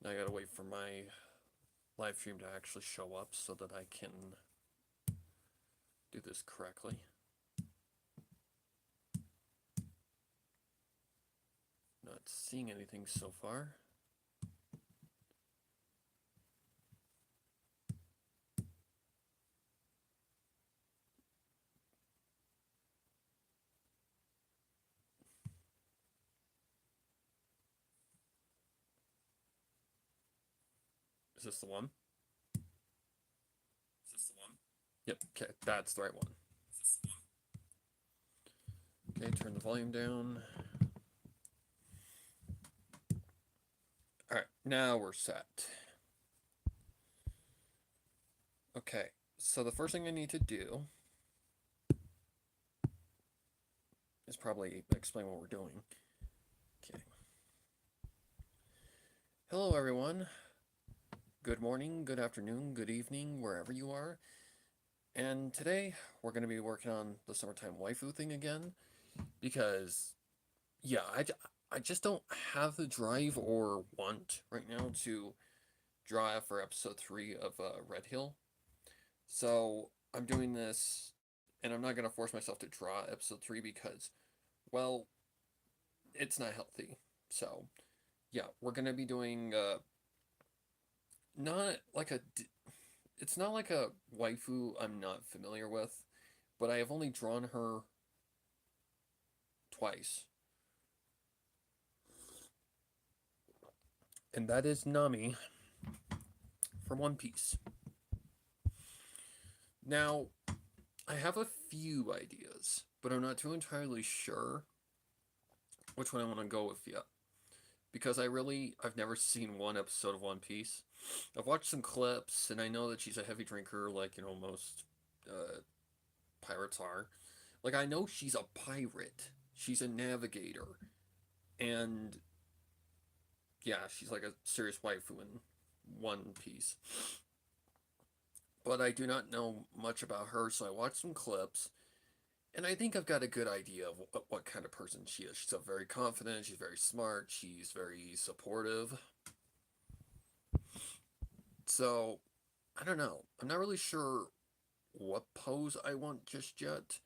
Now I gotta wait for my live stream to actually show up so that I can do this correctly. Not seeing anything so far. Is this the one? Is this the one? Yep, okay, that's the right one. Okay, turn the volume down. Alright, now we're set. Okay, so the first thing I need to do is probably explain what we're doing. Okay. Hello, everyone. Good morning, good afternoon, good evening, wherever you are. And today, we're going to be working on the summertime waifu thing again. Because, yeah, I just don't have the drive or want right now to draw for episode 3 of Red Hill. So, I'm doing this, and I'm not going to force myself to draw episode 3 because, well, it's not healthy. So, yeah, we're going to be doing, not like a, it's not like a waifu I'm not familiar with, but I have only drawn her twice. And that is Nami from One Piece. Now, I have a few ideas, but I'm not too entirely sure which one I want to go with yet. Because I've never seen one episode of One Piece. I've watched some clips, and I know that she's a heavy drinker, like, most pirates are. Like, I know she's a pirate, she's a navigator, and yeah, she's like a serious waifu in One Piece. But I do not know much about her, so I watched some clips, and I think I've got a good idea of what kind of person she is. She's very confident, she's very smart, she's very supportive. So, I don't know. I'm not really sure what pose I want just yet.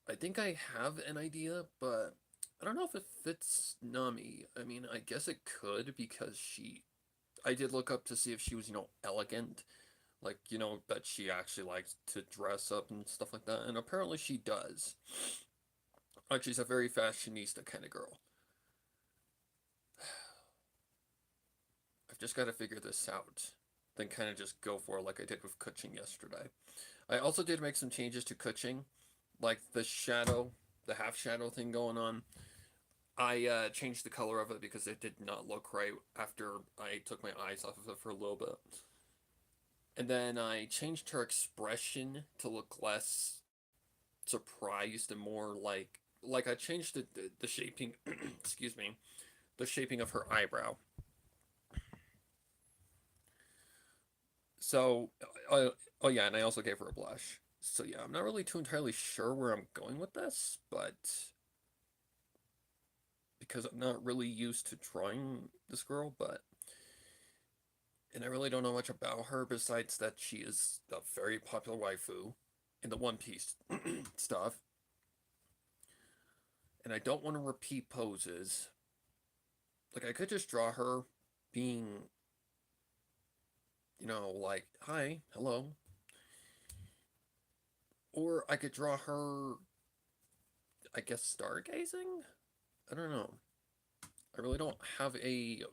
I think I have an idea, but I don't know if it fits Nami. I mean, I guess it could because I did look up to see if she was, elegant. Like, that she actually likes to dress up and stuff like that. And apparently she does. Like, she's a very fashionista kind of girl. I've just got to figure this out. Then kind of just go for it like I did with Kuching yesterday. I also did make some changes to Kuching. Like the shadow, the half shadow thing going on. I changed the color of it because it did not look right after I took my eyes off of it for a little bit. And then I changed her expression to look less surprised and more like I changed the shaping excuse me, the shaping of her eyebrow. So oh yeah, and I also gave her a blush. So yeah, I'm not really too entirely sure where I'm going with this, but because I'm not really used to drawing this girl, but and I really don't know much about her besides that she is a very popular waifu in the One Piece stuff. And I don't want to repeat poses. Like I could just draw her being, like, hi, hello. Or I could draw her, I guess, stargazing? I don't know. I really don't have a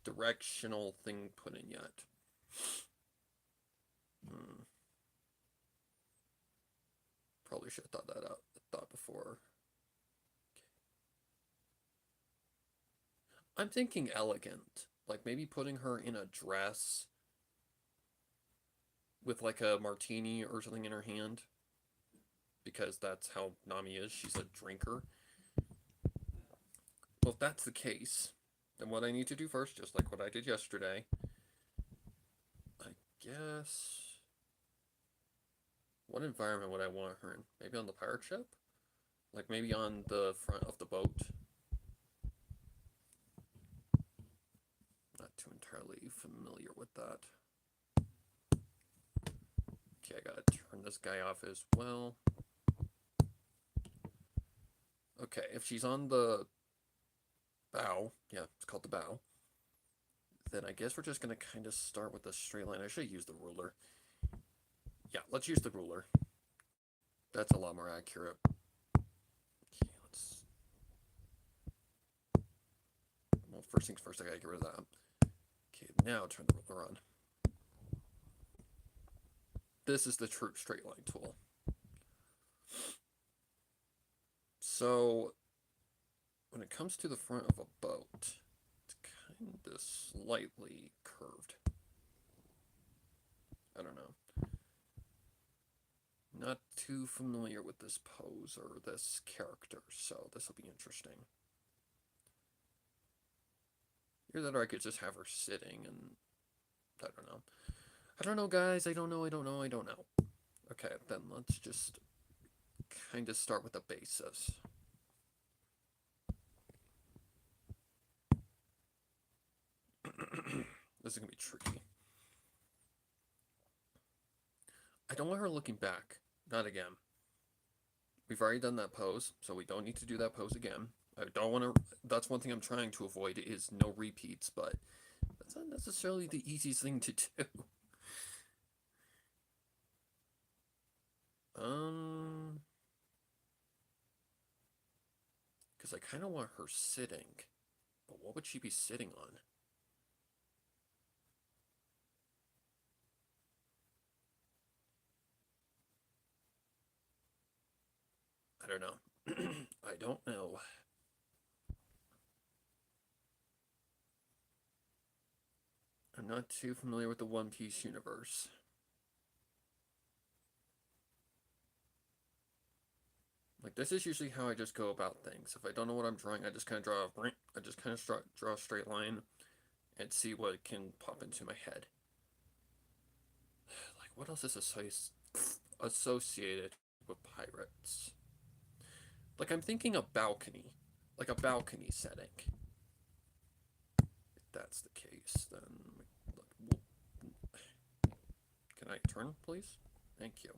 directional thing put in yet. Hmm. Probably should have thought before. I'm thinking elegant. Like maybe putting her in a dress with like a martini or something in her hand. Because that's how Nami is. She's a drinker. Well, if that's the case, then what I need to do first, just like what I did yesterday, I guess. What environment would I want her in? Maybe on the pirate ship? Like maybe on the front of the boat? Not too entirely familiar with that. Okay, I gotta turn this guy off as well. Okay, if she's on the bow, yeah, it's called the bow, then I guess we're just gonna kind of start with a straight line. I should use the ruler. Yeah, let's use the ruler. That's a lot more accurate. Okay, let's... Well, first things first, I gotta get rid of that. Okay, now turn the ruler on. This is the true straight line tool. So, when it comes to the front of a boat, it's kind of slightly curved. I don't know. Not too familiar with this pose or this character, so this will be interesting. Either that or I could just have her sitting and... I don't know. I don't know, guys. I don't know. Okay, then let's just kind of start with the basis. This is going to be tricky. I don't want her looking back. Not again. We've already done that pose, so we don't need to do that pose again. I don't want to... That's one thing I'm trying to avoid is no repeats, but that's not necessarily the easiest thing to do. Because I kind of want her sitting. But what would she be sitting on? I don't know. I don't know. I'm not too familiar with the One Piece universe. Like, this is usually how I just go about things. If I don't know what I'm drawing, I just kind of draw a straight line and see what can pop into my head. Like, what else is associated with pirates? Like, I'm thinking a balcony. Like a balcony setting. If that's the case, then... Can I turn, please? Thank you.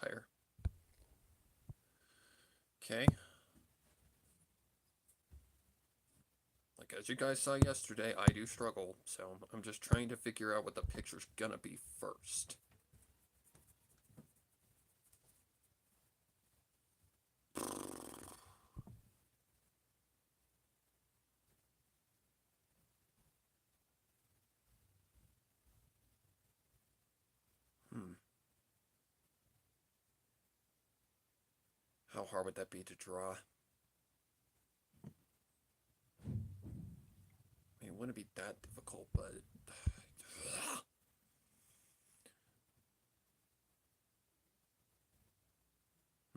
Higher. Okay. Like, as you guys saw yesterday, I do struggle, so I'm just trying to figure out what the picture's gonna be first. How hard would that be to draw? I mean, it wouldn't be that difficult, but...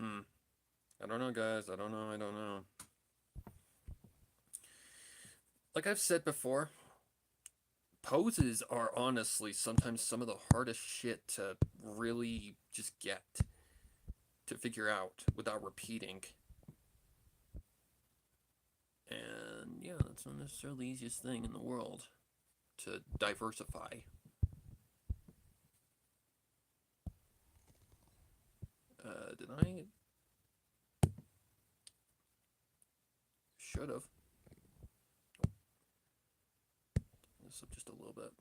I don't know, guys. I don't know. Like I've said before, poses are honestly sometimes some of the hardest shit to really just get, to figure out without repeating. And yeah, that's not necessarily the easiest thing in the world to diversify. Did I? Should have. This up just a little bit.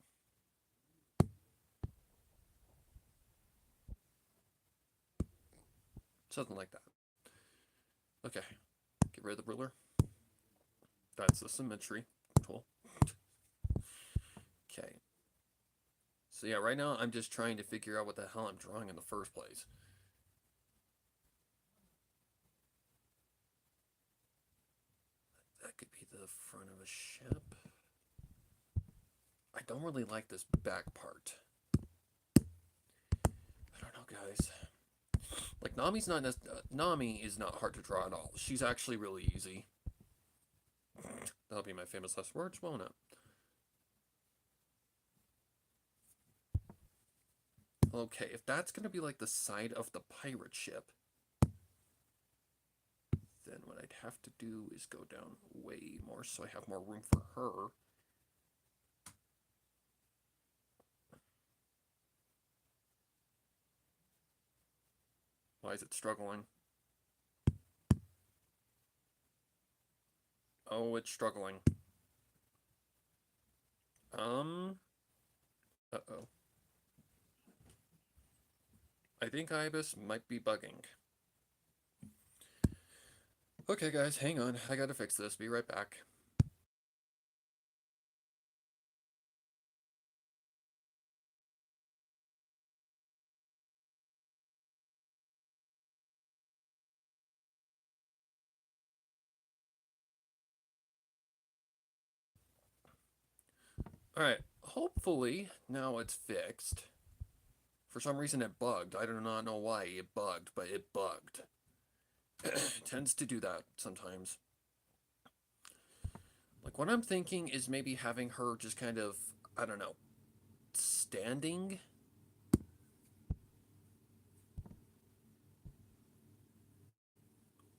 Something like that. Okay. Get rid of the ruler. That's the symmetry tool. Okay. So yeah, right now I'm just trying to figure out what the hell I'm drawing in the first place. That could be the front of a ship. I don't really like this back part. I don't know, guys. Like, Nami is not hard to draw at all. She's actually really easy. That'll be my famous last words, won't it? Okay, if that's gonna be like the side of the pirate ship, then what I'd have to do is go down way more so I have more room for her. Why is it struggling? Oh, it's struggling. Uh-oh. I think Ibis might be bugging. Okay, guys, hang on. I gotta fix this. Be right back. Alright, hopefully now it's fixed. For some reason it bugged. I do not know why it bugged, but it bugged. It tends to do that sometimes. Like, what I'm thinking is maybe having her just kind of, I don't know, standing?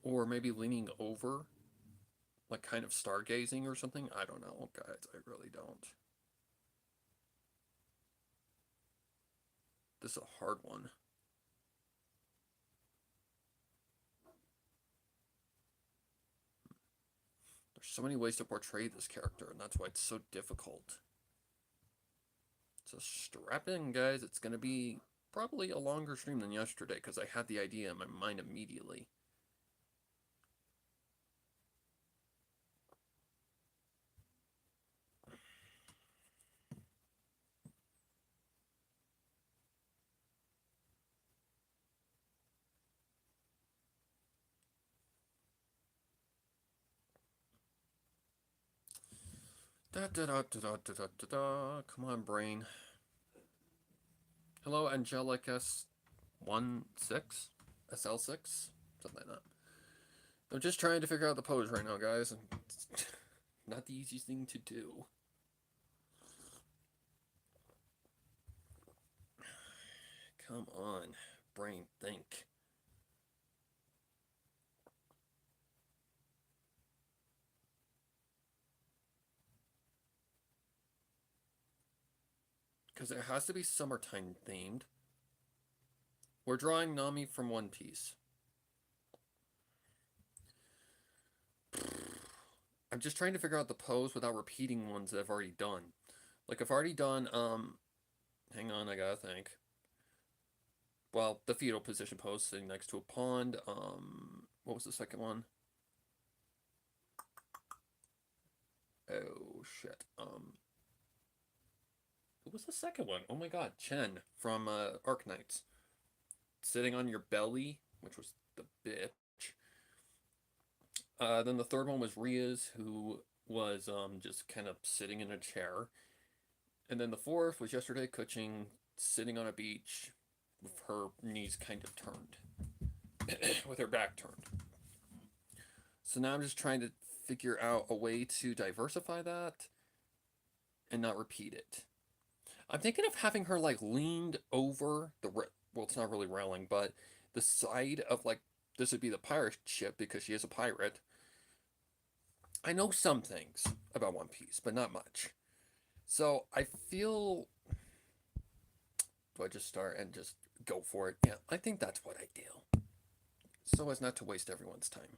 Or maybe leaning over? Like, kind of stargazing or something? I don't know, guys. I really don't. This is a hard one. There's so many ways to portray this character, and that's why it's so difficult. So strap in, guys. It's going to be probably a longer stream than yesterday, because I had the idea in my mind immediately. Da da da da da da da da. Come on, brain. Hello, Angelic S16? SL6? Something like that. I'm just trying to figure out the pose right now, guys. It's not the easiest thing to do. Come on, brain, think. Because it has to be summertime themed. We're drawing Nami from One Piece. I'm just trying to figure out the pose without repeating ones that I've already done. Like, I've already done, hang on, I gotta think. Well, the fetal position pose, sitting next to a pond. What was the second one? Oh, shit. What was the second one? Oh my god, Chen from, Arknights. Sitting on your belly, which was the bitch. Then the third one was Ria's, who was, just kind of sitting in a chair. And then the fourth was yesterday, Kuching, sitting on a beach with her knees kind of turned. With her back turned. So now I'm just trying to figure out a way to diversify that and not repeat it. I'm thinking of having her like leaned over the well, it's not really railing, but the side of like this would be the pirate ship because she is a pirate. I know some things about One Piece, but not much. So I feel. Do I just start and just go for it? Yeah, I think that's what I do. So as not to waste everyone's time.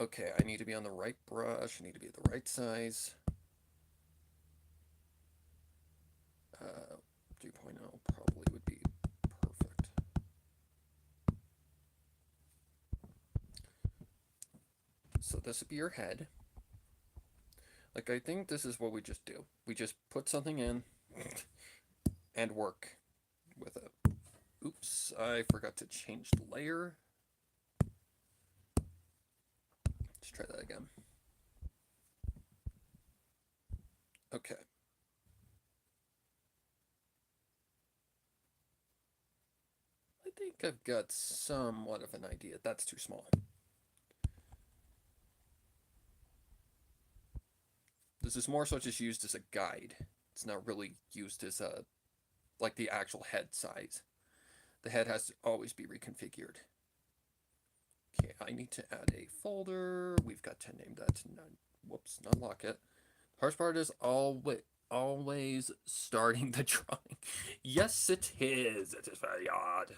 Okay, I need to be on the right brush. I need to be the right size. 3.0 probably would be perfect. So this would be your head. Like, I think this is what we just do. We just put something in and work with it. Oops, I forgot to change the layer. Let's try that again. Okay. I think I've got somewhat of an idea. That's too small. This is more so just used as a guide. It's not really used as a like the actual head size. The head has to always be reconfigured. Okay, I need to add a folder. We've got to name that. Whoops, not lock it. Hardest part is always starting the drawing. Yes, it is. It is very odd.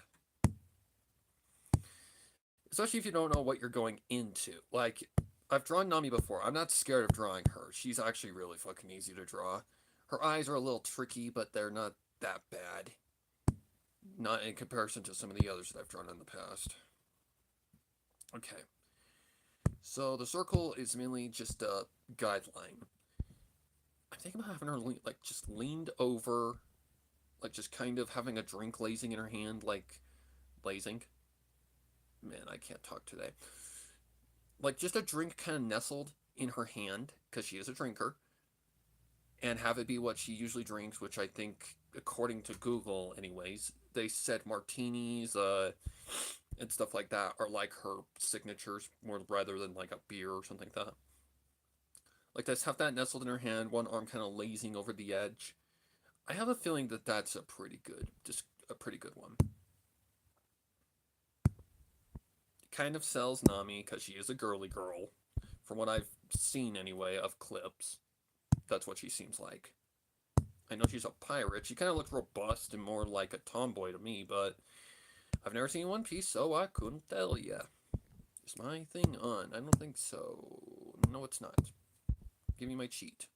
Especially if you don't know what you're going into. Like, I've drawn Nami before. I'm not scared of drawing her. She's actually really fucking easy to draw. Her eyes are a little tricky, but they're not that bad. Not in comparison to some of the others that I've drawn in the past. Okay. So the circle is mainly just a guideline. I'm thinking about having her just leaned over, like just kind of having a drink lazing in her hand, like lazing. Man, I can't talk today. Like just a drink kind of nestled in her hand, because she is a drinker, and have it be what she usually drinks, which I think, according to Google anyways, they said martinis, and stuff like that are like her signatures, more rather than like a beer or something like that. Like this, have that nestled in her hand, one arm kind of lazing over the edge. I have a feeling that that's a pretty good one. Kind of sells Nami because she is a girly girl. From what I've seen anyway of clips, that's what she seems like. I know she's a pirate. She kind of looks robust and more like a tomboy to me, but I've never seen One Piece, so I couldn't tell ya. Is my thing on? I don't think so. No, it's not. Give me my cheat.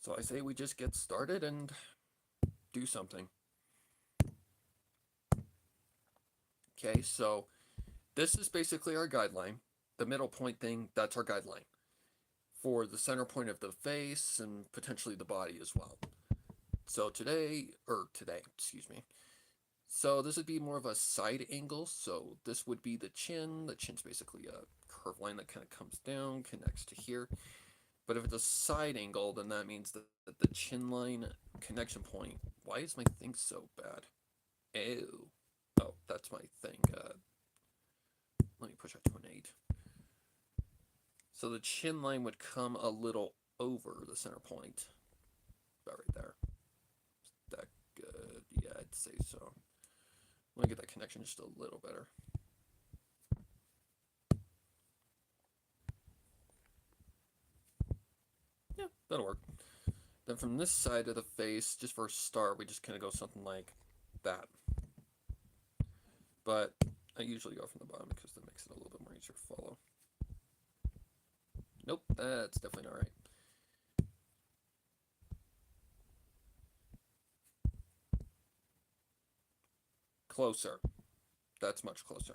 So I say we just get started and do something. Okay, so this is basically our guideline. The middle point thing, that's our guideline. For the center point of the face and potentially the body as well. So today, excuse me. So this would be more of a side angle. So this would be the chin. The chin's basically a curved line that kind of comes down, connects to here. But if it's a side angle, then that means that the chin line connection point. Why is my thing so bad? Ew. Oh, that's my thing. Let me push that to an 8. So the chin line would come a little over the center point. About right there. Is that good? Yeah, I'd say so. Let me get that connection just a little better. Yeah, that'll work. Then from this side of the face, just for a start, we just kind of go something like that. But I usually go from the bottom because that makes it a little bit more easier to follow. Nope, that's definitely not right. Closer. That's much closer.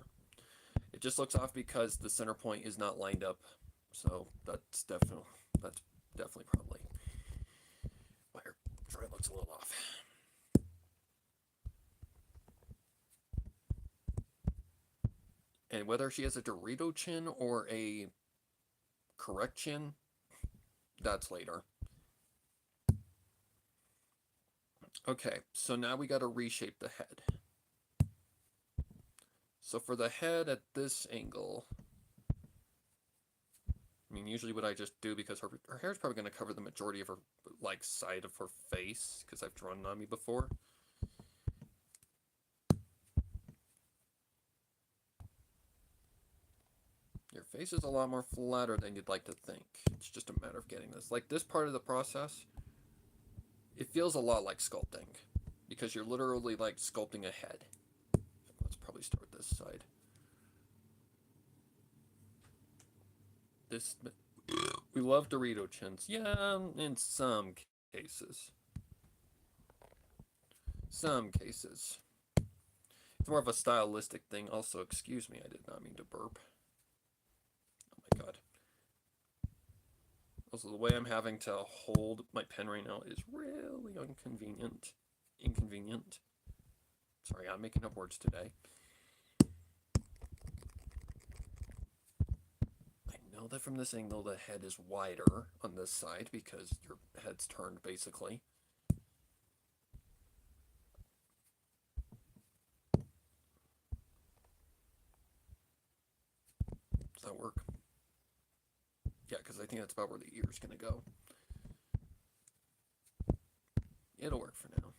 It just looks off because the center point is not lined up. So that's definitely probably why her drawing looks a little off. And whether she has a Dorito chin or a correct chin, that's later. Okay, so now we got to reshape the head. So for the head at this angle, I mean, usually what I just do, because her hair is probably going to cover the majority of her, like, side of her face, because I've drawn Nami before. Your face is a lot more flatter than you'd like to think. It's just a matter of getting this. Like, this part of the process, it feels a lot like sculpting, because you're literally, like, sculpting a head. Let's probably start this side. We love Dorito chins. Yeah, in some cases. Some cases. It's more of a stylistic thing. Also, excuse me, I did not mean to burp. Oh my god. Also, the way I'm having to hold my pen right now is really inconvenient. Sorry, I'm making up words today. I know that from this angle the head is wider on this side because your head's turned basically. Does that work? Yeah, because I think that's about where the ear's going to go. It'll work for now.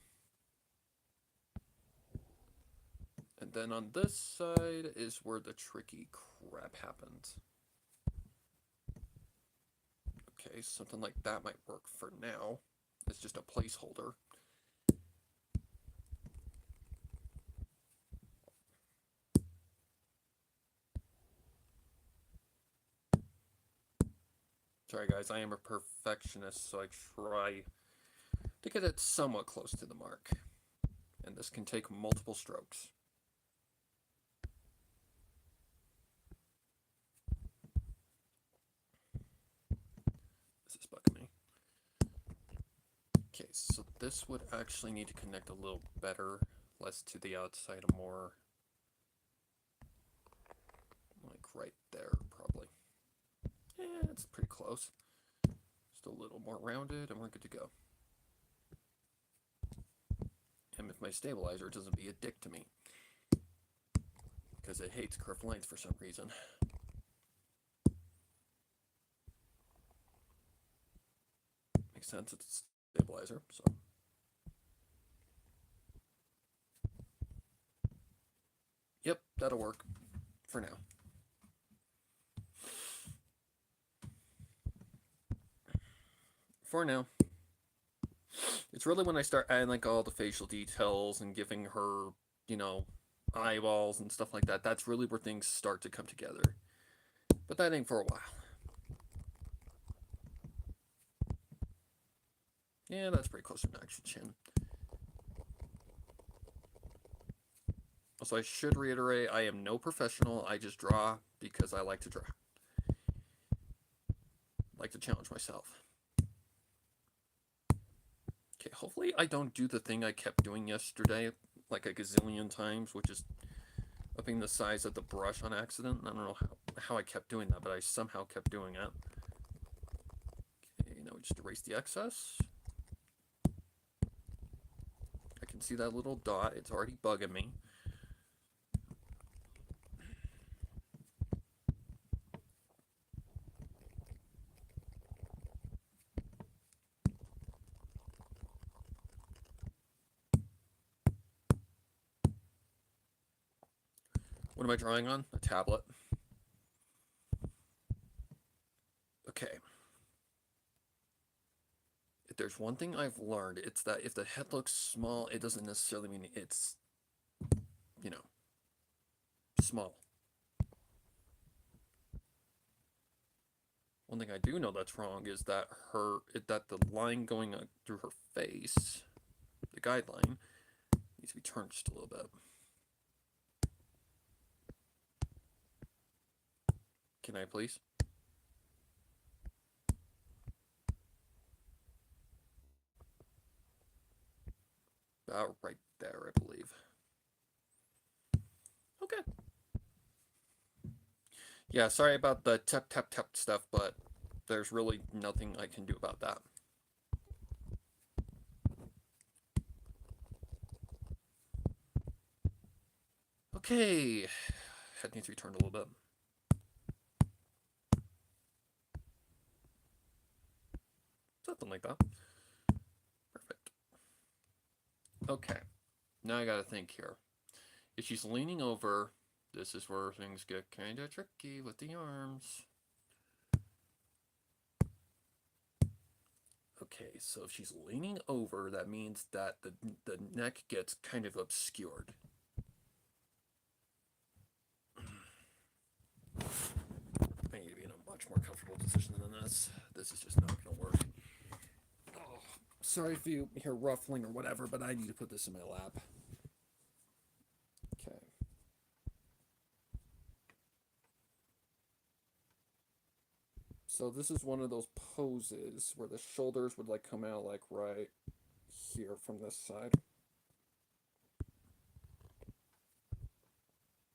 And then on this side is where the tricky crap happens. Okay, something like that might work for now. It's just a placeholder. Sorry guys, I am a perfectionist, so I try to get it somewhat close to the mark. And this can take multiple strokes. This is bugging me. Okay, so this would actually need to connect a little better, less to the outside, more like right there, probably. Yeah, it's pretty close. Just a little more rounded, and we're good to go. And if my stabilizer doesn't be a dick to me, because it hates curved lines for some reason. Makes sense, it's a stabilizer, so. Yep, that'll work for now. For now. It's really when I start adding like all the facial details and giving her, you know, eyeballs and stuff like that. That's really where things start to come together. But that ain't for a while. Yeah, that's pretty close to an actual chin. Also, I should reiterate, I am no professional. I just draw because I like to draw. I like to challenge myself. Okay, hopefully I don't do the thing I kept doing yesterday like a gazillion times, which is upping the size of the brush on accident. I don't know how I kept doing that, but I somehow kept doing it. Okay, now we just erase the excess. I can see that little dot. It's already bugging me. What am I drawing on? A tablet. Okay. If there's one thing I've learned, it's that if the head looks small, it doesn't necessarily mean it's, you know, small. One thing I do know that's wrong is that the line going through her face, the guideline, needs to be turned just a little bit. Can I please? About right there, I believe. Okay. Yeah, sorry about the tap tap tap stuff, but there's really nothing I can do about that. Okay. Head needs to be turned a little bit. Something like that. Perfect. Okay. Now I gotta think here. If she's leaning over, this is where things get kinda tricky with the arms. Okay, so if she's leaning over, that means that the neck gets kind of obscured. I need to be in a much more comfortable position than this. This is just not gonna work. Oh, sorry if you hear ruffling or whatever, but I need to put this in my lap. Okay. So this is one of those poses where the shoulders would like come out like right here from this side.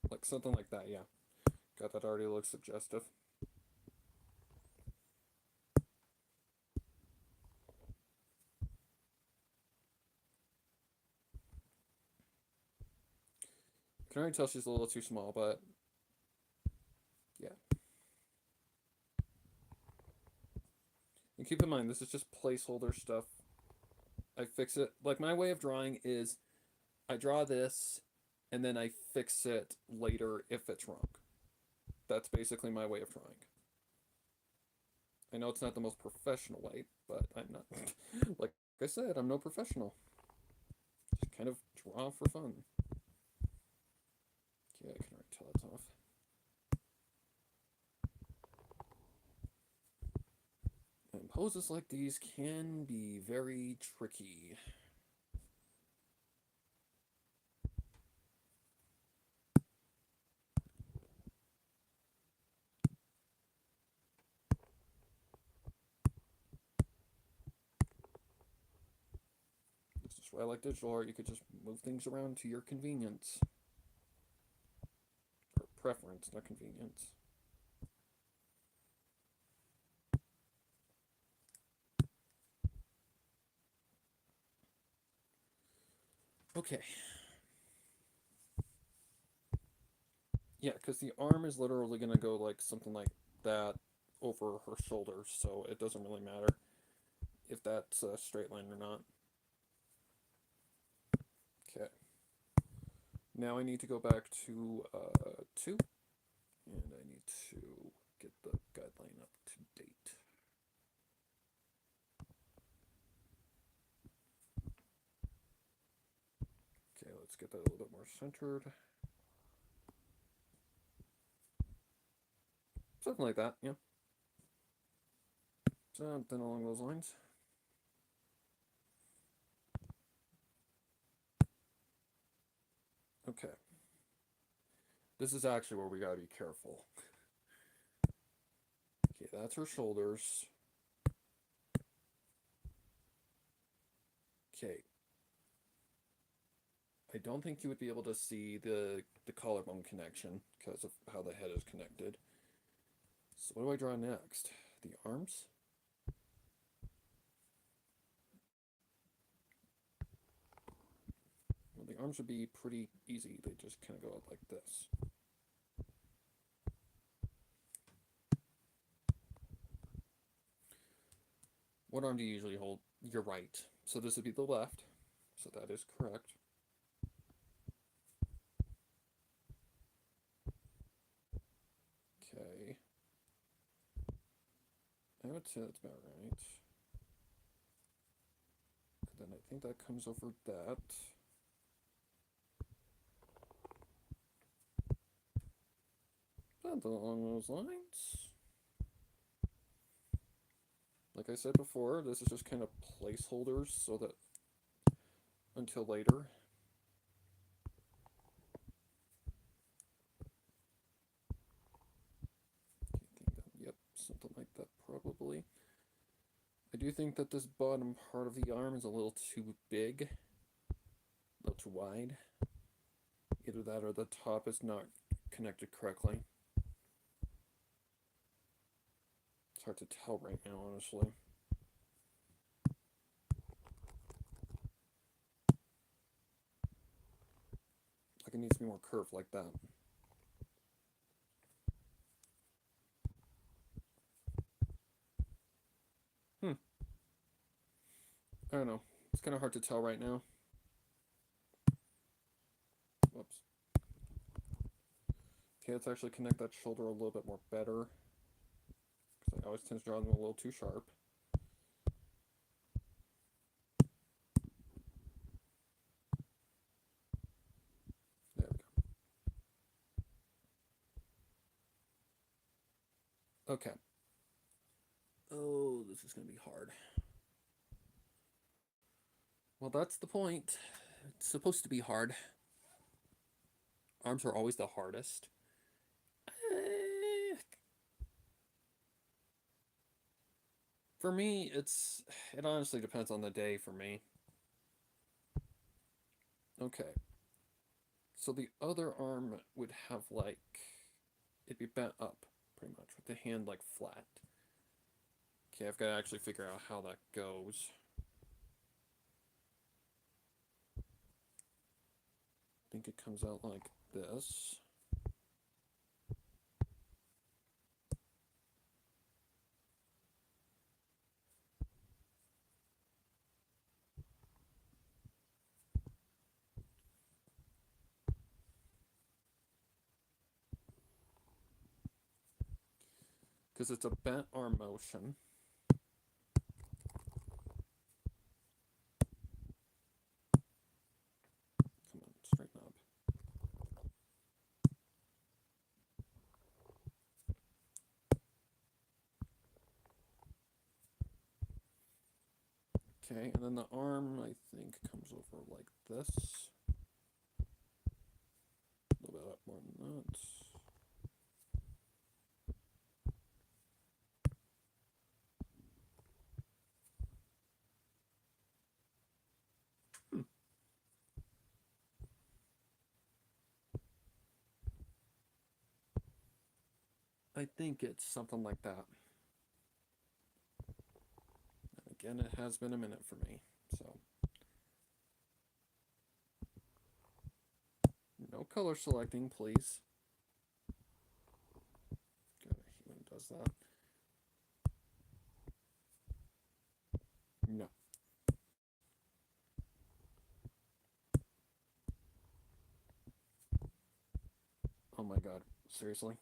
Like something like that, yeah. God, that already looks suggestive. You can already tell she's a little too small, but yeah. And keep in mind, this is just placeholder stuff. I fix it. Like, my way of drawing is I draw this, and then I fix it later if it's wrong. That's basically my way of drawing. I know it's not the most professional way, but I'm not. Like I said, I'm no professional. Just kind of draw for fun. Okay, I can already tell that's off. And poses like these can be very tricky. This is why I like digital art. You could just move things around to your convenience. Or preference, not convenience. Okay. Yeah, because the arm is literally going to go like something like that over her shoulders, so it doesn't really matter if that's a straight line or not. Okay. Now I need to go back to 2, and I need to get the guideline up to date. Okay, let's get that a little bit more centered. Something like that, yeah. Something along those lines. Okay. This is actually where we gotta be careful. Okay, that's her shoulders. Okay. I don't think you would be able to see the collarbone connection because of how the head is connected. So what do I draw next? The arms? Well, the arms would be pretty easy. They just kind of go out like this. What arm do you usually hold? Your right. So this would be the left. So that is correct. Okay. I would say that's about right. Then I think that comes over that. Something along those lines. Like I said before, this is just kind of placeholders so that until later. Yep, something like that probably. I do think that this bottom part of the arm is a little too big, a little too wide. Either that or the top is not connected correctly. It's hard to tell right now, honestly. Like it needs to be more curved like that. I don't know. It's kind of hard to tell right now. Whoops. Okay, let's actually connect that shoulder a little bit more better. Because I always tend to draw them a little too sharp. There we go. Okay. Oh, this is going to be hard. Well, that's the point. It's supposed to be hard. Arms are always the hardest. For me, it honestly depends on the day for me. Okay. So the other arm would have like, it'd be bent up pretty much with the hand like flat. Okay, I've got to actually figure out how that goes. I think it comes out like this. because it's a bent arm motion. Come on, straighten up. Okay, and then the arm, I think, comes over like this. A little bit up more than that. I think it's something like that. And again, it has been a minute for me, so. No color selecting, please. God, I hate when it does that. No. Oh my god, seriously?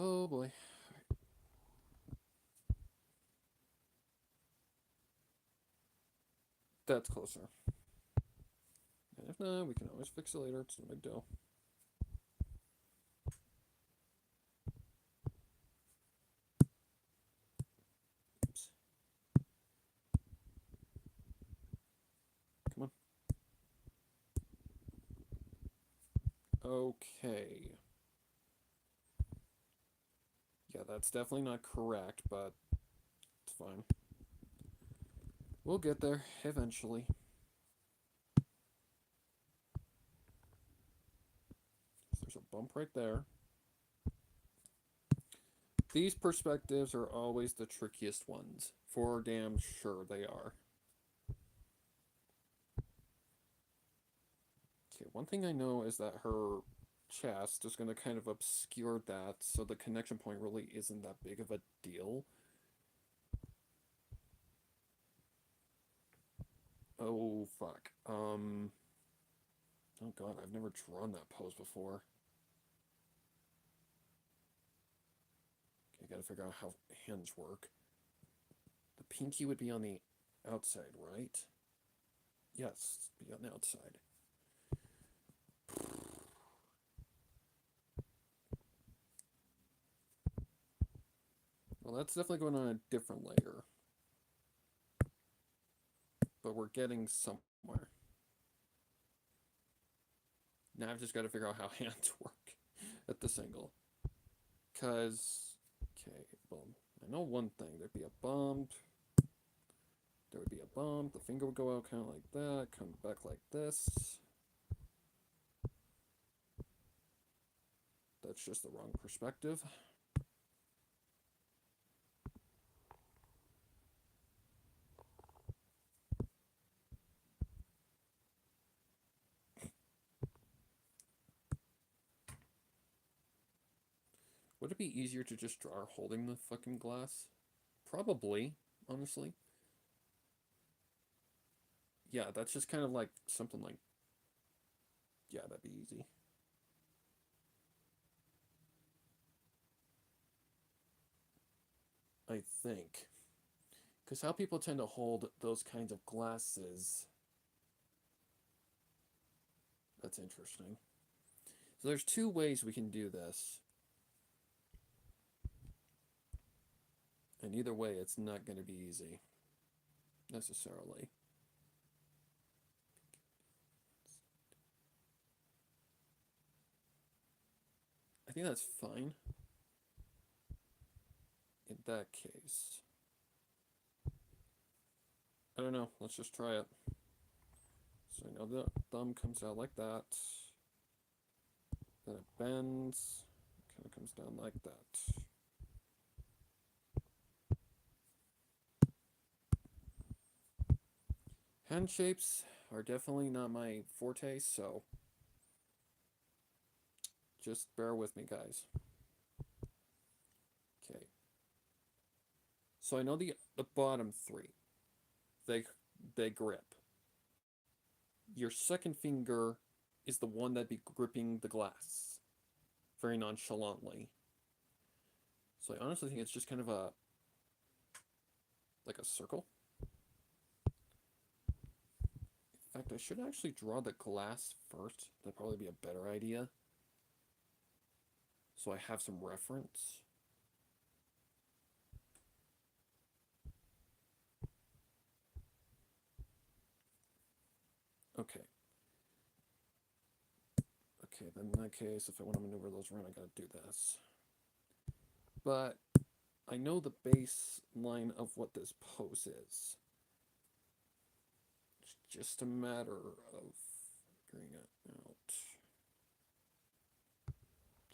Oh boy. That's closer. And if not, we can always fix it later. It's no big deal. Oops. Come on. Okay. Yeah, that's definitely not correct, but it's fine. We'll get there eventually. There's a bump right there. These perspectives are always the trickiest ones. For damn sure they are. Okay, one thing I know is that her chest is going to kind of obscure that, so the connection point really isn't that big of a deal. Oh, fuck. Oh god, I've never drawn that pose before. Okay, I gotta figure out how hands work. The pinky would be on the outside, right? Yes, be on the outside. Well, that's definitely going on a different layer. But we're getting somewhere. Now I've just got to figure out how hands work at this angle. Because, okay, well, I know one thing. There'd be a bump. There would be a bump. The finger would go out kind of like that. Come back like this. That's just the wrong perspective. Would it be easier to just draw holding the fucking glass? Probably, honestly. Yeah, that's just kind of like something like, yeah, that'd be easy. I think. Because how people tend to hold those kinds of glasses. That's interesting. So there's two ways we can do this. And either way, it's not going to be easy. Necessarily. I think that's fine. In that case. I don't know. Let's just try it. So now the thumb comes out like that. Then it bends. Kind of comes down like that. Hand shapes are definitely not my forte, so just bear with me, guys. Okay. So I know the bottom three. They they grip. Your second finger is the one that'd be gripping the glass very nonchalantly. So I honestly think it's just kind of a like a circle. In fact, I should actually draw the glass first. That'd probably be a better idea. So I have some reference. Okay. Okay, then in that case, if I want to maneuver those around, I gotta do this. But I know the baseline of what this pose is. It's just a matter of figuring it out.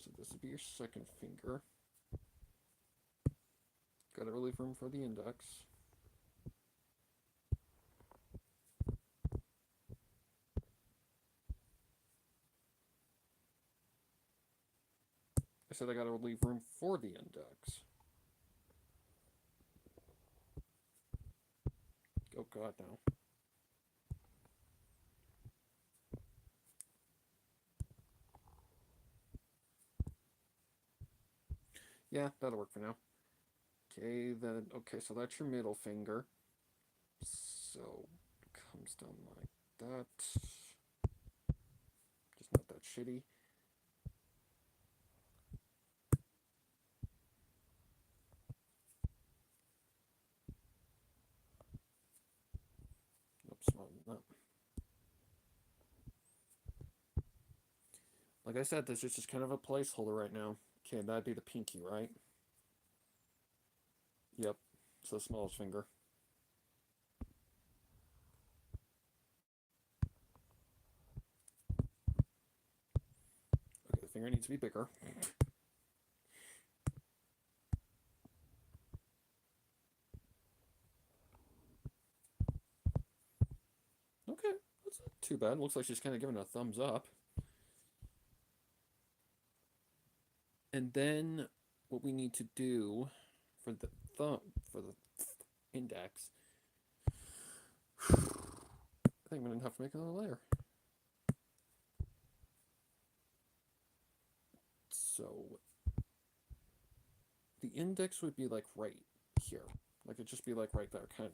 So this would be your second finger. Gotta leave room for the index. I said I gotta leave room for the index. Oh god, no. Yeah, that'll work for now. Okay, then, okay, so that's your middle finger. So, it comes down like that. Just not that shitty. Nope, smaller than that. Like I said, this is just kind of a placeholder right now. Okay, that'd be the pinky, right? Yep, it's the smallest finger. Okay, the finger needs to be bigger. Okay, that's not too bad. Looks like she's kind of giving a thumbs up. And then what we need to do for the index, I think I'm gonna have to make another layer. So the index would be like right here, like it'd just be like right there, kind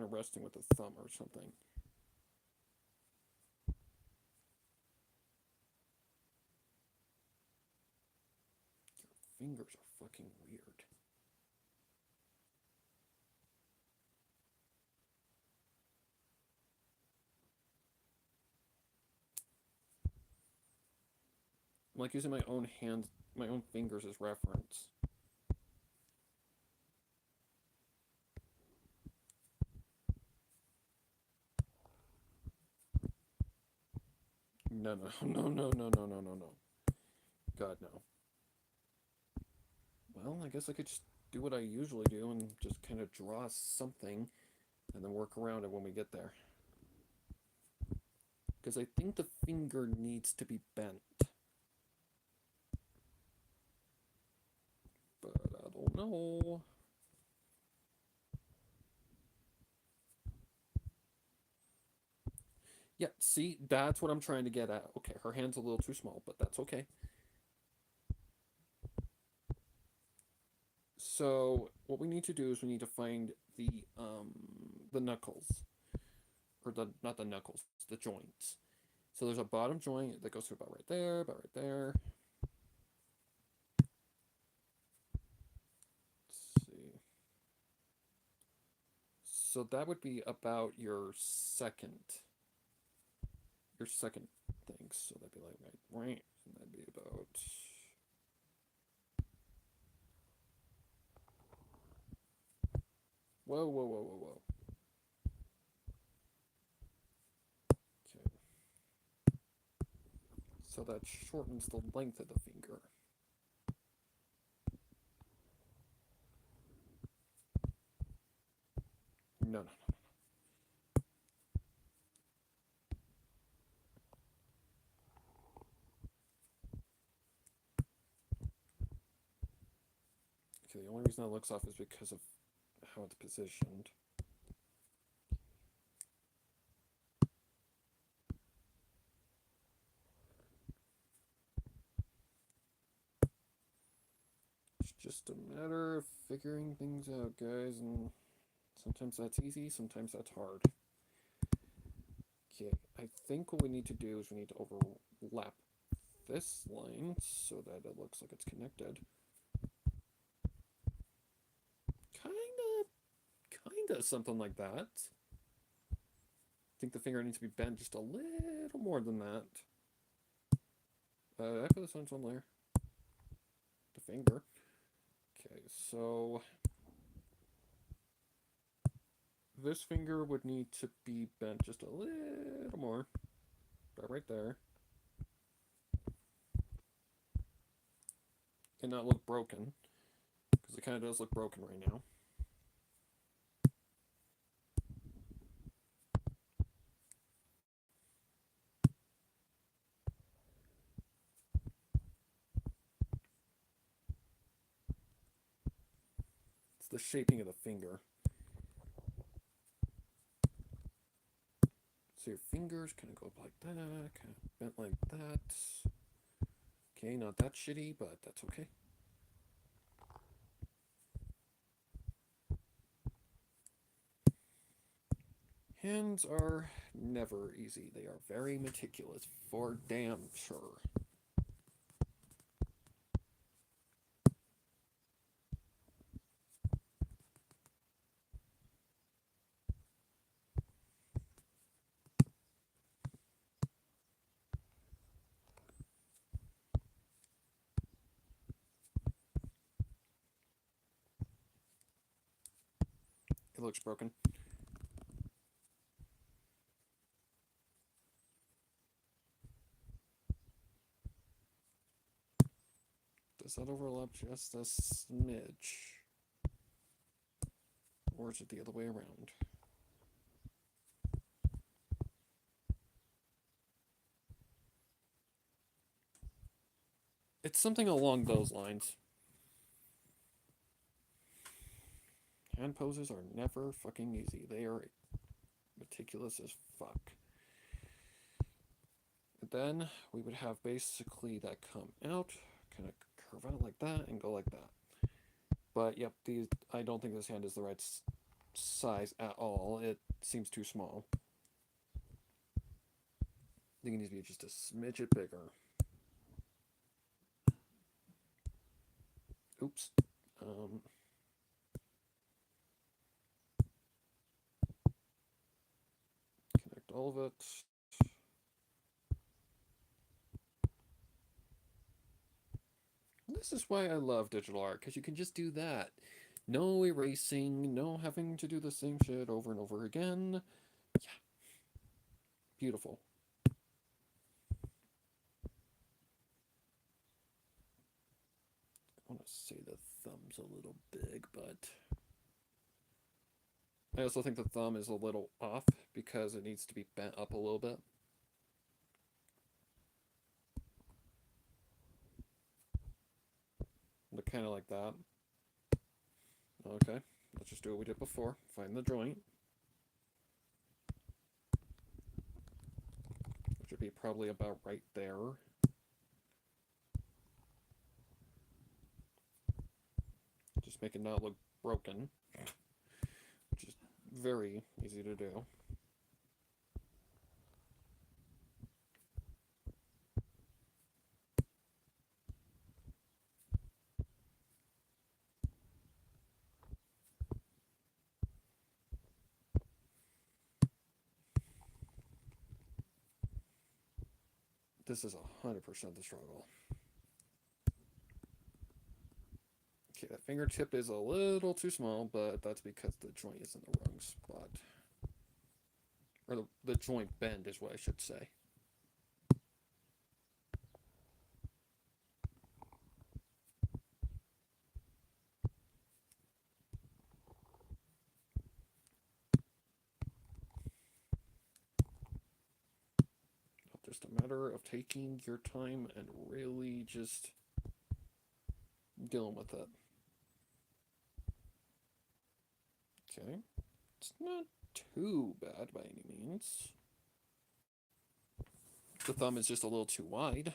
of resting with the thumb or something. Your fingers are fucking weird. I'm like using my own hands, my own fingers as reference. No, no, no, no, no, no, no, no, no. God, no. Well, I guess I could just do what I usually do and just kind of draw something and then work around it when we get there. Because I think the finger needs to be bent. But I don't know. Yeah, see, that's what I'm trying to get at. Okay, her hand's a little too small, but that's okay. So what we need to do is we need to find the knuckles, or the not the knuckles, the joints. So there's a bottom joint that goes through about right there, about right there. Let's see. So that would be about your second thing. So that'd be like right, and that'd be about. Whoa, whoa, whoa, whoa, whoa. Okay. So that shortens the length of the finger. No, no, no. Okay, the only reason that looks off is because of how it's positioned. It's just a matter of figuring things out, guys, and sometimes that's easy, sometimes that's hard. Okay, I think what we need to do is we need to overlap this line so that it looks like it's connected. Kinda something like that. I think the finger needs to be bent just a little more than that. I put this on one layer. The finger. Okay, so this finger would need to be bent just a little more. About right there. And not look broken. Because it kind of does look broken right now. It's the shaping of the finger. So your fingers kind of go up like that, kind of bent like that. Okay, not that shitty, but that's okay. Hands are never easy. They are very meticulous, for damn sure. It looks broken. Does that overlap just a smidge? Or is it the other way around? It's something along those lines. Hand poses are never fucking easy. They are meticulous as fuck. And then we would have basically that come out, kind of curve out like that, and go like that. But yep, I don't think this hand is the right size at all. It seems too small. I think it needs to be just a smidget bigger. Oops. Connect all of it. This is why I love digital art, because you can just do that. No erasing, no having to do the same shit over and over again. Yeah. Beautiful. I want to say the thumb's a little big, but I also think the thumb is a little off because it needs to be bent up a little bit. Look kind of like that. Okay, let's just do what we did before. Find the joint. Which would be probably about right there. Just make it not look broken. Which is very easy to do. This is 100% the struggle. Okay, that fingertip is a little too small, but that's because the joint is in the wrong spot. Or the joint bend is what I should say. Just a matter of taking your time and really just dealing with it. Okay. It's not too bad by any means. The thumb is just a little too wide.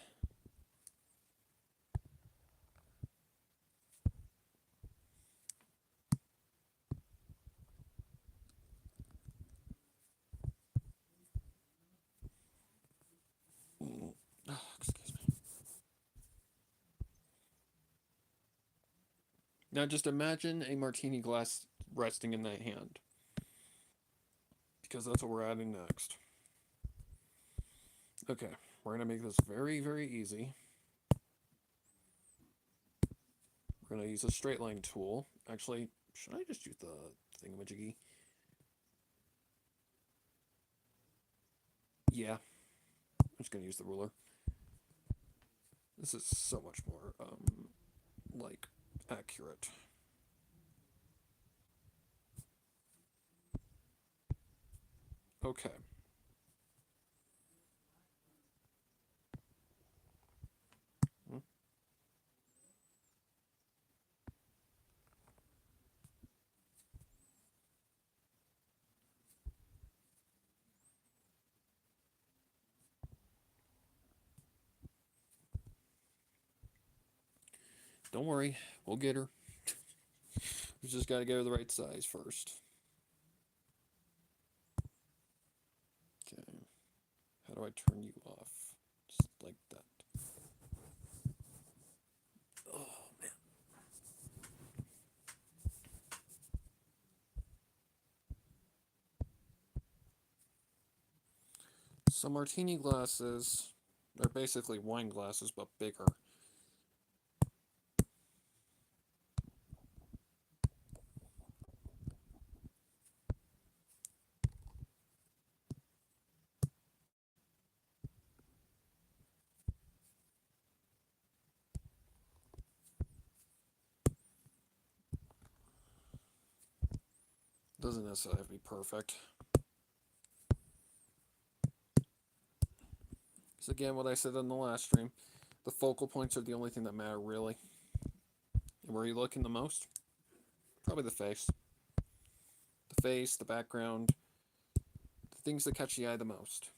Excuse me. Now just imagine a martini glass resting in that hand. Because that's what we're adding next. Okay, we're going to make this very, very easy. We're going to use a straight line tool. Actually, should I just use the thingamajiggy? Yeah, I'm just going to use the ruler. This is so much more, like, accurate. Okay. Don't worry, we'll get her. We just gotta get her the right size first. Okay. How do I turn you off? Just like that. Oh, man. So martini glasses are basically wine glasses, but bigger. Doesn't necessarily have to be perfect. So again, what I said in the last stream, the focal points are the only thing that matter, really. And where are you looking the most? Probably the face. The face, the background, the things that catch the eye the most.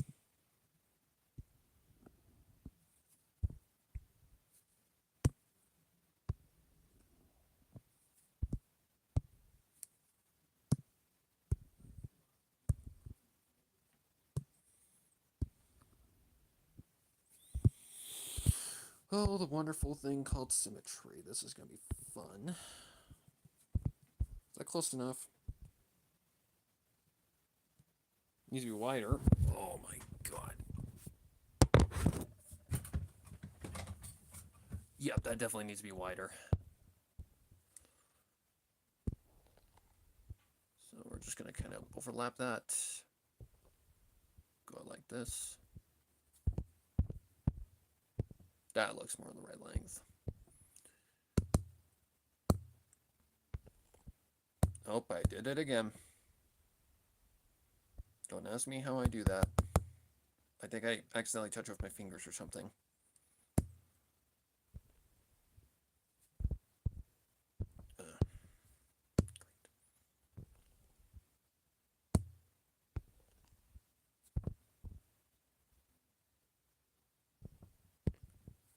Oh, the wonderful thing called symmetry. This is going to be fun. Is that close enough? Needs to be wider. Oh my god. Yep, that definitely needs to be wider. So we're just going to kind of overlap that. Go like this. That looks more the right length. Oh, I did it again. Don't ask me how I do that. I think I accidentally touched with my fingers or something.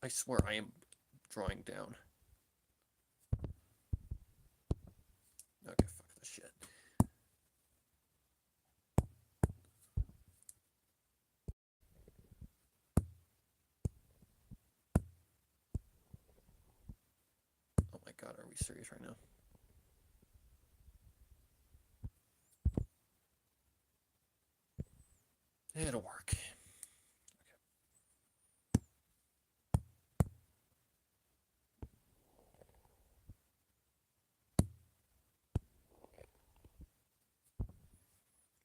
I swear I am drawing down. Okay, fuck this shit. Oh my god, are we serious right now? It'll work.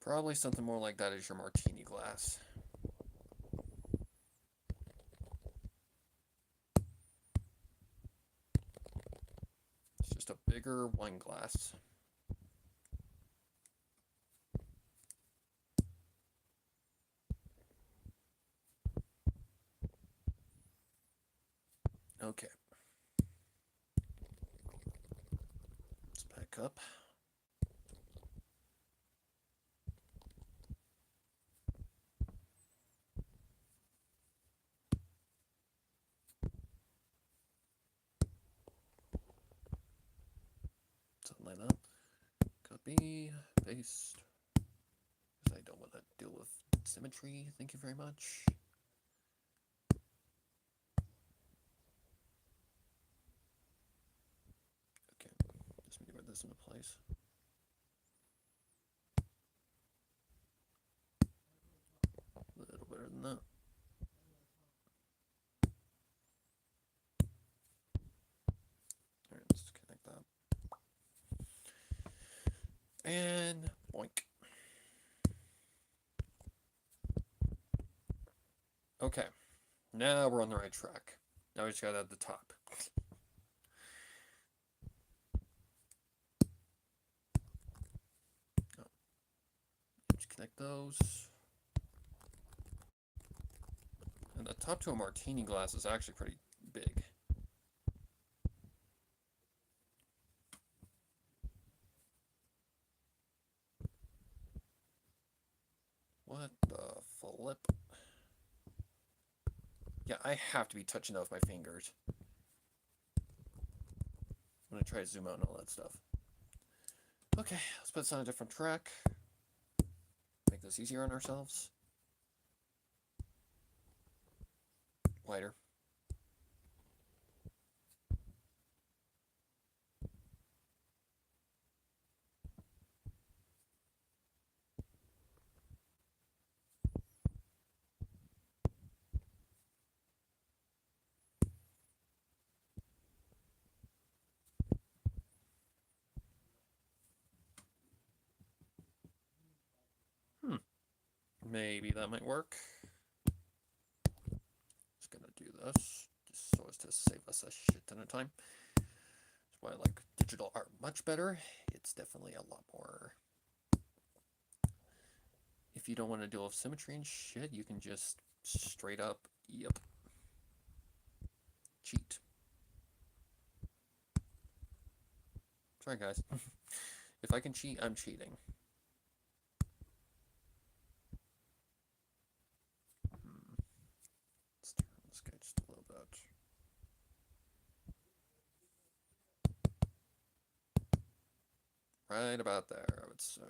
Probably something more like that as your martini glass. It's just a bigger wine glass. Okay. Let's back up. be paste. Because I don't want to deal with symmetry. Thank you very much. Okay, just moving this into place. A little better than that. Alright, let's connect that. And boink. Okay, now we're on the right track. Now we just gotta add the top. Just connect those. And the top to a martini glass is actually pretty big. What the flip? Yeah, I have to be touching that with my fingers. I'm gonna try to zoom out and all that stuff. Okay, let's put this on a different track. Make this easier on ourselves. Wider. Maybe that might work. Just gonna do this, just so as to save us a shit ton of time. That's why I like digital art much better. It's definitely a lot more... If you don't want to deal with symmetry and shit, you can just straight up, yep, cheat. Sorry guys. If I can cheat, I'm cheating. Let's turn this guy just a little bit. Right about there, I would say.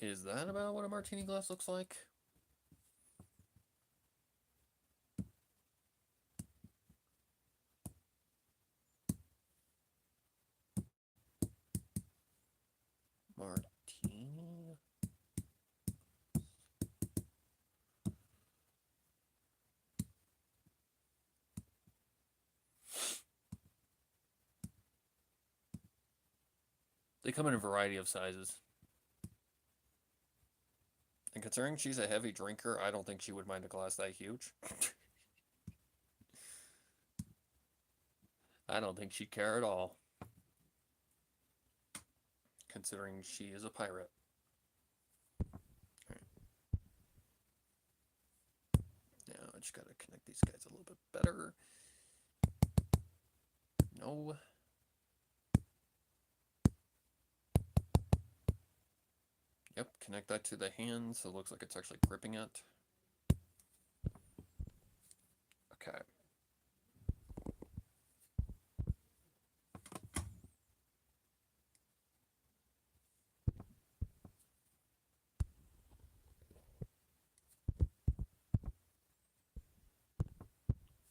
Is that about what a martini glass looks like? Martini? They come in a variety of sizes. And considering she's a heavy drinker, I don't think she would mind a glass that huge. I don't think she'd care at all. Considering she is a pirate. Right. Now I just gotta connect these guys a little bit better. No. Yep, connect that to the hand so it looks like it's actually gripping it. Okay.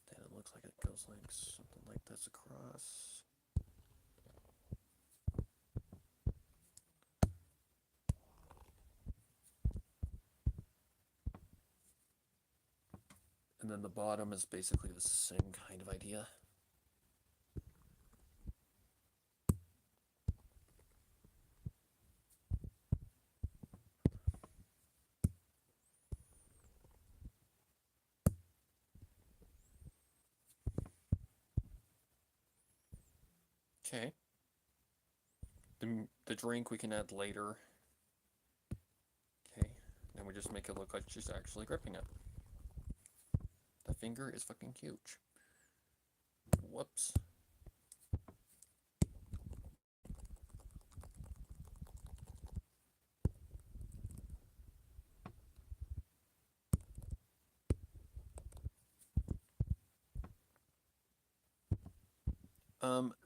Then it looks like it goes like something like this across. And then the bottom is basically the same kind of idea. Okay. The drink we can add later. Okay. Then we just make it look like she's actually gripping it. The finger is fucking huge. Whoops.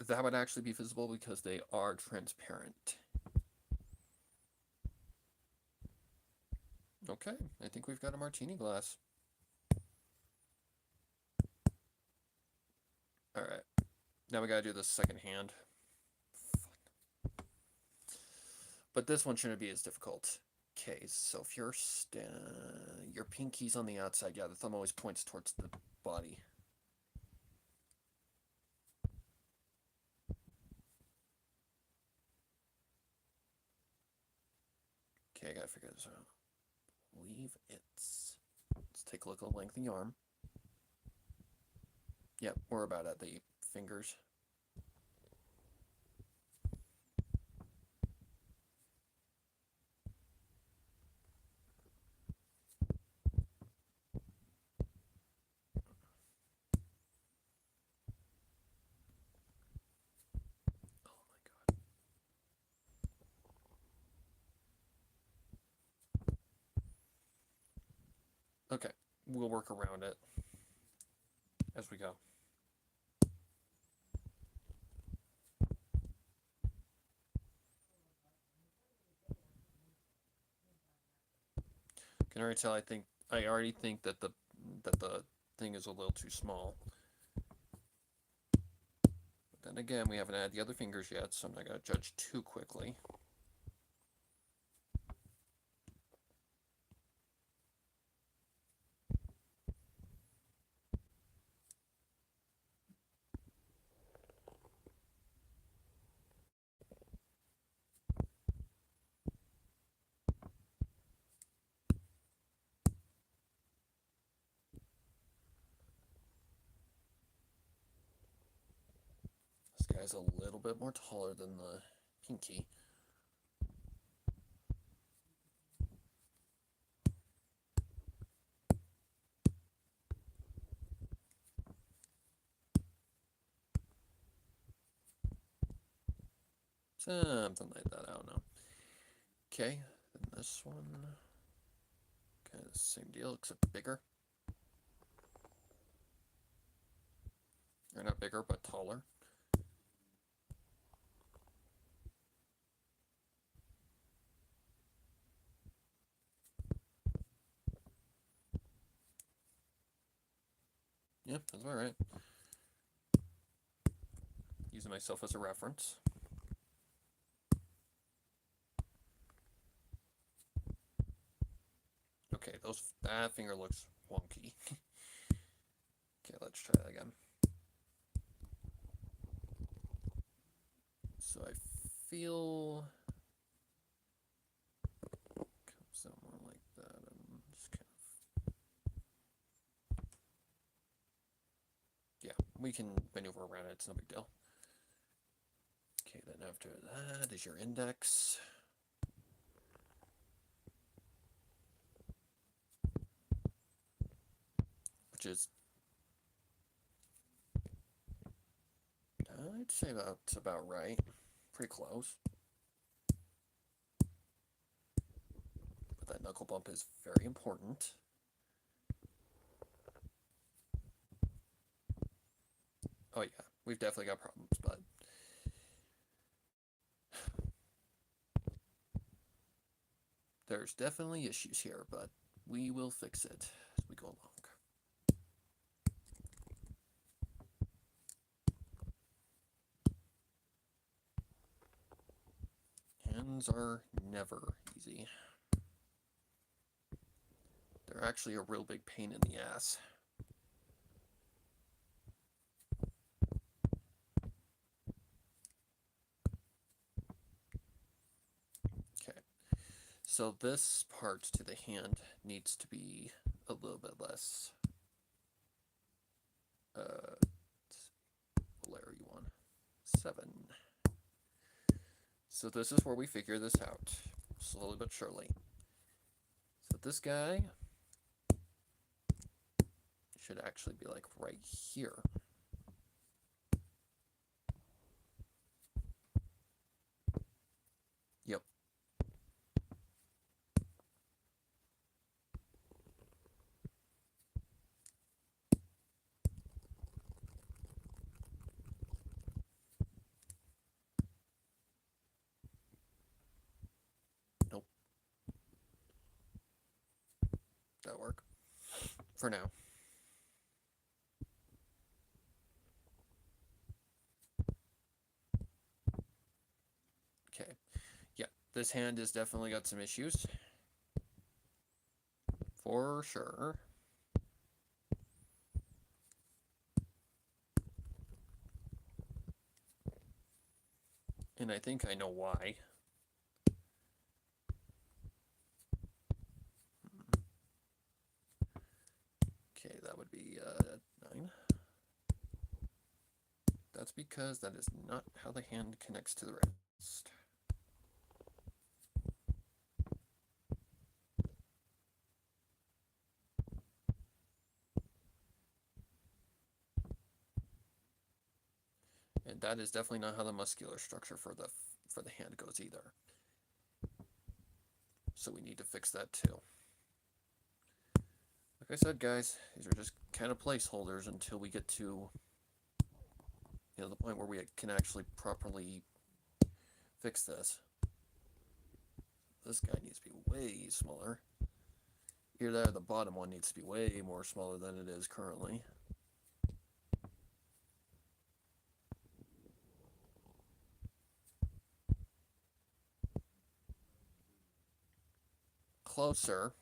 That would actually be visible because they are transparent. Okay, I think we've got a martini glass. Alright, now we gotta do the second hand. But this one shouldn't be as difficult. Okay, so if your pinky's on the outside, yeah, the thumb always points towards the body. Okay, I gotta figure this out. Leave it. Let's take a look at the length of the arm. Yep, we're about at the fingers. Okay, we'll work around it as we go. Can already tell. I already think that the thing is a little too small. But then again, we haven't added the other fingers yet, so I'm not gonna judge too quickly. This guy's a little bit more taller than the pinky. Something like that, I don't know. Okay, then this one, kind of the same deal, except bigger. Or not bigger, but taller. Yep, that's all right. Using myself as a reference. Okay, that finger looks wonky. Okay, let's try that again. So I feel somewhere like that. I'm just kind of, yeah, we can maneuver around it. It's no big deal. Okay, then after that is your index. Which is, I'd say that's about right. Pretty close. But that knuckle bump is very important. Oh yeah, we've definitely got problems, but there's definitely issues here, but we will fix it as we go along. Hands are never easy. They're actually a real big pain in the ass. Okay, so this part to the hand needs to be a little bit less. What layer are you on? 7. So this is where we figure this out, slowly but surely. So this guy should actually be like right here. Yep. for now. Okay. Yeah, this hand has definitely got some issues. For sure. And I think I know why. Okay, that would be 9. That's because that is not how the hand connects to the wrist. And that is definitely not how the muscular structure for the hand goes either. So we need to fix that too. Like I said, guys, these are just kind of placeholders until we get to the point where we can actually properly fix this. This guy needs to be way smaller. Here, there, the bottom one needs to be way more smaller than it is currently. Closer,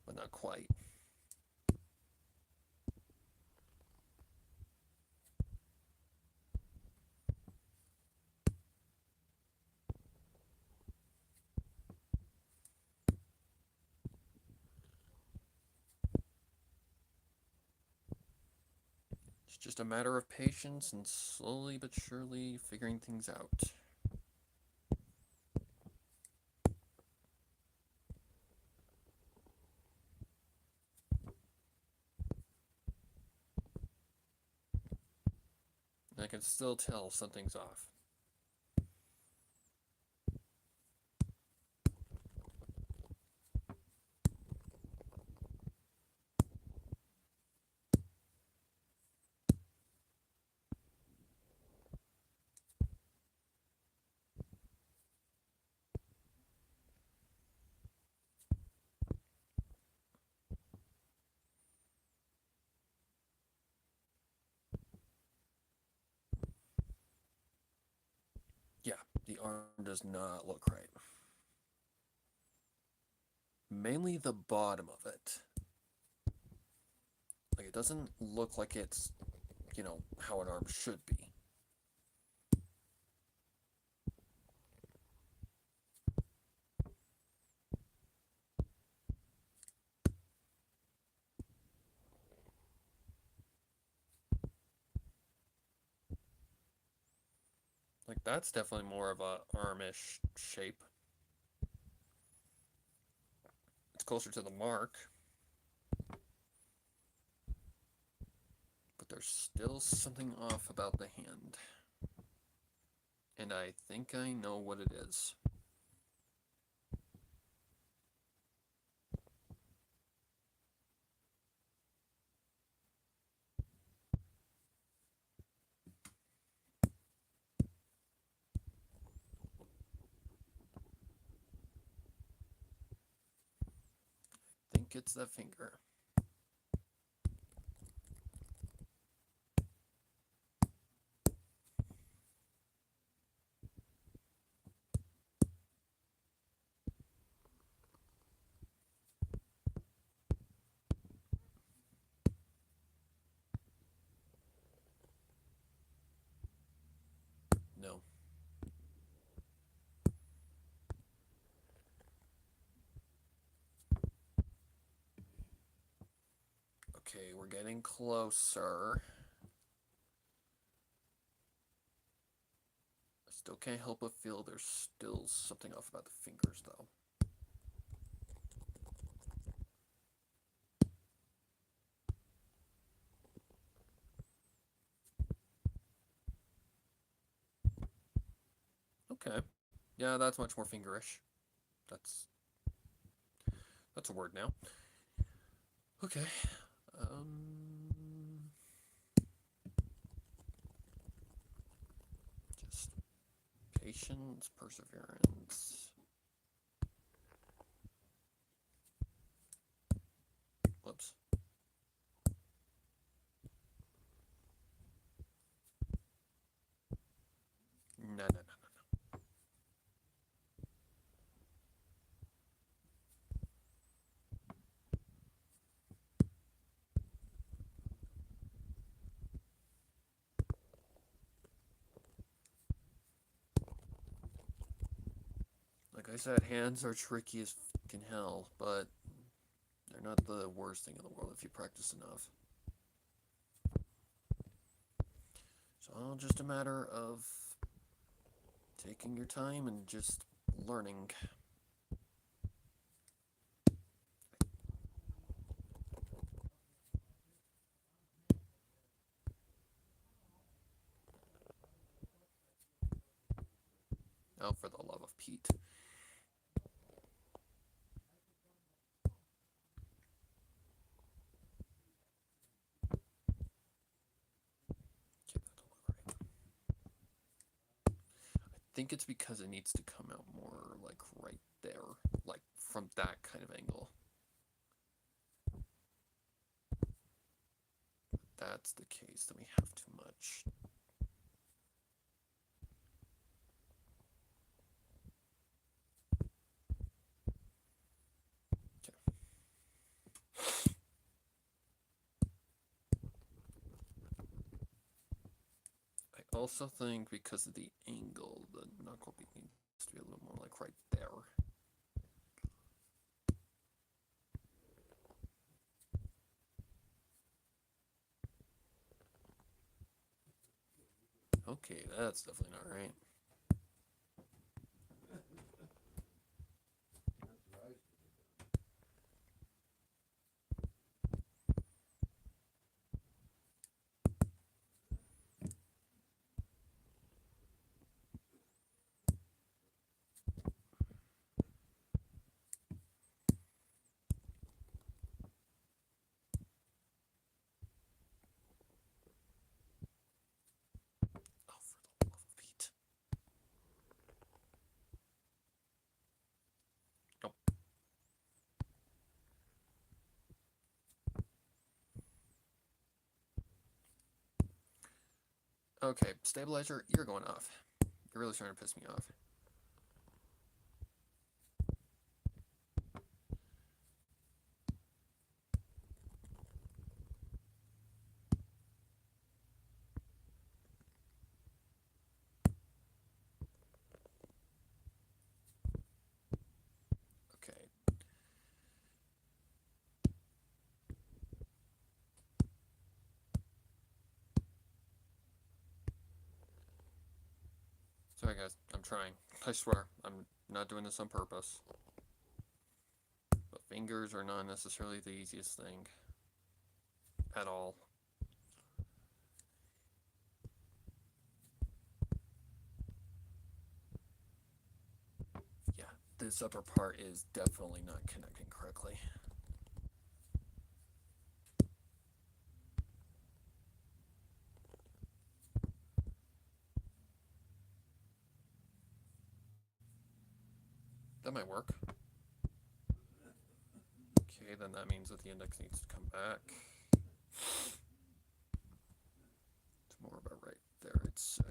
but not quite. It's just a matter of patience and slowly but surely figuring things out. And I can still tell something's off. Yeah, the arm does not look right. Mainly the bottom of it. Like, it doesn't look like it's, how an arm should be. Like, that's definitely more of a armish shape. It's closer to the mark. But there's still something off about the hand. And I think I know what it is. I think it's the finger. No. Okay, we're getting closer. I still can't help but feel there's still something off about the fingers, though. Okay. Yeah, that's much more fingerish. That's a word now. Okay. Just patience, perseverance. Whoops. Like I said, hands are tricky as fucking hell, but they're not the worst thing in the world if you practice enough. So just a matter of taking your time and just learning. Oh, for the love of Pete. I think it's because it needs to come out more like right there, like from that kind of angle. If that's the case, then we have too much. I also think because of the angle, the knuckle needs to be a little more like right there. Okay, that's definitely not right. Oh, for the love of Pete. Nope. Okay, stabilizer, you're going off. You're really starting to piss me off. Okay. Sorry guys, I'm trying. I swear, I'm not doing this on purpose. But fingers are not necessarily the easiest thing. At all. Yeah, this upper part is definitely not connecting correctly. That might work. Okay, then that means that the index needs to come back. It's more about right there, I'd say.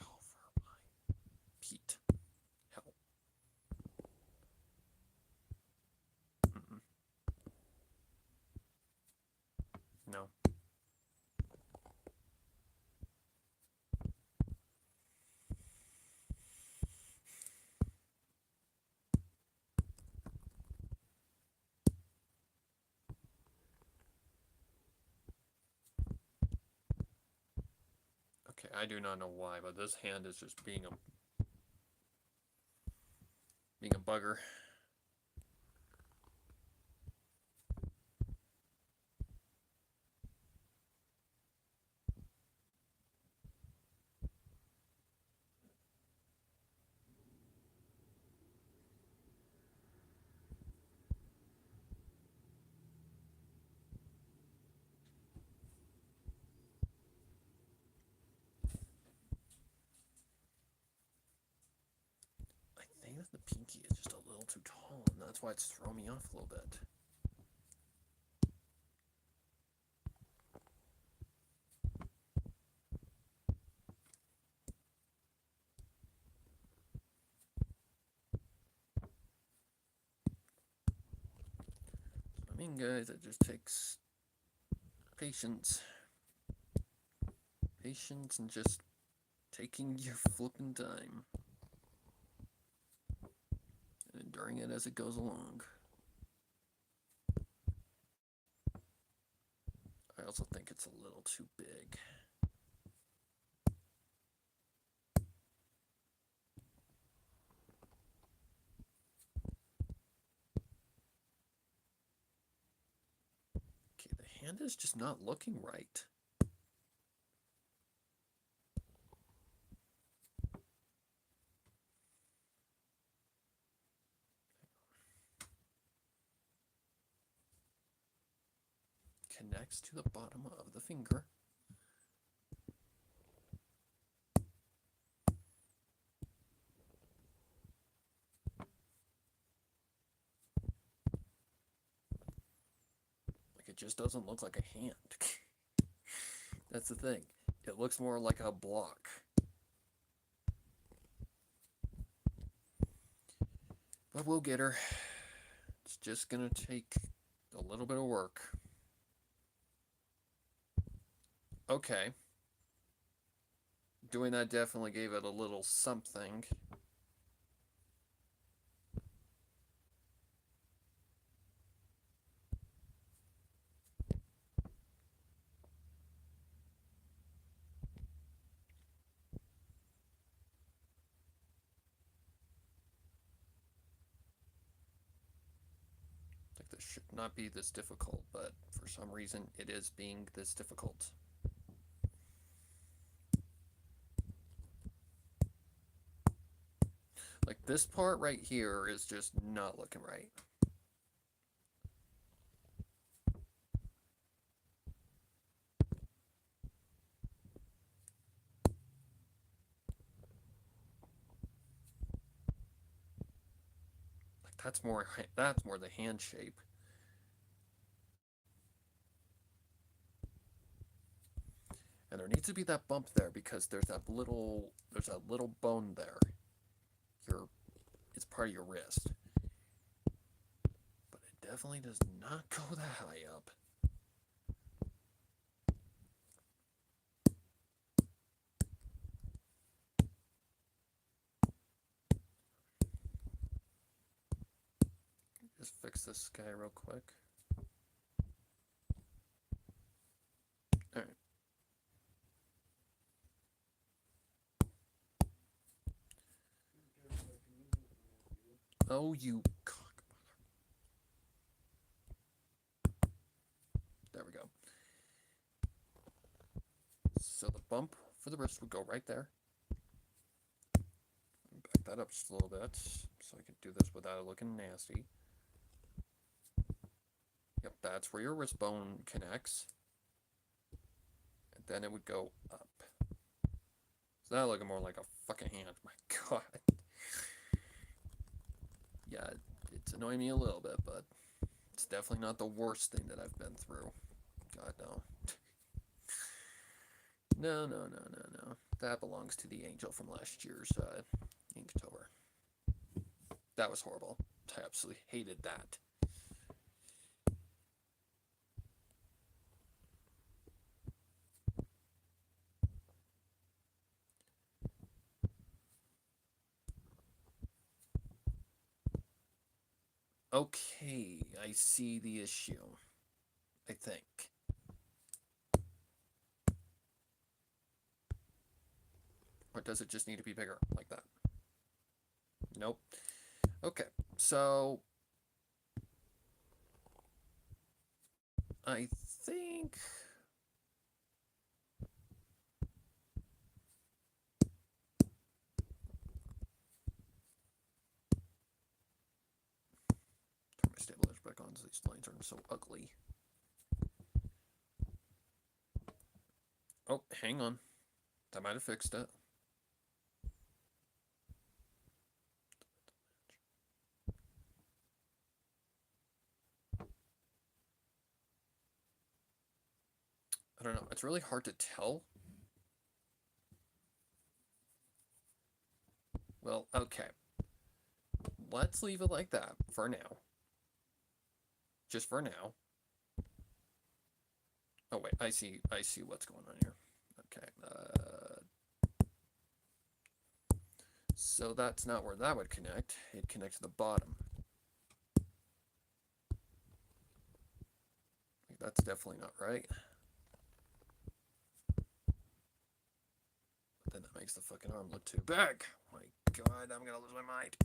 Oh, for my Pete. Hell. Mm-mm. No. Okay, I do not know why, but this hand is just being a bugger. I think that the pinky is just a little too tall, and that's why it's throwing me off a little bit. I mean, guys, it just takes Patience. Patience and just taking your flippin' time. And enduring it as it goes along. I also think it's a little too big. Okay, the hand is just not looking right. Connects to the bottom of the finger. Like it just doesn't look like a hand. That's the thing. It looks more like a block. But we'll get her. It's just gonna take a little bit of work. Okay. Doing that definitely gave it a little something. Like this should not be this difficult, but for some reason it is being this difficult. Like this part right here is just not looking right. Like that's more the hand shape. And there needs to be that bump there because there's that little bone there. It's part of your wrist. But it definitely does not go that high up. Just fix this guy real quick. Alright. Oh, you cock. There we go. So the bump for the wrist would go right there. Back that up just a little bit so I can do this without it looking nasty. Yep, that's where your wrist bone connects. And then it would go up. So that looking more like a fucking hand. My god. Yeah, it's annoying me a little bit, but it's definitely not the worst thing that I've been through. God, no. No. That belongs to the angel from last year's Inktober. That was horrible. I absolutely hated that. Okay, I see the issue. I think. Or does it just need to be bigger, like that? Nope. Okay, so I think turn my stabilizer back on so these lines aren't so ugly. Oh, hang on. That might have fixed it. I don't know. It's really hard to tell. Well, okay. Let's leave it like that for now. Just for now. Oh wait, I see what's going on here. Okay. So that's not where that would connect. It'd connect to the bottom. That's definitely not right. But then that makes the fucking arm look too big. My God, I'm gonna lose my mind.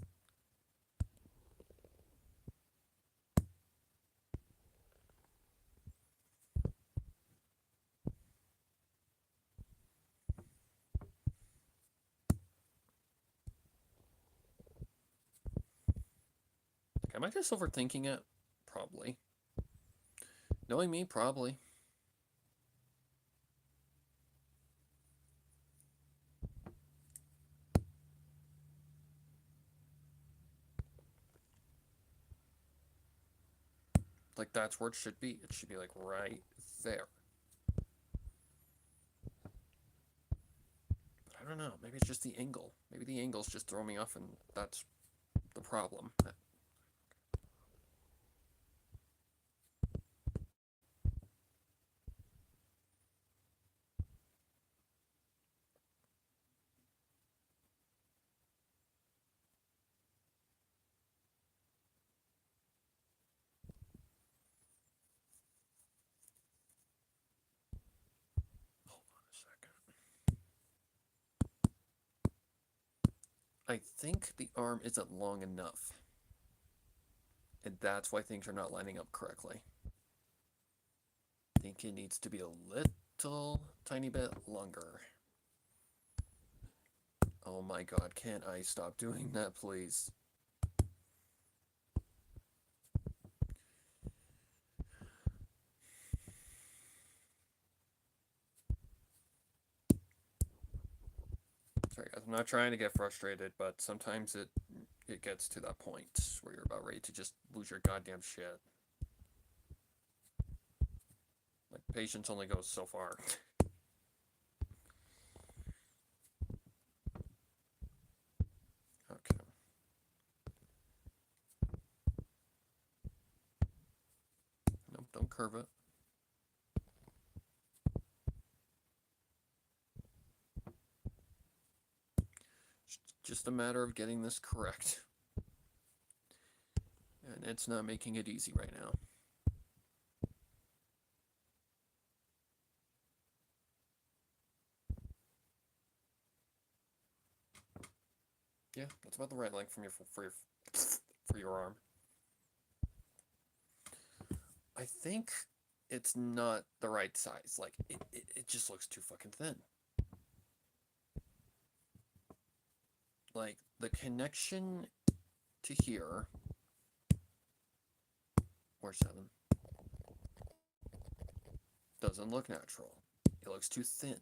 Am I just overthinking it? Probably. Knowing me, probably. Like, that's where it should be. It should be, like, right there. But I don't know. Maybe it's just the angle. Maybe the angles just throw me off, and that's the problem. Hold on a second. I think the arm isn't long enough. And that's why things are not lining up correctly. I think it needs to be a little tiny bit longer. Oh my God, can't I stop doing that, please? Sorry guys, I'm not trying to get frustrated, but sometimes it gets to that point where you're about ready to just lose your goddamn shit. Like, patience only goes so far. Okay. Nope, don't curve it. It's just a matter of getting this correct. And it's not making it easy right now. Yeah, that's about the right length from for your arm. I think it's not the right size. Like, it just looks too fucking thin. Like, the connection to here, or 7, doesn't look natural. It looks too thin.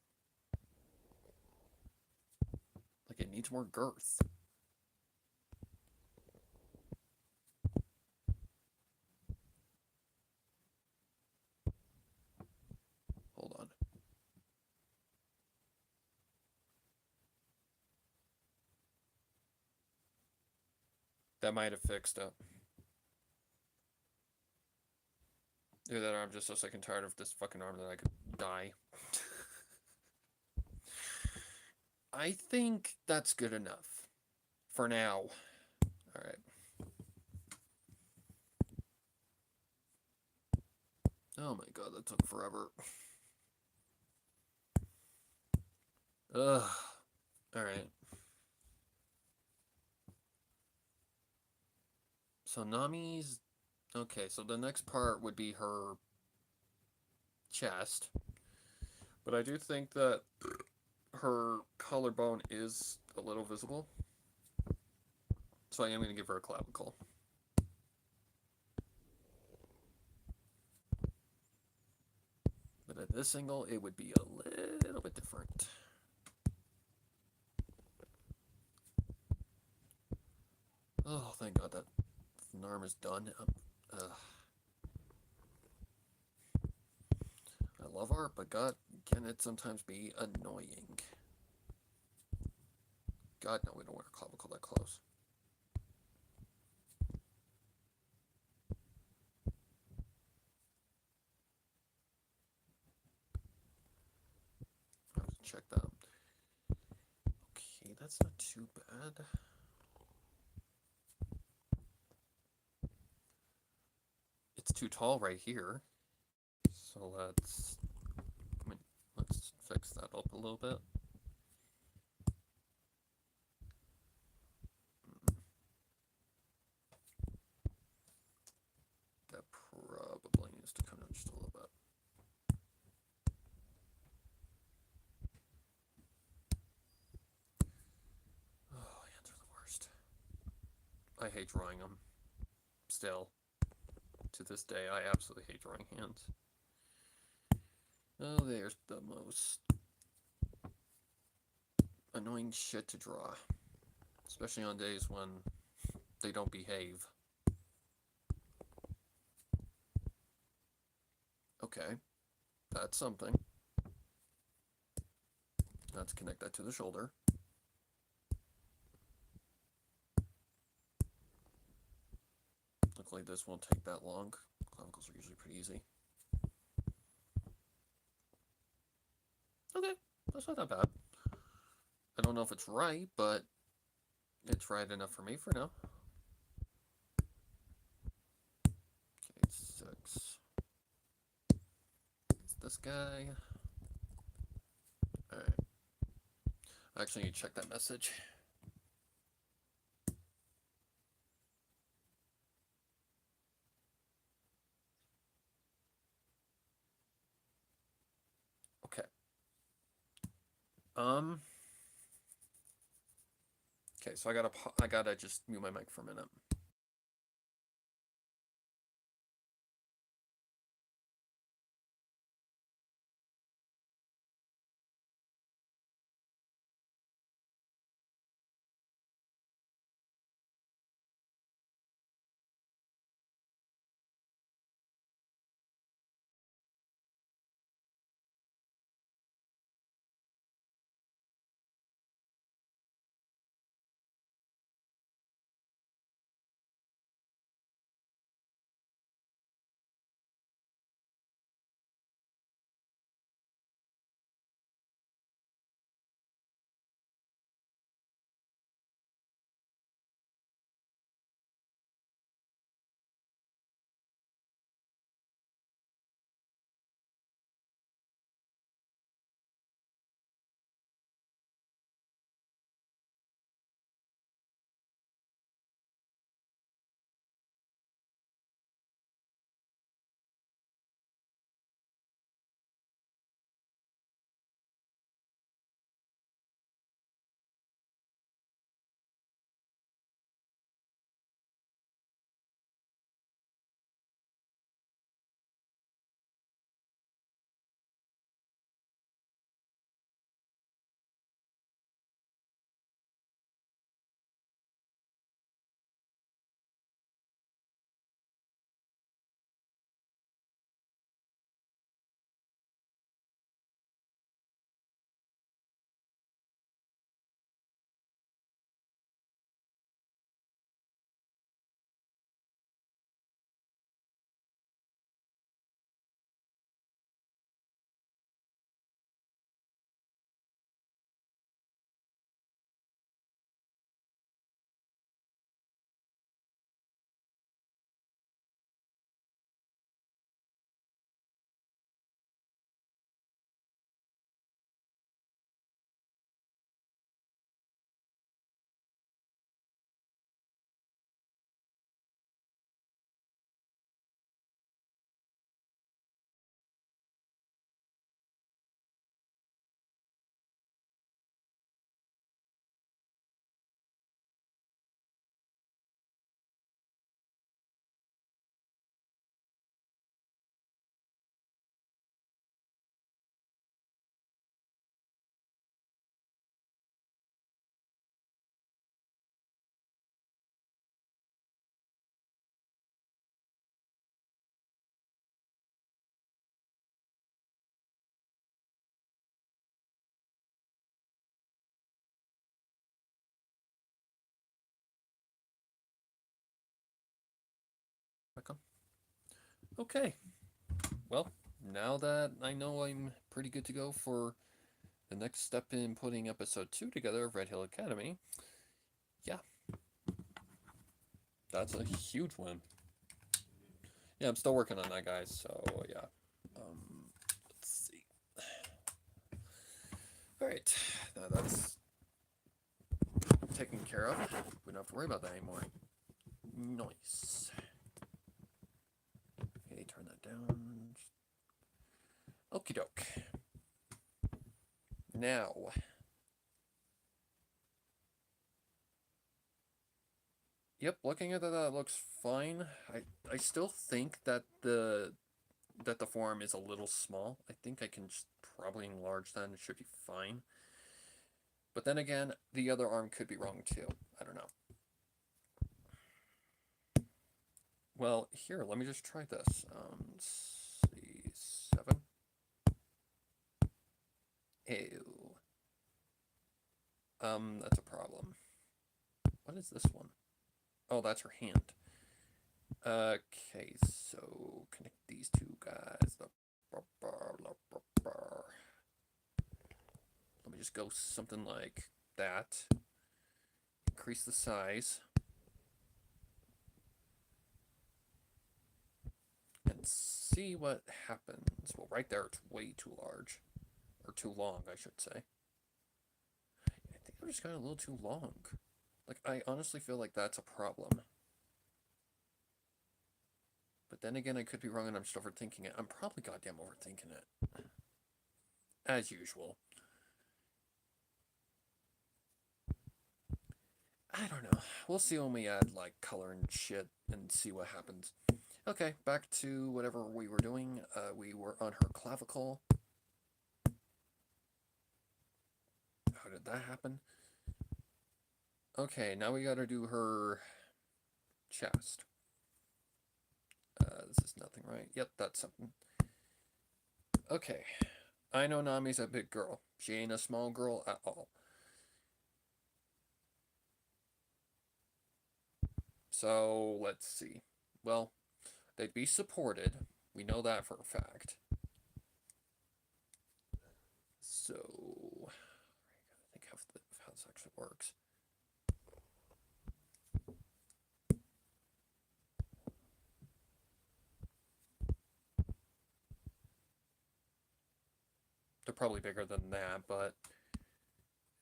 Like, it needs more girth. Hold on. That might have fixed it. Either that or I'm just so sick and tired of this fucking arm that I could die. I think that's good enough. For now. Alright. Oh my God, that took forever. Ugh. Alright. So Nami's... Okay, so the next part would be her chest. But I do think that her collarbone is a little visible. So I am going to give her a clavicle. But at this angle, it would be a little bit different. Oh, thank God that arm is done. I love art, but God, can it sometimes be annoying? God, no, we don't want a clavicle that close. that's not too bad. It's too tall right here. So let's fix that up a little bit. That probably needs to come down just a little bit. Oh, hands are the worst. I hate drawing them. Still, to this day, I absolutely hate drawing hands. Oh, there's the most annoying shit to draw. Especially on days when they don't behave. Okay, that's something. Let's connect that to the shoulder. Luckily this won't take that long. Clavicles are usually pretty easy. Okay, that's not that bad. I don't know if it's right, but it's right enough for me for now. Okay, 6. It's this guy. Alright. I actually need to check that message. Okay. Okay, so I gotta just mute my mic for a minute. Back on. Okay. Well, now that I know I'm pretty good to go for the next step in putting episode 2 together of Red Hill Academy. Yeah. That's a huge win. Yeah, I'm still working on that, guys, so yeah. Let's see. Alright, now that's taken care of. We don't have to worry about that anymore. Nice. Okay, turn that down. Okie doke. Now. Yep, looking at that looks fine. I still think that the forearm is a little small. I think I can just probably enlarge that and it should be fine. But then again, the other arm could be wrong too. I don't know. Well, here, let me just try this. Let's see, 7. Ew. That's a problem. What is this one? Oh, that's her hand. Okay, so connect these two guys. Let me just go something like that. Increase the size. And see what happens. Well, right there it's way too large. Or too long, I should say. I think I just got a little too long. Like, I honestly feel like that's a problem. But then again, I could be wrong and I'm just overthinking it. I'm probably goddamn overthinking it. As usual. I don't know. We'll see when we add, like, color and shit and see what happens. Okay, back to whatever we were doing. We were on her clavicle. How did that happen? Okay, now we gotta do her chest. This is nothing, right? Yep, that's something. Okay. I know Nami's a big girl. She ain't a small girl at all. So, let's see. Well, they'd be supported. We know that for a fact. So, I think how this actually works. They're probably bigger than that, but...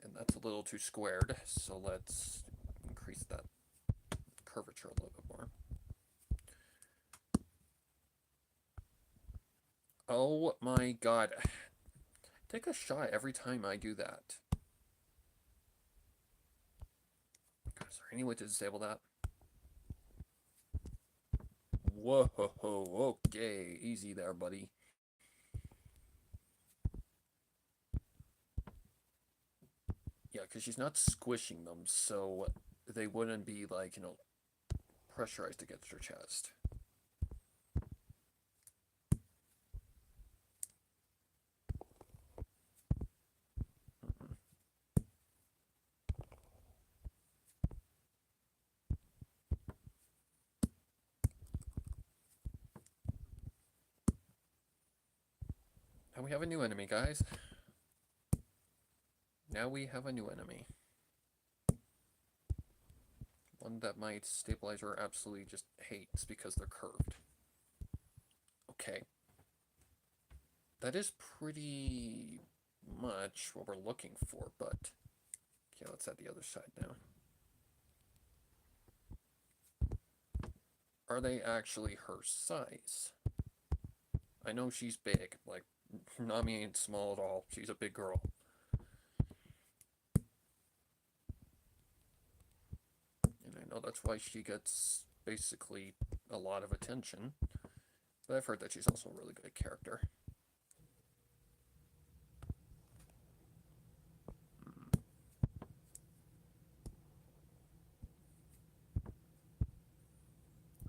And that's a little too squared, so let's increase that curvature a little bit more. Oh my god. Take a shot every time I do that. Is there any way to disable that? Whoa, okay. Easy there, buddy. Yeah, because she's not squishing them, so they wouldn't be, like, you know, pressurized against her chest. Now we have a new enemy, guys. Now we have a new enemy. One that my stabilizer absolutely just hates because they're curved. Okay. That is pretty much what we're looking for, but... Okay, let's add the other side now. Are they actually her size? I know she's big, like, Nami ain't small at all. She's a big girl. And I know that's why she gets basically a lot of attention. But I've heard that she's also a really good character.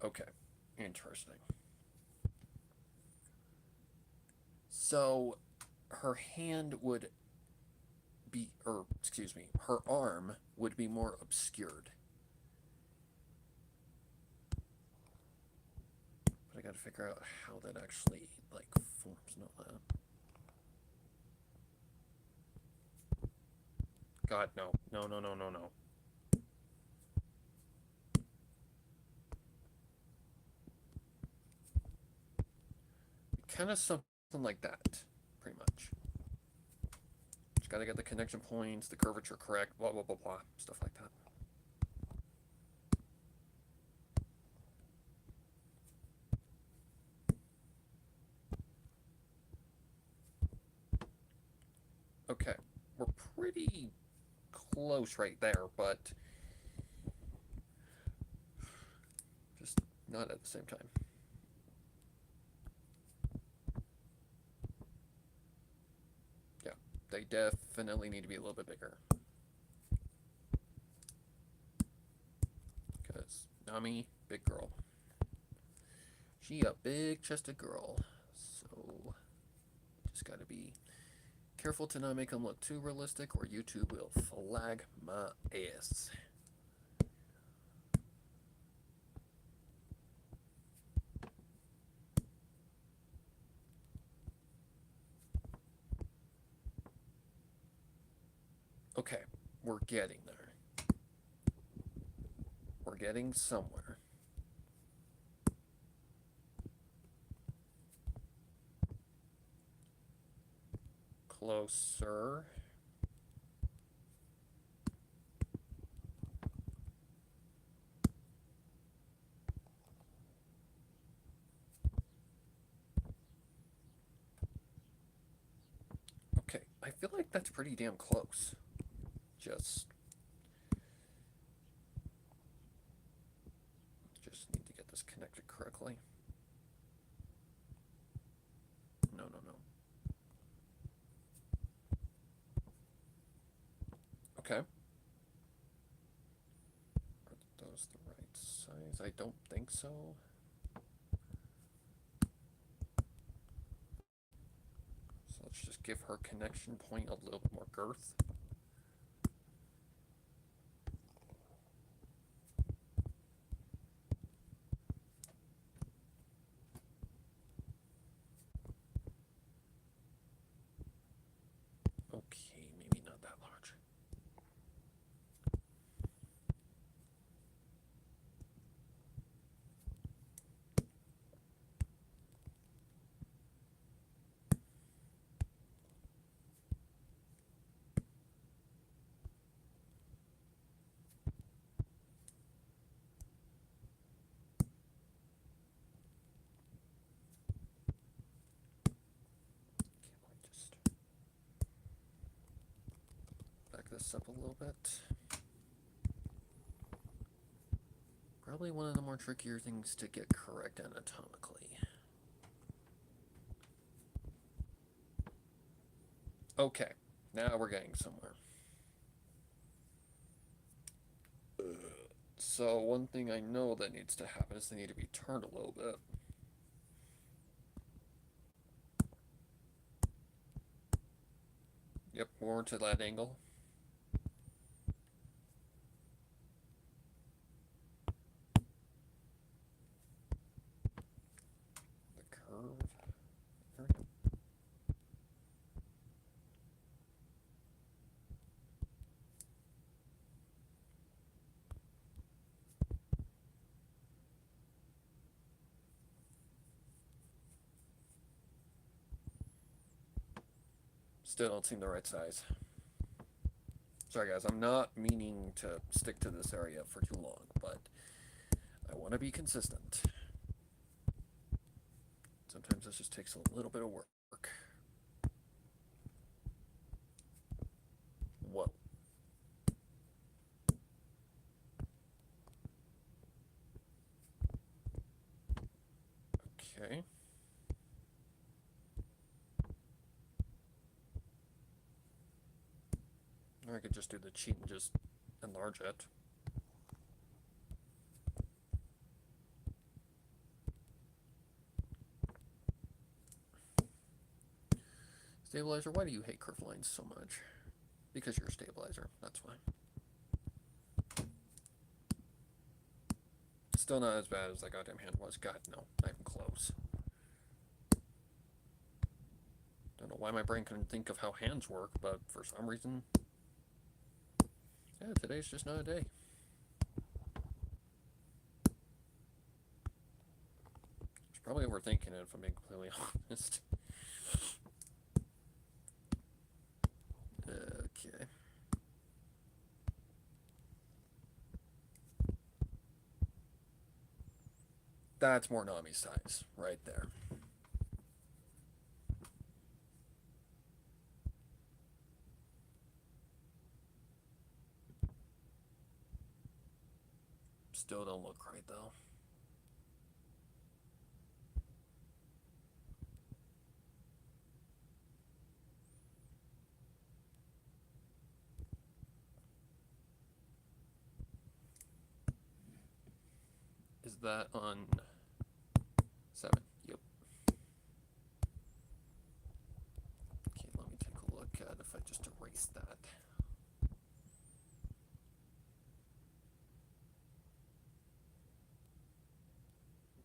Okay, interesting. So, her hand would be, or excuse me, her arm would be more obscured. But I gotta figure out how that actually, like, forms and all that. God, no. No, no, no, no, no. Kind of something like that, pretty much. Just gotta get the connection points, the curvature correct, blah, blah, blah, blah. Stuff like that. Okay, we're pretty close right there, but just not at the same time. Yeah, they definitely need to be a little bit bigger. Because Nami, big girl. She a big-chested girl. So, just gotta be careful to not make them look too realistic or YouTube will flag my ass. Okay, we're getting there. We're getting somewhere. Closer. Okay, I feel like that's pretty damn close. Just need to get this connected correctly. No, no, no. Okay. Are those the right size? I don't think so. So let's just give her connection point a little bit more girth. Okay, maybe not that large. Back this up a little bit. Probably one of the more trickier things to get correct anatomically. Okay, now we're getting somewhere. So one thing I know that needs to happen is they need to be turned a little bit. Yep, more to that angle. The curve. There we go. Still don't seem the right size. Sorry guys, I'm not meaning to stick to this area for too long, but I want to be consistent. Sometimes this just takes a little bit of work. Whoa. Okay. Or I could just do the cheat and just enlarge it. Stabilizer, why do you hate curve lines so much? Because you're a stabilizer, that's why. Still not as bad as that goddamn hand was. God, no, not even close. Don't know why my brain couldn't think of how hands work, but for some reason, Yeah, today's just not a day. It's probably overthinking it, if I'm being completely honest. Okay. That's more Nami size, right there. Still don't look right, though. Is that on 7? Yep. Okay, let me take a look at if I just erase that.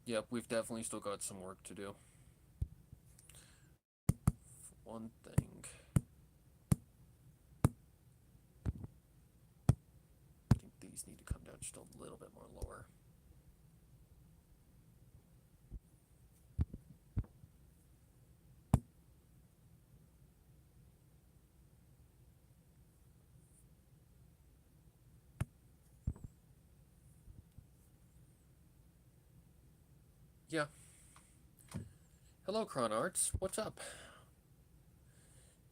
Yep, we've definitely still got some work to do. For one thing, I think these need to come down just a little bit more lower. Yeah. Hello, Cronarts. What's up?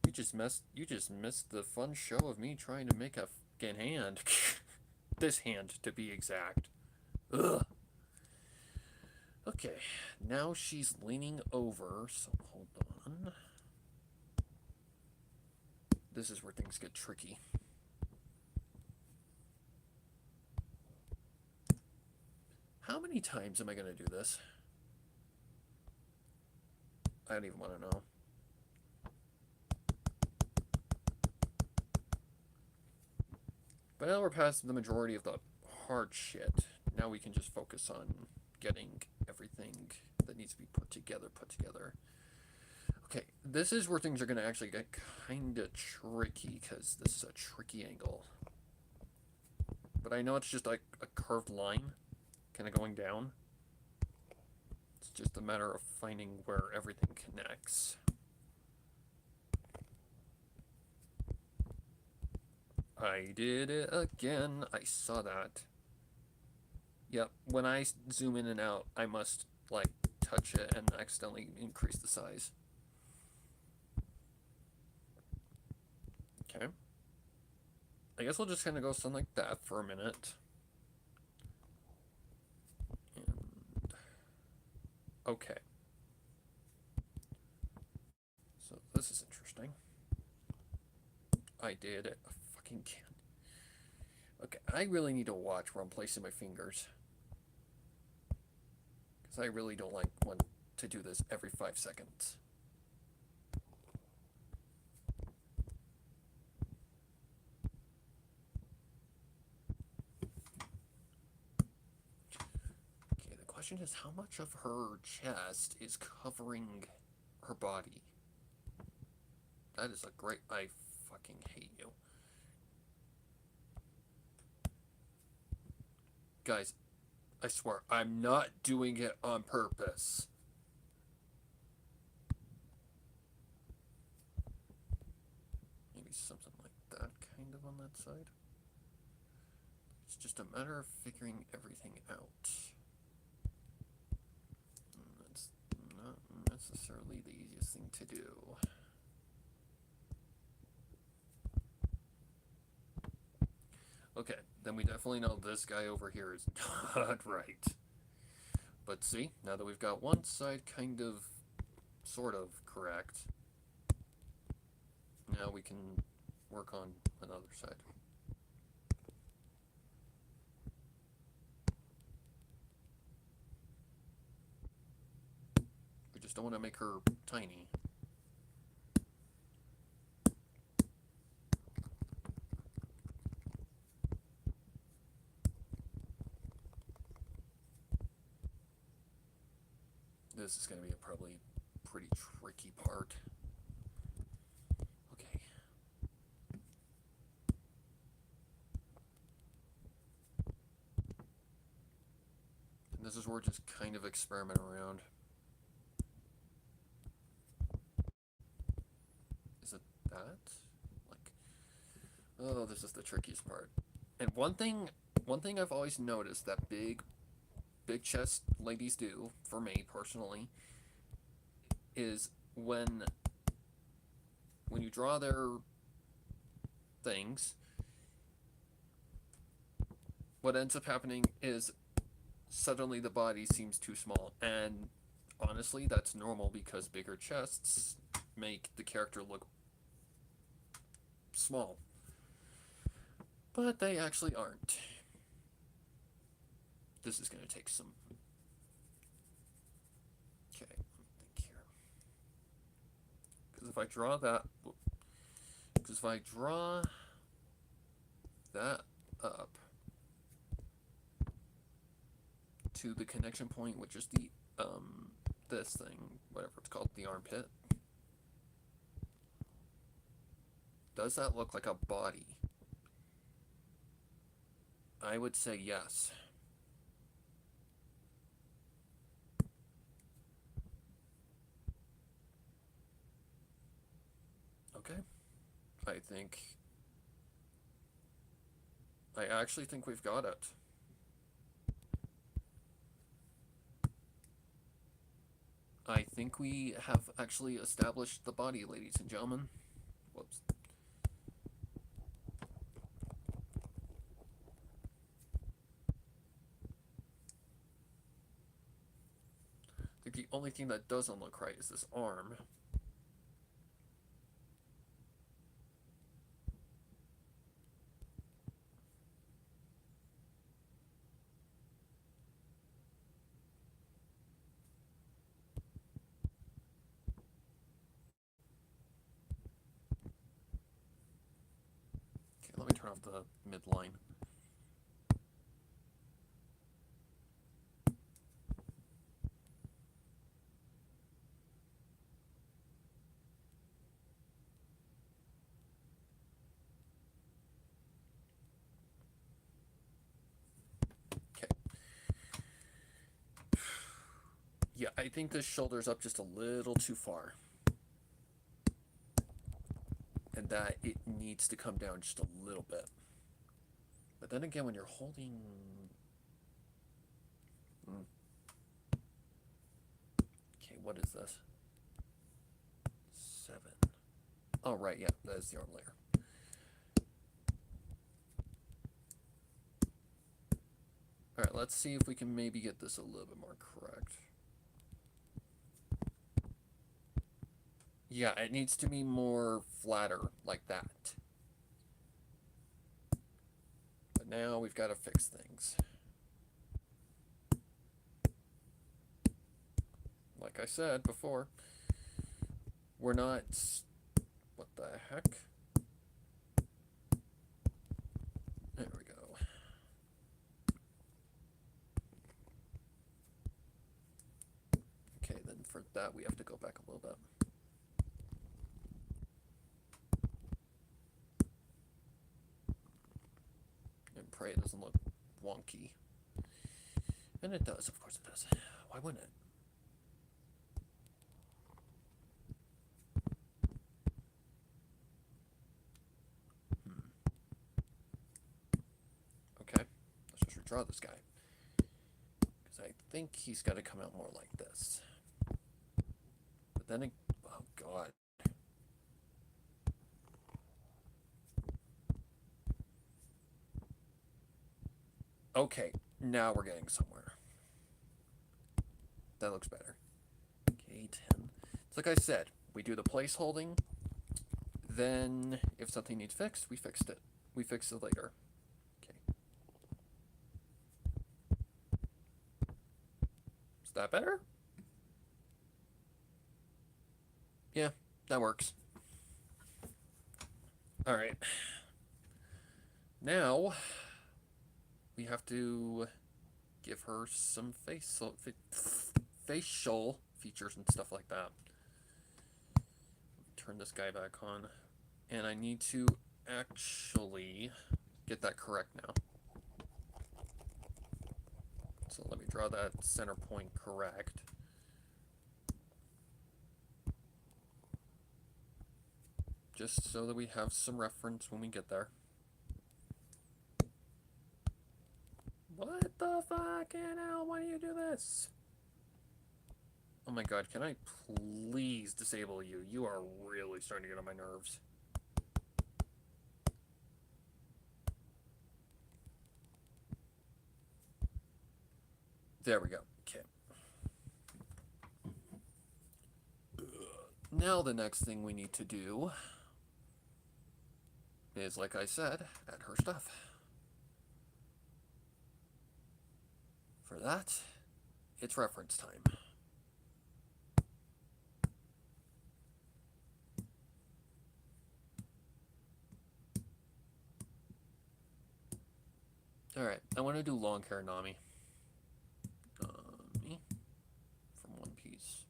You just missed the fun show of me trying to make a fucking hand. This hand, to be exact. Ugh. Okay, now she's leaning over, so hold on. This is where things get tricky. How many times am I going to do this? I don't even want to know. But now we're past the majority of the hard shit. Now we can just focus on getting everything that needs to be put together. Okay, this is where things are going to actually get kind of tricky, because this is a tricky angle. But I know it's just like a curved line, kind of going down. It's just a matter of finding where everything connects. I did it again. I saw that. Yep, when I zoom in and out, I must, like, touch it and accidentally increase the size. Okay. I guess we'll just kind of go something like that for a minute. And... okay. So this is interesting. I did it fucking again. Okay, I really need to watch where I'm placing my fingers. Because I really don't want to do this every 5 seconds. Okay, the question is how much of her chest is covering her body? That is a great... I fucking hate you. Guys, I swear, I'm not doing it on purpose. Maybe something like that, kind of on that side. It's just a matter of figuring everything out. That's not necessarily the easiest thing to do. Okay, then we definitely know this guy over here is not right. But see, now that we've got one side kind of, sort of correct, now we can work on another side. We just don't want to make her tiny. This is going to be a probably pretty tricky part. Okay. this is where we're just kind of experimenting around. Is it that? Like, oh, this is the trickiest part. And one thing I've always noticed that big chest ladies do, for me personally, is when you draw their things, what ends up happening is suddenly the body seems too small. And honestly, that's normal because bigger chests make the character look small. But they actually aren't. This is going to take some... Okay, let me think here. Because if I draw that... Because if I draw that up to the connection point, which is the, this thing, whatever it's called, the armpit, does that look like a body? I would say yes. Okay. I actually think we've got it. I think we have actually established the body, ladies and gentlemen. Whoops. I think the only thing that doesn't look right is this arm. Okay, let me turn off the midline. Yeah, I think this shoulder's up just a little too far. And that it needs to come down just a little bit. But then again, when you're holding... Okay, what is this? 7. Oh, right, yeah, that is the arm layer. Alright, let's see if we can maybe get this a little bit more correct. Yeah, it needs to be more flatter, like that. But now we've got to fix things. Like I said before, we're not... What the heck? There we go. Okay, then for that we have to go back a little bit. And pray it doesn't look wonky. And it does, of course it does. Why wouldn't it? Okay, let's just redraw this guy. Because I think he's got to come out more like this. But then it... Oh, God. Okay, now we're getting somewhere. That looks better. Okay, 10. It's like I said, we do the place holding. Then, if something needs fixed, we fixed it. We fix it later. Okay. Is that better? Yeah, that works. Alright. Now, we have to give her some facial features and stuff like that. Turn this guy back on. And I need to actually get that correct now. So let me draw that center point correct. Just so that we have some reference when we get there. What the fucking hell? Why do you do this? Oh my god, can I please disable you? You are really starting to get on my nerves. There we go. Okay. Now the next thing we need to do is, like I said, add her stuff. For that, it's reference time. Alright, I want to do long hair Nami. Nami from One Piece.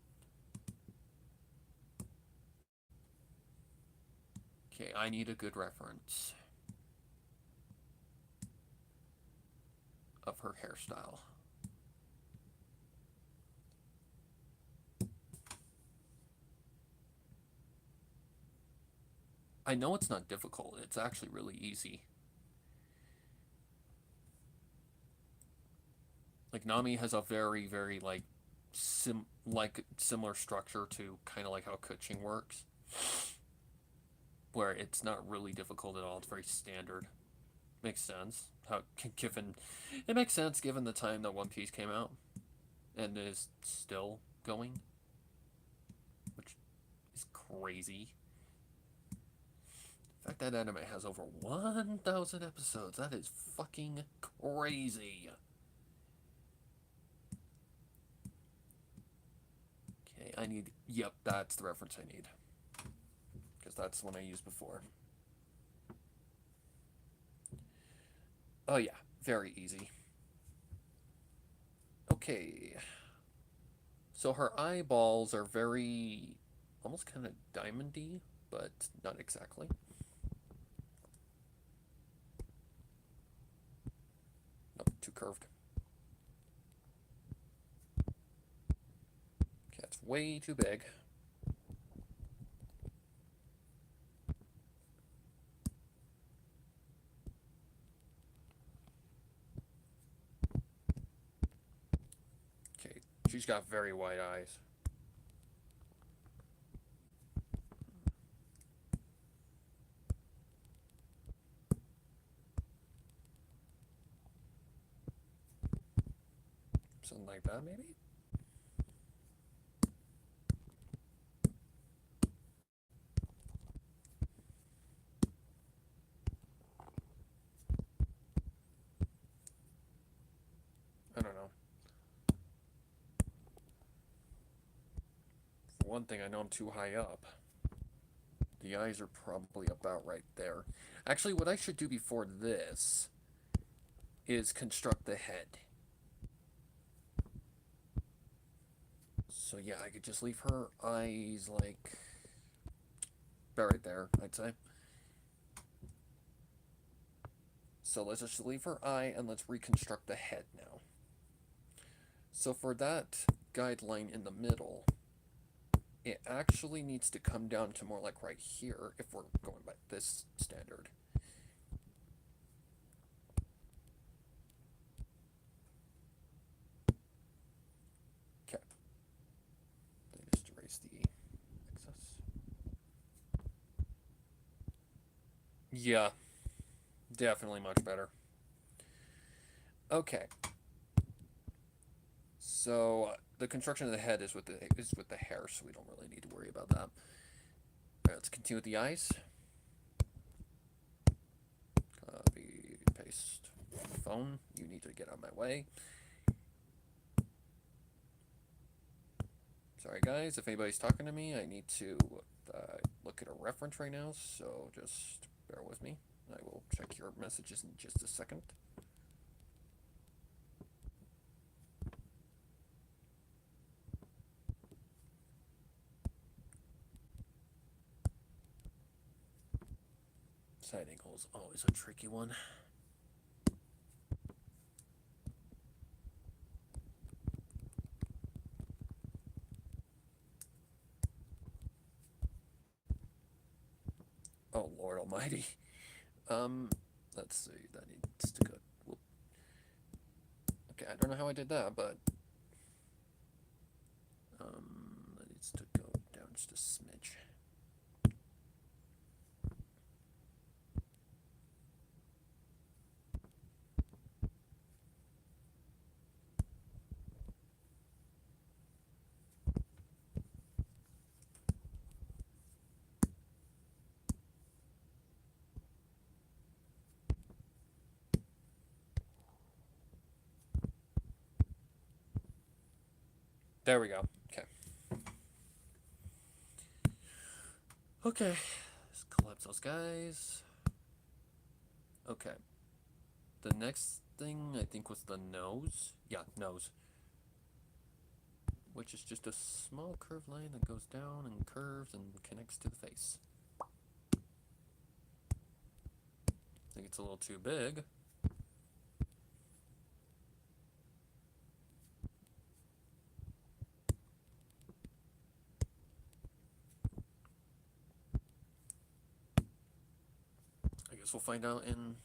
Okay, I need a good reference of her hairstyle. I know it's not difficult, it's actually really easy. Like, Nami has a very, very, like, similar structure to kind of like how Kuching works. Where it's not really difficult at all, it's very standard. Makes sense. It makes sense given the time that One Piece came out. And is still going. Which is crazy. The fact that anime has over 1,000 episodes, that is fucking crazy. Okay, I need... Yep, that's the reference I need. Because that's the one I used before. Oh yeah, very easy. Okay. So her eyeballs are very... almost kind of diamond-y, but not exactly. Nope, too curved. Okay, that's way too big. Okay, she's got very wide eyes. Something like that, maybe? I don't know. For one thing, I know I'm too high up. The eyes are probably about right there. Actually, what I should do before this is construct the head. So yeah, I could just leave her eyes, like, about right there, I'd say. So let's just leave her eye, and let's reconstruct the head now. So for that guideline in the middle, it actually needs to come down to more like right here, if we're going by this standard. Okay. Then just erase the excess. Yeah, definitely much better. Okay. So the construction of the head is with the hair, so we don't really need to worry about that. All right, let's continue with the eyes. Copy, paste. Phone, you need to get out of my way. Sorry guys, if anybody's talking to me, I need to look at a reference right now, so just bear with me. I will check your messages in just a second. Side angle is always a tricky one. Oh, Lord Almighty. Let's see. That needs to go. Whoop. Okay, I don't know how I did that, but that needs to go down just a smidge. There we go. Okay. Okay. Let's collapse those guys. Okay. The next thing I think was the nose. Yeah, nose. Which is just a small curved line that goes down and curves and connects to the face. I think it's a little too big. I guess we'll find out when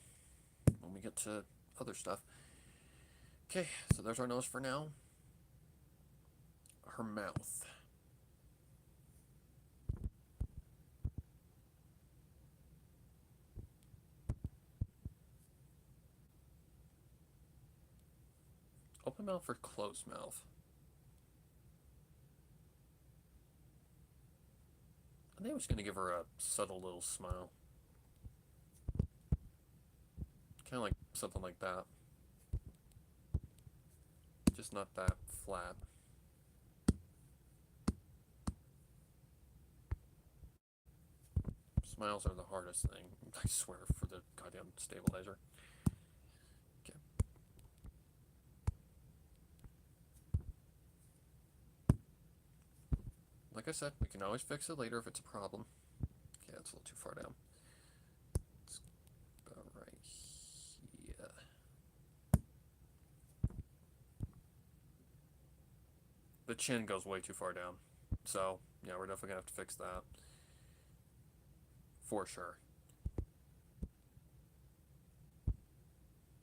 we get to other stuff. Okay, so there's our nose for now. Her mouth. Open mouth or closed mouth? I think I was going to give her a subtle little smile. Kind of like something like that. Just not that flat. Smiles are the hardest thing, I swear, for the goddamn stabilizer. Okay. Like I said, we can always fix it later if it's a problem. Okay, that's a little too far down. It's about right here. The chin goes way too far down. So, yeah, we're definitely going to have to fix that. For sure.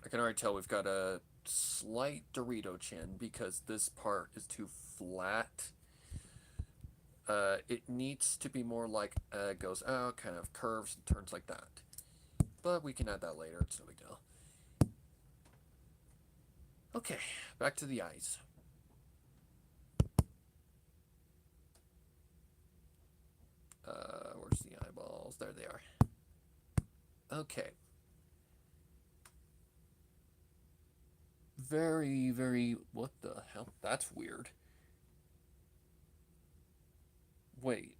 I can already tell we've got a slight Dorito chin because this part is too flat. It needs to be more like goes out, kind of curves and turns like that. But we can add that later, it's no big deal. Okay, back to the eyes. Where's the eyeballs? There they are. Okay. Very, very... What the hell? That's weird. Wait.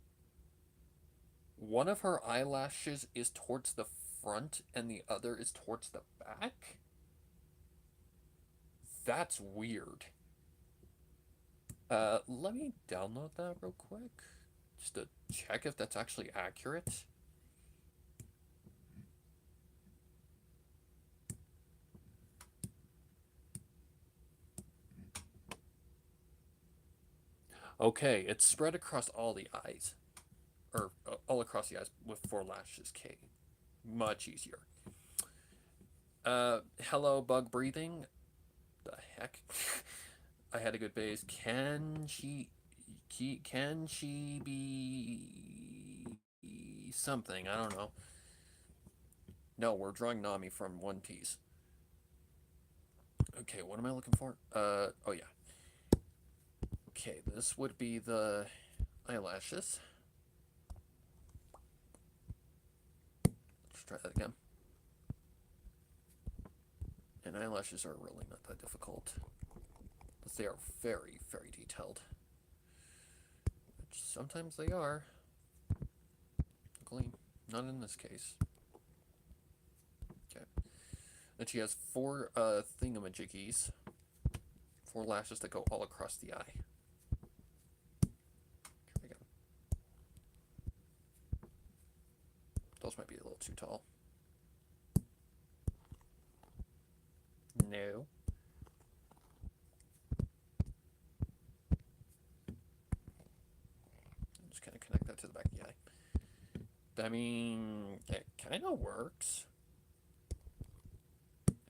One of her eyelashes is towards the front and the other is towards the back? That's weird. Let me download that real quick. Just to check if that's actually accurate. Okay, it's spread across all the eyes. Or all across the eyes with 4 lashes. Okay. Much easier. Hello, bug breathing. The heck? I had a good base. Can she be something? I don't know. No, we're drawing Nami from One Piece. Okay, what am I looking for? Oh yeah. Okay, this would be the eyelashes. Let's try that again. And eyelashes are really not that difficult. But they are very, very detailed. Which sometimes they are. Luckily, not in this case. Okay. And she has 4 thingamajiggies. 4 lashes that go all across the eye. Here we go. Those might be a little too tall. No. Just kind of connect that to the back of the eye. I mean, it kind of works.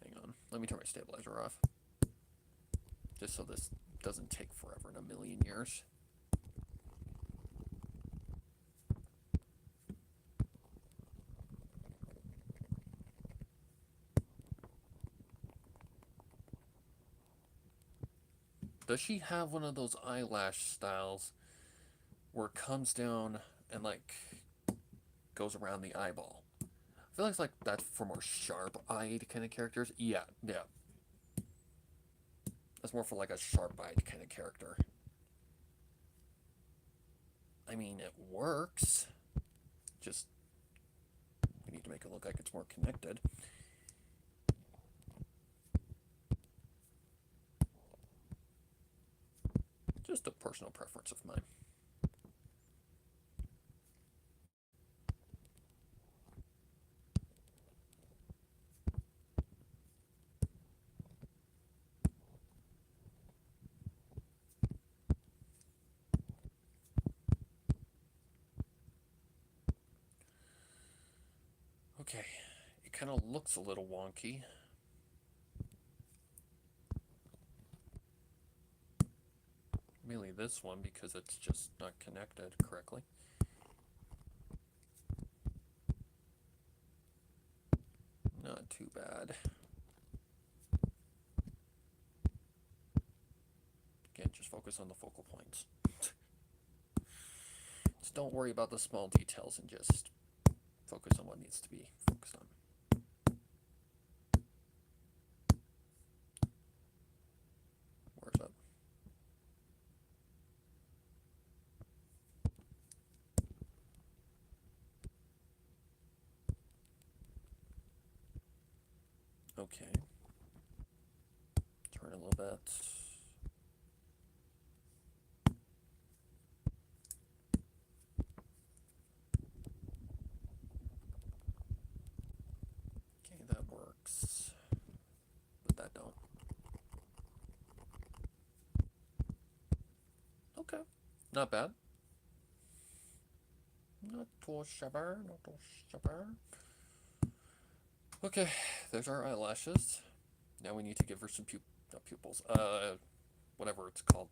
Hang on, let me turn my stabilizer off. Just so this doesn't take forever in a million years. Does she have one of those eyelash styles where it comes down and like goes around the eyeball? I feel like it's like that for more sharp-eyed kind of characters. Yeah. That's more for like a sharp-eyed kind of character. I mean, it works. Just, we need to make it look like it's more connected. Just a personal preference of mine. Okay, it kind of looks a little wonky. Mainly this one because it's just not connected correctly. Not too bad. Again, just focus on the focal points. Just don't worry about the small details and just focus on what needs to be focused on. Where's that? Okay. Turn a little bit. Okay, that works. But that don't. Okay. Not bad. Not too shabby, not too shabby. Okay, there's our eyelashes. Now we need to give her some not pupils. Whatever it's called.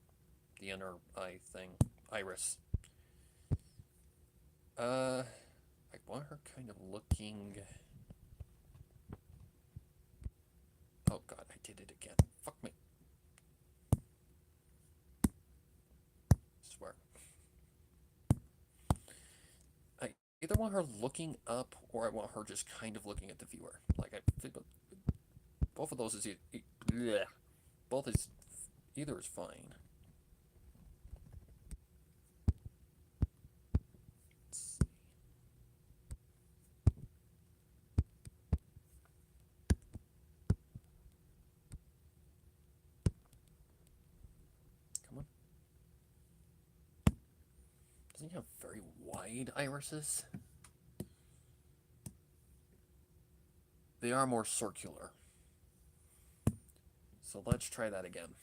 The inner eye thing. Iris. I want her kind of looking... Oh god, I did it again. Fuck me. Swear. I either want her looking up or I want her just kind of looking at the viewer. Like, I think both of those is bleh. Both is... Either is fine. Come on. Doesn't he have very wide irises? They are more circular. So let's try that again.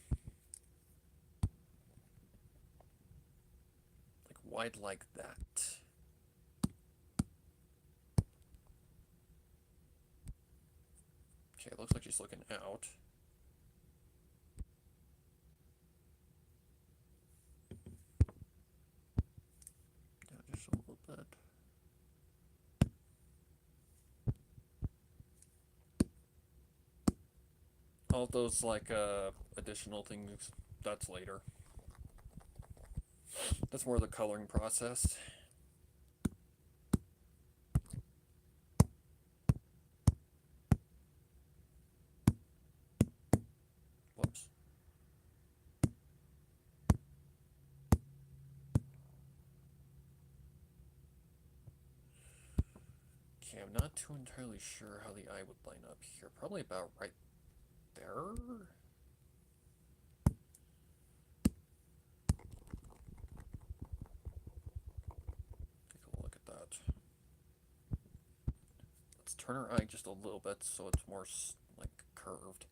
Like wide like that. Okay, it looks like she's looking out. Yeah, just a little bit. All those like additional things, that's later. That's more the coloring process. Whoops. Okay, I'm not too entirely sure how the eye would line up here. Probably about right there. Take a look at that. Let's turn her eye just a little bit so it's more like curved.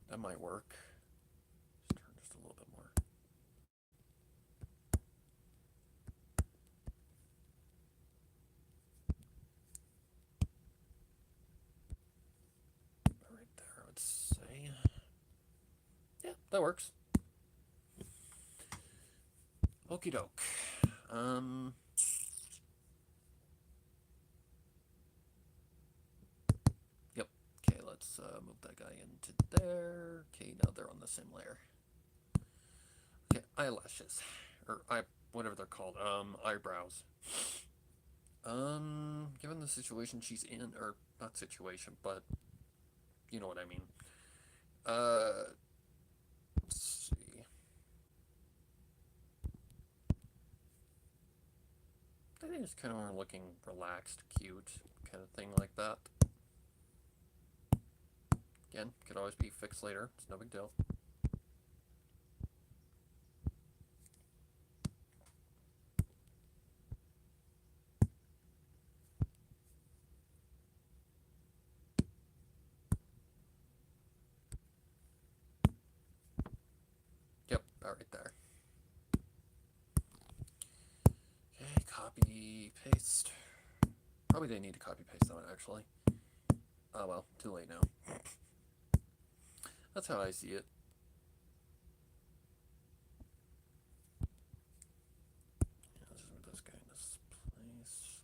That might work. Just turn just a little bit more. that works. Okie doke. Yep. Okay, let's move that guy into there. Okay, now they're on the same layer. Okay, eyelashes. Or whatever they're called. Eyebrows. Given the situation she's in, or not situation, but you know what I mean. Let's see. I think it's kind of more looking relaxed, cute, kind of thing like that. Again, could always be fixed later. It's no big deal. Yep, all right there. Okay, copy, paste. Probably didn't need to copy paste that one, actually. Oh well, too late now. That's how I see it. Let's just move this guy in this place.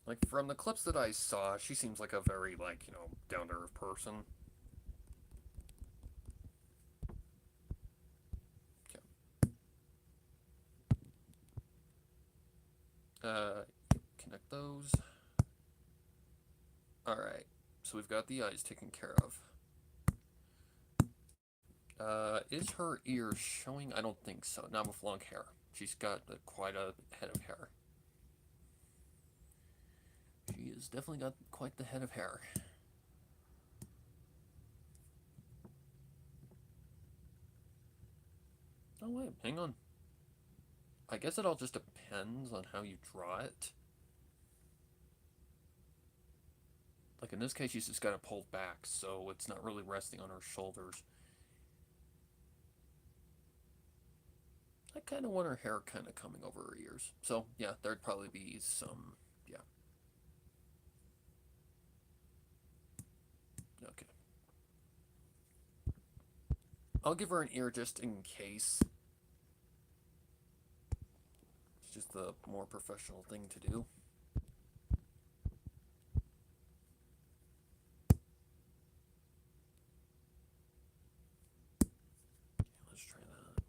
Like, from the clips that I saw, she seems like a very, like, you know, down-to-earth person. Connect those. Alright, so we've got the eyes taken care of. Is her ear showing? I don't think so. Not with long hair. She's got quite a head of hair. She has definitely got quite the head of hair. Oh wait, hang on. I guess it all just depends on how you draw it. Like in this case, she's just got it pulled back, so it's not really resting on her shoulders. I kind of want her hair kind of coming over her ears. So, yeah, there'd probably be some, yeah. Okay. I'll give her an ear just in case. It's just the more professional thing to do. Let's try that.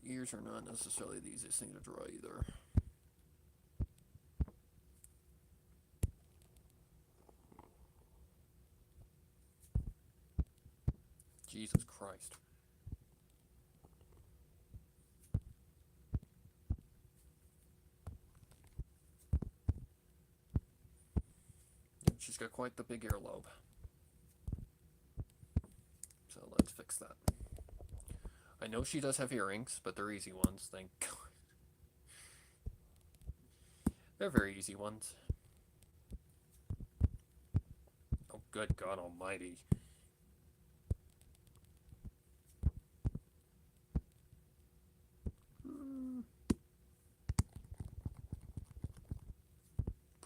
Ears are not necessarily the easiest thing to draw either. Jesus Christ. Yep, she's got quite the big earlobe. So let's fix that. I know she does have earrings, but they're easy ones, thank God. They're very easy ones. Oh, good God almighty.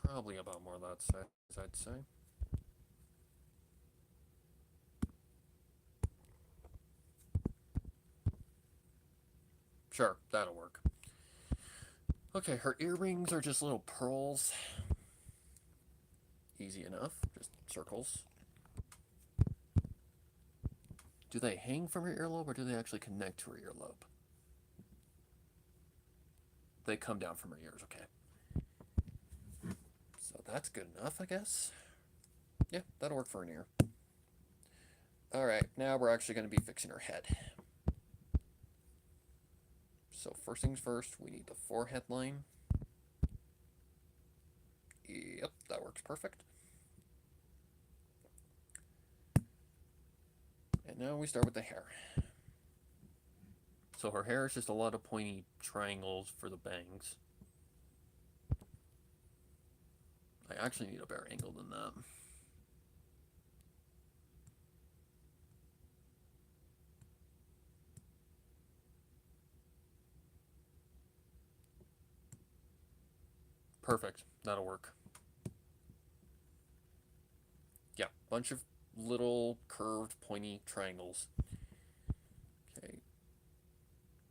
Probably about more that size, I'd say. Sure, that'll work. Okay, her earrings are just little pearls. Easy enough, just circles. Do they hang from her earlobe, or do they actually connect to her earlobe? They come down from her ears, okay. So that's good enough, I guess. Yeah, that'll work for an ear. Alright, now we're actually going to be fixing her head. So first things first, we need the forehead line. Yep, that works perfect. And now we start with the hair. So her hair is just a lot of pointy triangles for the bangs. I actually need a better angle than that. Perfect. That'll work. Yeah, bunch of little curved pointy triangles. Okay.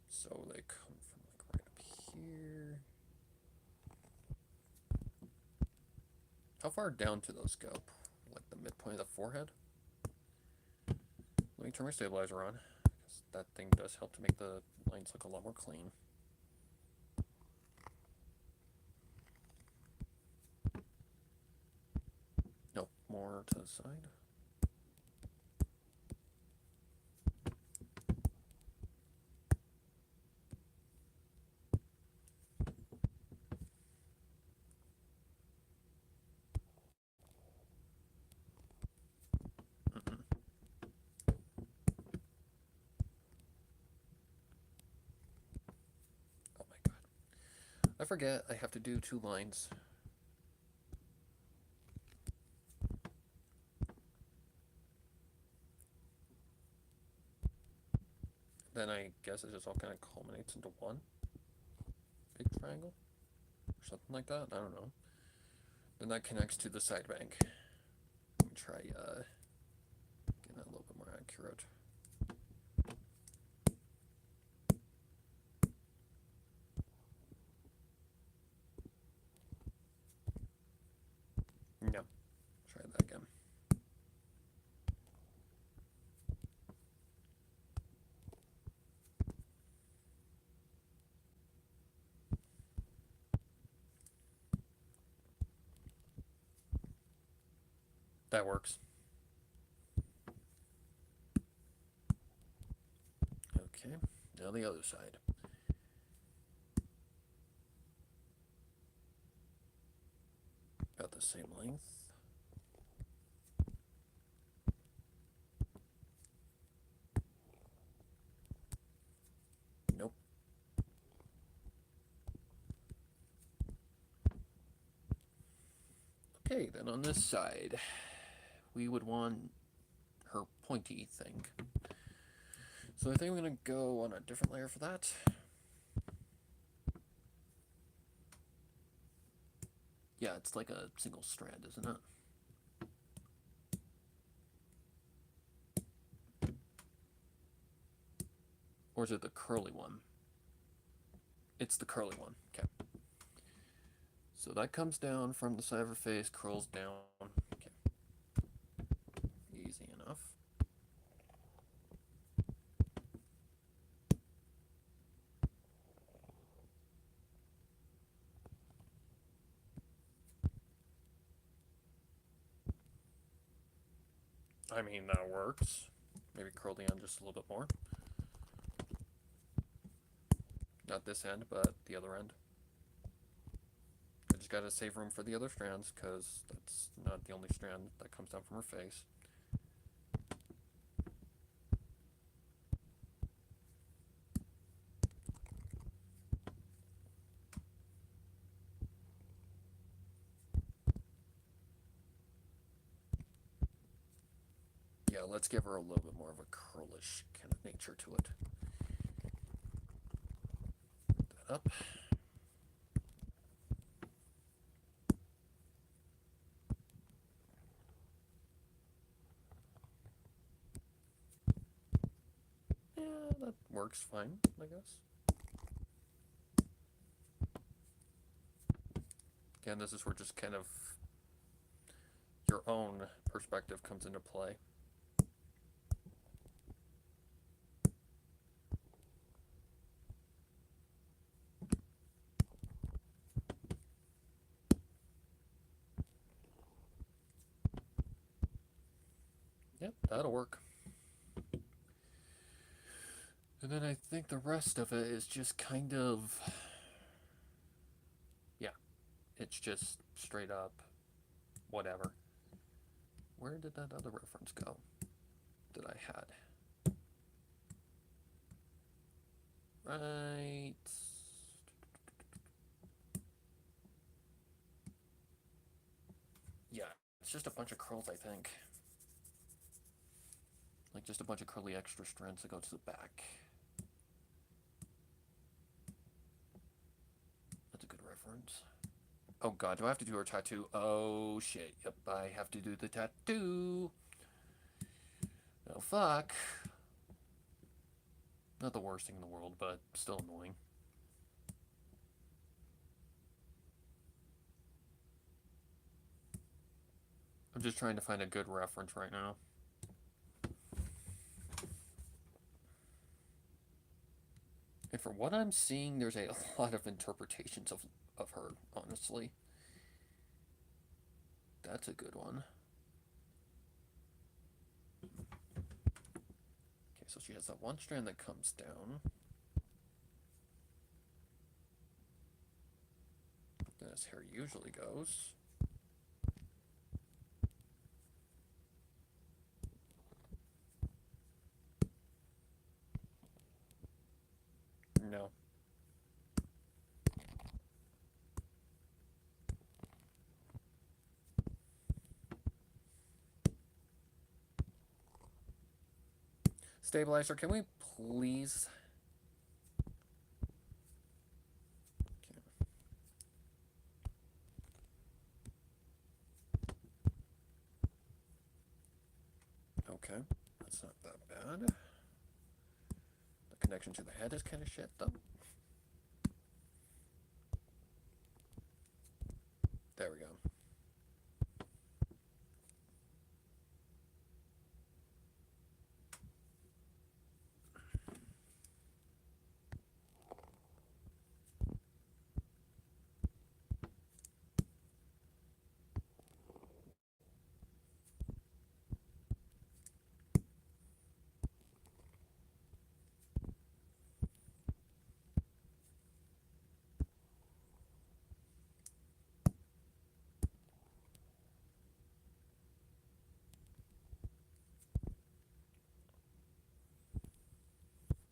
So they come from like right up here. How far down do those go? Like the midpoint of the forehead? Let me turn my stabilizer on, because that thing does help to make the lines look a lot more clean. Nope, more to the side. Oh my god. I forget I have to do 2 lines. Then I guess it just all kind of culminates into one big triangle or something like that. I don't know. Then that connects to the side bank. Let me try getting that a little bit more accurate. No. Try that again. That works. Okay, now the other side. About the same length. Nope. Okay, then on this side, we would want her pointy thing. So I think I'm going to go on a different layer for that. Yeah, it's like a single strand, isn't it? Or is it the curly one? It's the curly one. Okay. So that comes down from the side of her face, curls down. Okay. Easy enough. I mean, that works. Maybe curl down just a little bit more. Not this end, but the other end. I just gotta save room for the other strands, because that's not the only strand that comes down from her face. Yeah, let's give her a little bit more of a curlish kind of nature to it. Put that up. Yeah, that works fine, I guess. Again, this is where just kind of your own perspective comes into play. Yep, that'll work. And then I think the rest of it is just kind of, yeah, it's just straight up whatever. Where did that other reference go that I had? Right. Yeah, it's just a bunch of curls, I think. Like just a bunch of curly extra strands that go to the back. That's a good reference. Oh god, do I have to do her tattoo? Oh shit, yep, I have to do the tattoo. Oh fuck. Not the worst thing in the world, but still annoying. I'm just trying to find a good reference right now. And from what I'm seeing, there's a lot of interpretations of her, honestly. That's a good one. Okay, so she has that one strand that comes down. Then as hair usually goes. No. Stabilizer, can we please? Okay, that's not that bad. The connection to the head is kind of shit, though. There we go.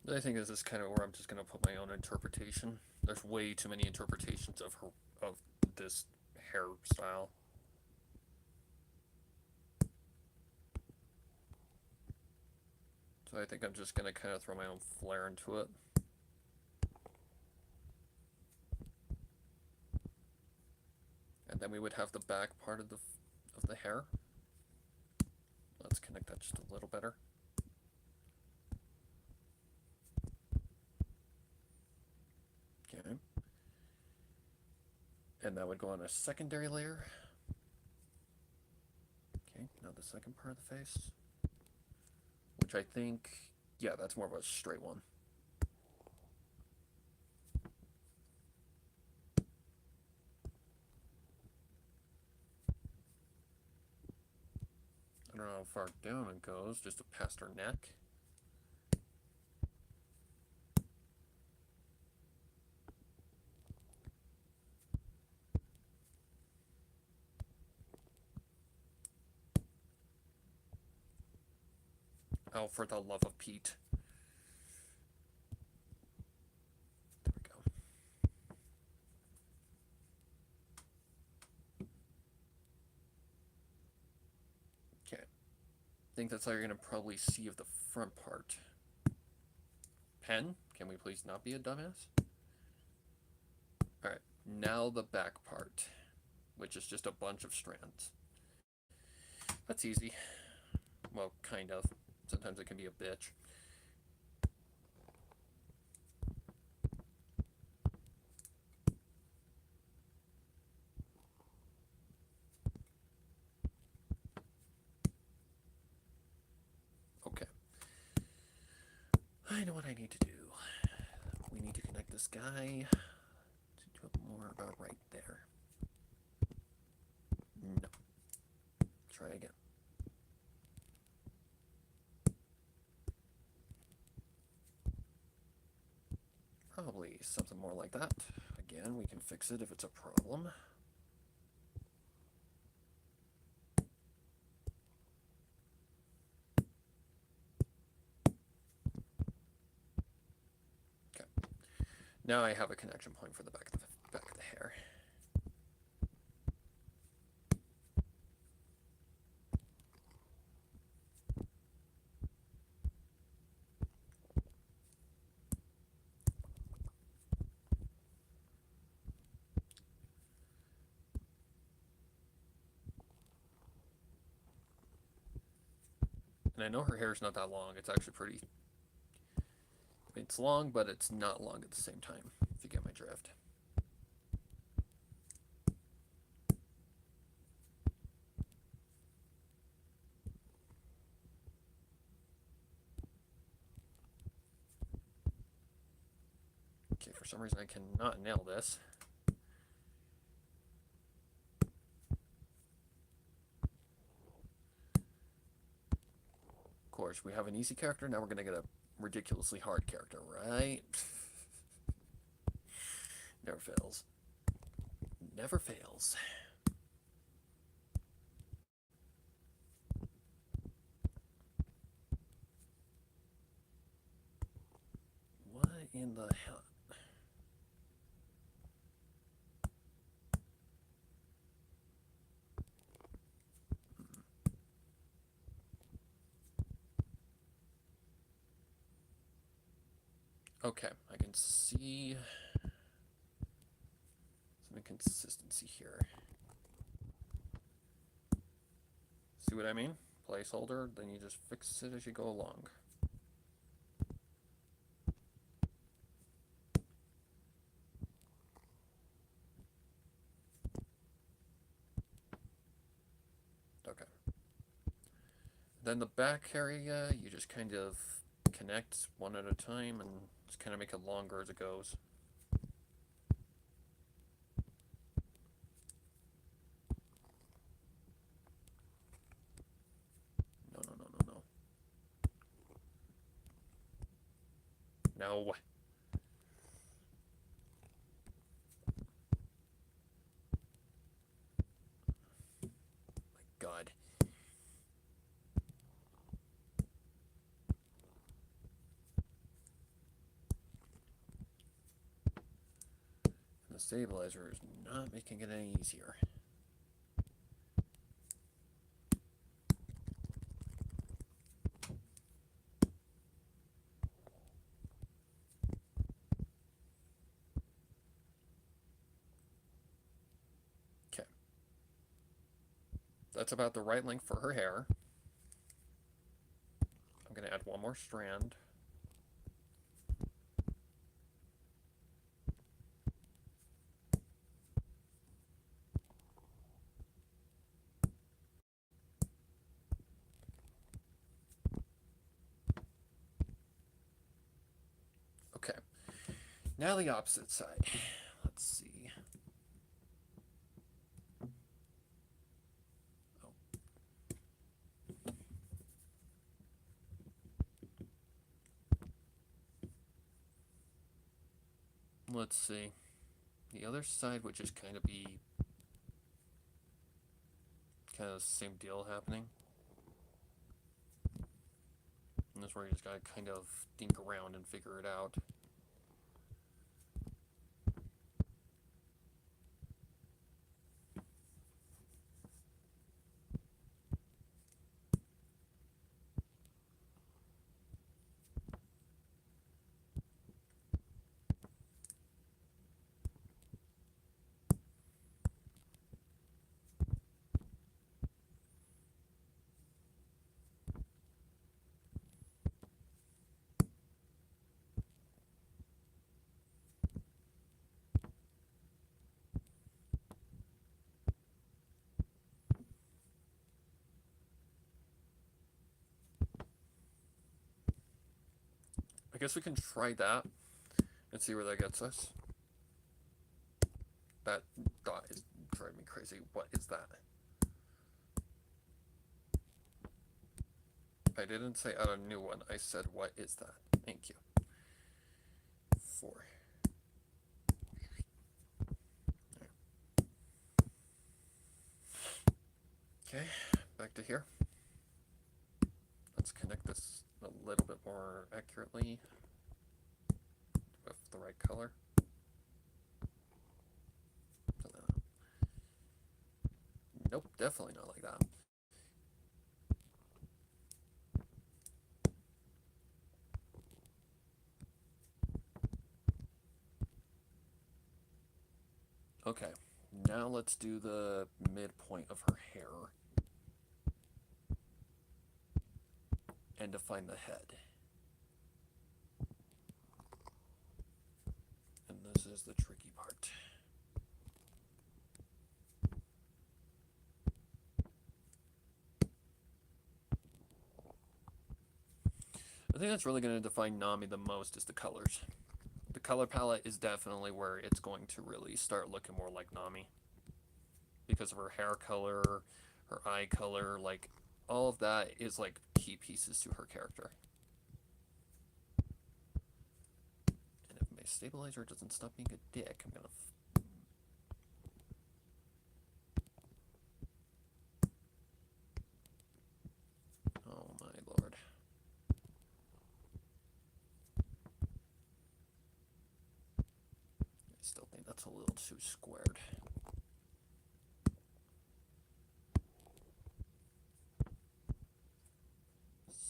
I think this is kind of where I'm just going to put my own interpretation. There's way too many interpretations of this hairstyle. So I think I'm just going to kind of throw my own flair into it. And then we would have the back part of the hair. Let's connect that just a little better. Okay. And that would go on a secondary layer. Okay, now the second part of the face. Which I think, yeah, that's more of a straight one. I don't know how far down it goes, just past her neck. Oh, for the love of Pete. There we go. Okay. I think that's all you're going to probably see of the front part. Pen, can we please not be a dumbass? Alright, now the back part, which is just a bunch of strands. That's easy. Well, kind of. Sometimes it can be a bitch. Okay. I know what I need to do. We need to connect this guy to more about right there. No. Try again. Probably something more like that. Again, we can fix it if it's a problem. Okay. Now I have a connection point for the back of the hair. And I know her hair is not that long. It's actually pretty... It's long, but it's not long at the same time, if you get my drift. Okay, for some reason I cannot nail this. Of course, we have an easy character, now we're going to get a ridiculously hard character, right? Never fails. Never fails. What in the hell? Okay, I can see some inconsistency here. See what I mean? Placeholder, then you just fix it as you go along. Okay. Then the back area, you just kind of connect one at a time and just kind of make it longer as it goes. No. No. My God. The stabilizer is not making it any easier. Okay. That's about the right length for her hair. I'm going to add one more strand. Okay. Now the opposite side. Let's see. Let's see. The other side would just kind of be kind of the same deal happening. And that's where you just gotta kind of think around and figure it out. I guess we can try that and see where that gets us. That dot is driving me crazy. What is that? I didn't say add a new one. I said, what is that? Thank you. 4. Okay, back to here. Let's connect this a little bit more accurately with the right color. Nope, definitely not like that. Okay, now let's do the midpoint of her hair. and define the head. And this is the tricky part. The thing that's really going to define Nami the most is the colors. The color palette is definitely where it's going to really start looking more like Nami. Because of her hair color, her eye color, like, all of that is like key pieces to her character. And if my stabilizer doesn't stop being a dick, I'm gonna... Oh my lord. I still think that's a little too squared.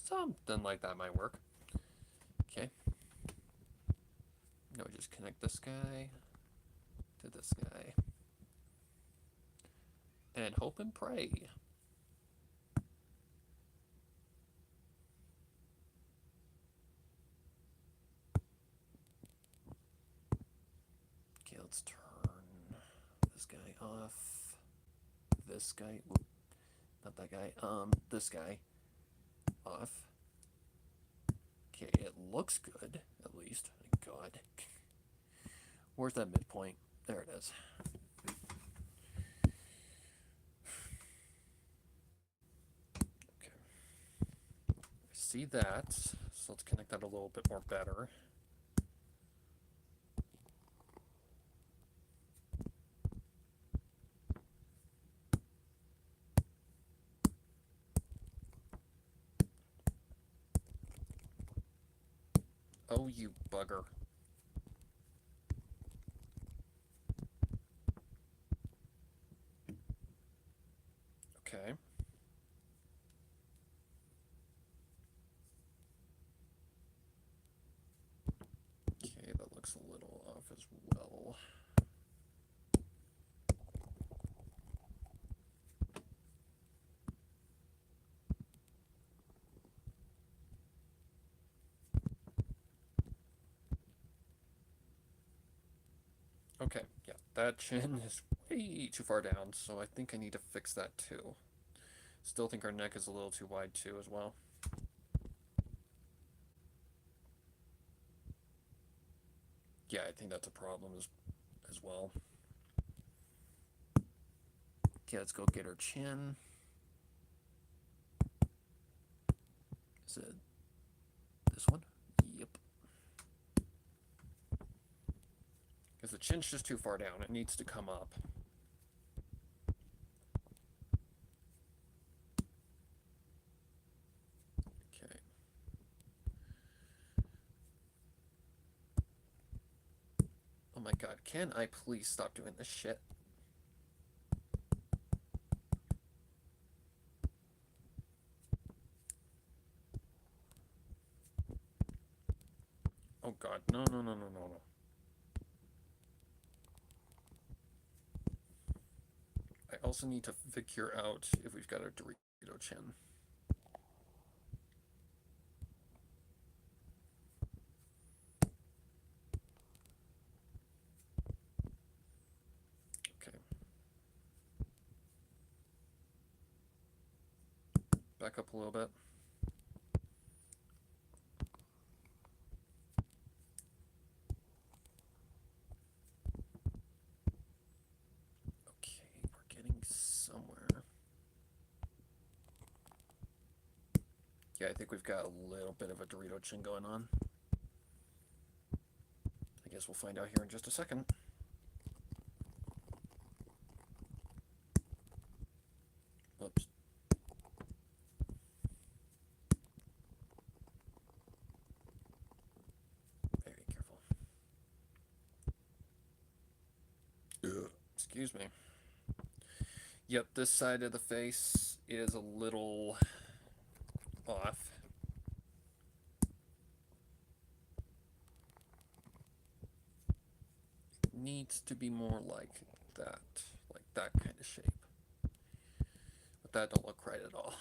Something like that might work. Okay. Now we just connect this guy to this guy. And hope and pray. Okay, let's turn this guy off. This guy, not that guy, this guy off. Okay, it looks good, at least. Thank God. Where's that midpoint? There it is. Okay. I see that, so let's connect that a little bit more better. Oh, you bugger. Okay. Okay, that looks a little off as well. Okay, yeah, that chin is way too far down, so I think I need to fix that too. Still think our neck is a little too wide too as well. Yeah, I think that's a problem as well. Okay, let's go get her chin. Is it this one? Yep. Because the chin's just too far down. It needs to come up. Okay. Oh my god, can I please stop doing this shit? Oh god, no, no, no, no, no, no. I also need to figure out if we've got a Dorito chin. Okay. Back up a little bit. Okay, we're getting somewhere. Yeah, I think we've got a little bit of a Dorito chin going on. I guess we'll find out here in just a second. Oops. Very careful. Ugh. Excuse me. Yep, this side of the face is a little off. Needs to be more like that kind of shape. But that don't look right at all.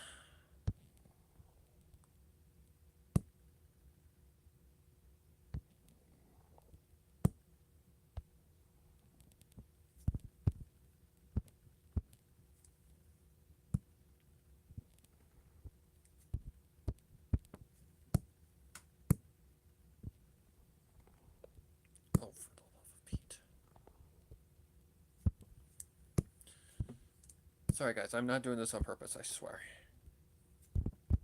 Sorry guys, I'm not doing this on purpose, I swear. I'm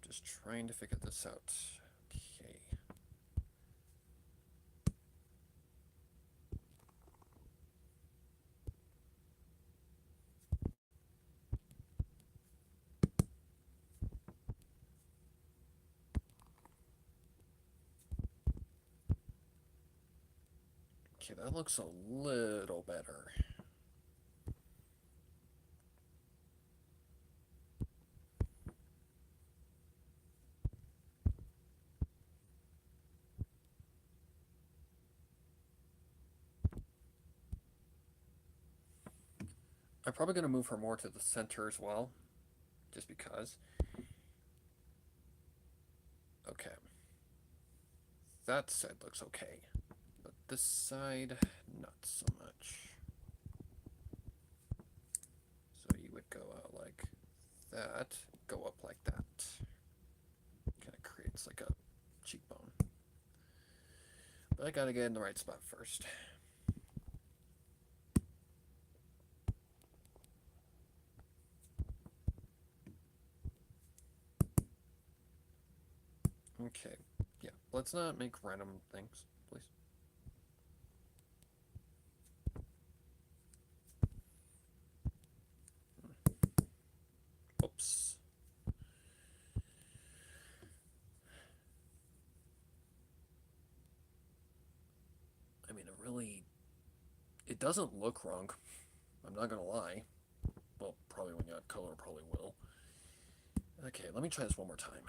just trying to figure this out. Okay. Okay, that looks a little better. I'm probably going to move her more to the center as well, just because. Okay. That side looks okay, but this side, not so much. So you would go out like that, go up like that. Kind of creates like a cheekbone. But I gotta get in the right spot first. Okay, yeah, let's not make random things, please. Oops. I mean, it doesn't look wrong. I'm not gonna lie. Well, probably when you add color, probably will. Okay, let me try this one more time.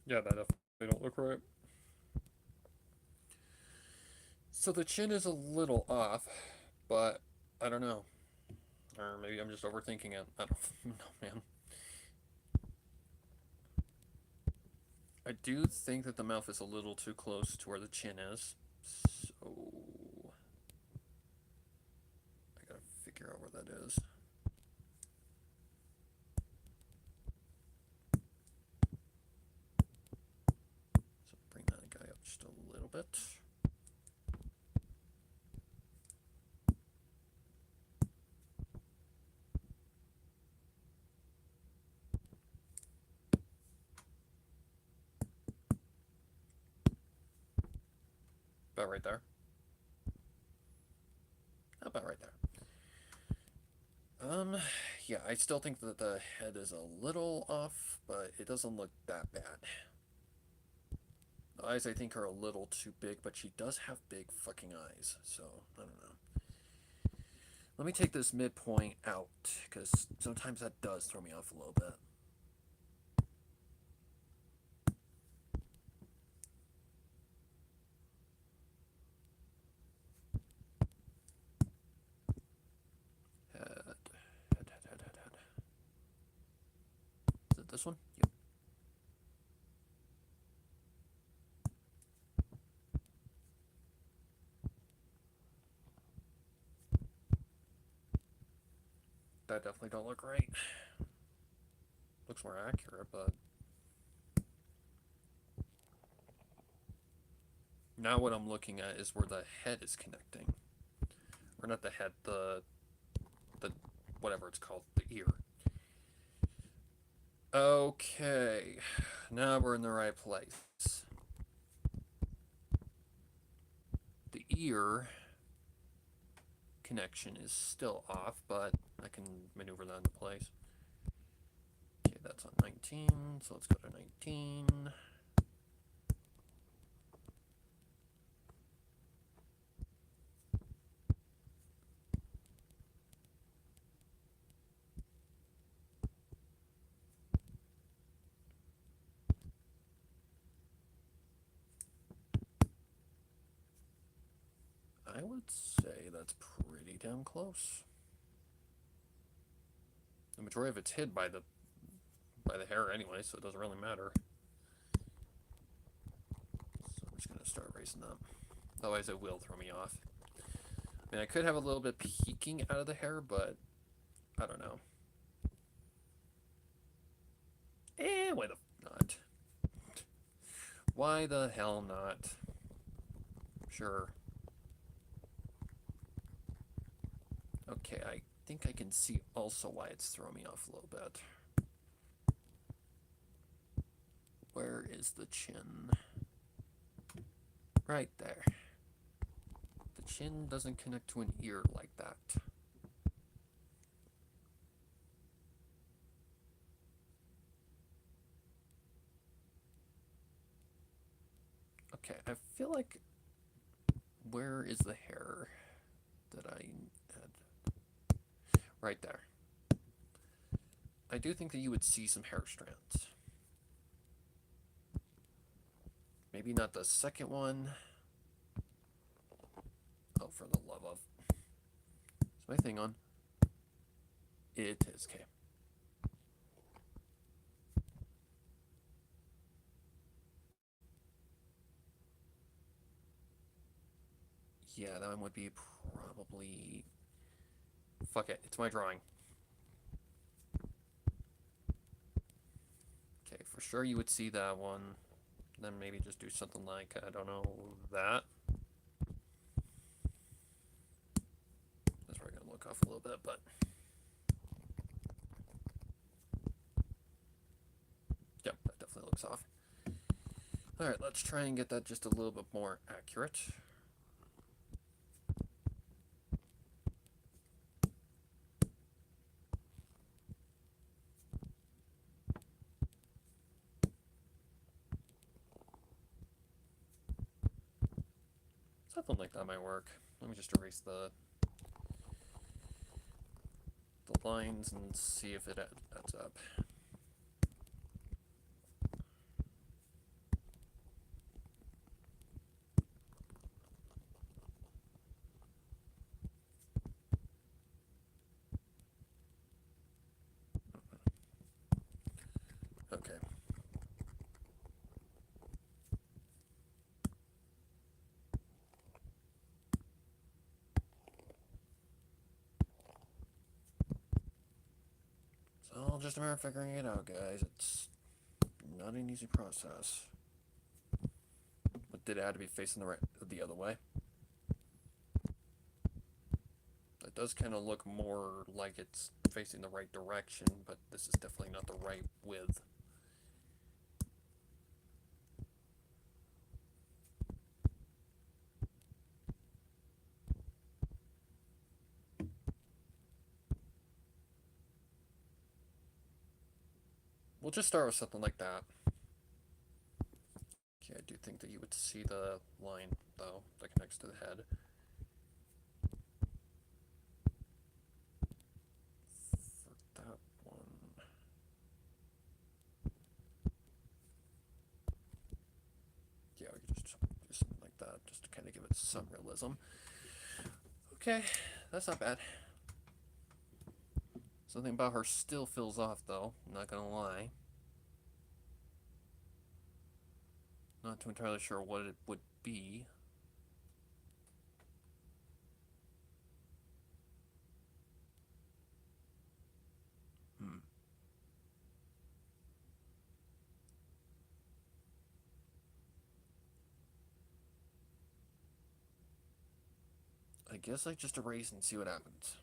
Yeah, that definitely don't look right. So the chin is a little off, but I don't know. Or maybe I'm just overthinking it. I don't know, man. I do think that the mouth is a little too close to where the chin is. So I gotta figure out where that is. So bring that guy up just a little bit. About right there. About right there. Yeah, I still think that the head is a little off, but it doesn't look that bad. The eyes, I think, are a little too big, but she does have big fucking eyes, so I don't know. Let me take this midpoint out, because sometimes that does throw me off a little bit. Head. Is it this one? Yep. That definitely don't look right. Looks more accurate, but now what I'm looking at is where the head is connecting. Or not the head, the whatever it's called, the ear. Okay, now we're in the right place. The ear connection is still off, but I can maneuver that into place. Okay, that's on 19, so let's go to 19. I would say that's pretty damn close. The majority of it's hid by the by the hair anyway, so it doesn't really matter. So I'm just gonna start erasing that. Otherwise it will throw me off. I mean, I could have a little bit peeking out of the hair, but I don't know. Why the not? Why the hell not? Sure. Okay, I think I can see also why it's throwing me off a little bit. Where is the chin? Right there. The chin doesn't connect to an ear like that. Okay, I feel like... Where is the hair that I had? Right there. I do think that you would see some hair strands. Maybe not the second one. Oh, for the love of... Is my thing on? It is, okay. Yeah, that one would be probably... Fuck it, it's my drawing. Okay, for sure you would see that one. Then maybe just do something like, I don't know, that. That's probably gonna look off a little bit, but... Yep, that definitely looks off. Alright, let's try and get that just a little bit more accurate. Something like that might work. Let me just erase the lines and see if it adds up. Okay. So just a matter of figuring it out, guys. It's not an easy process. But did it have to be facing the other way? It does kind of look more like it's facing the right direction, but this is definitely not the right width. We'll just start with something like that. Okay, I do think that you would see the line, though, that connects to the head. For that one... Yeah, we could just do something like that, just to kind of give it some realism. Okay, that's not bad. Something about her still feels off, though, I'm not gonna lie. Not too entirely sure what it would be. I guess I just erase and see what happens.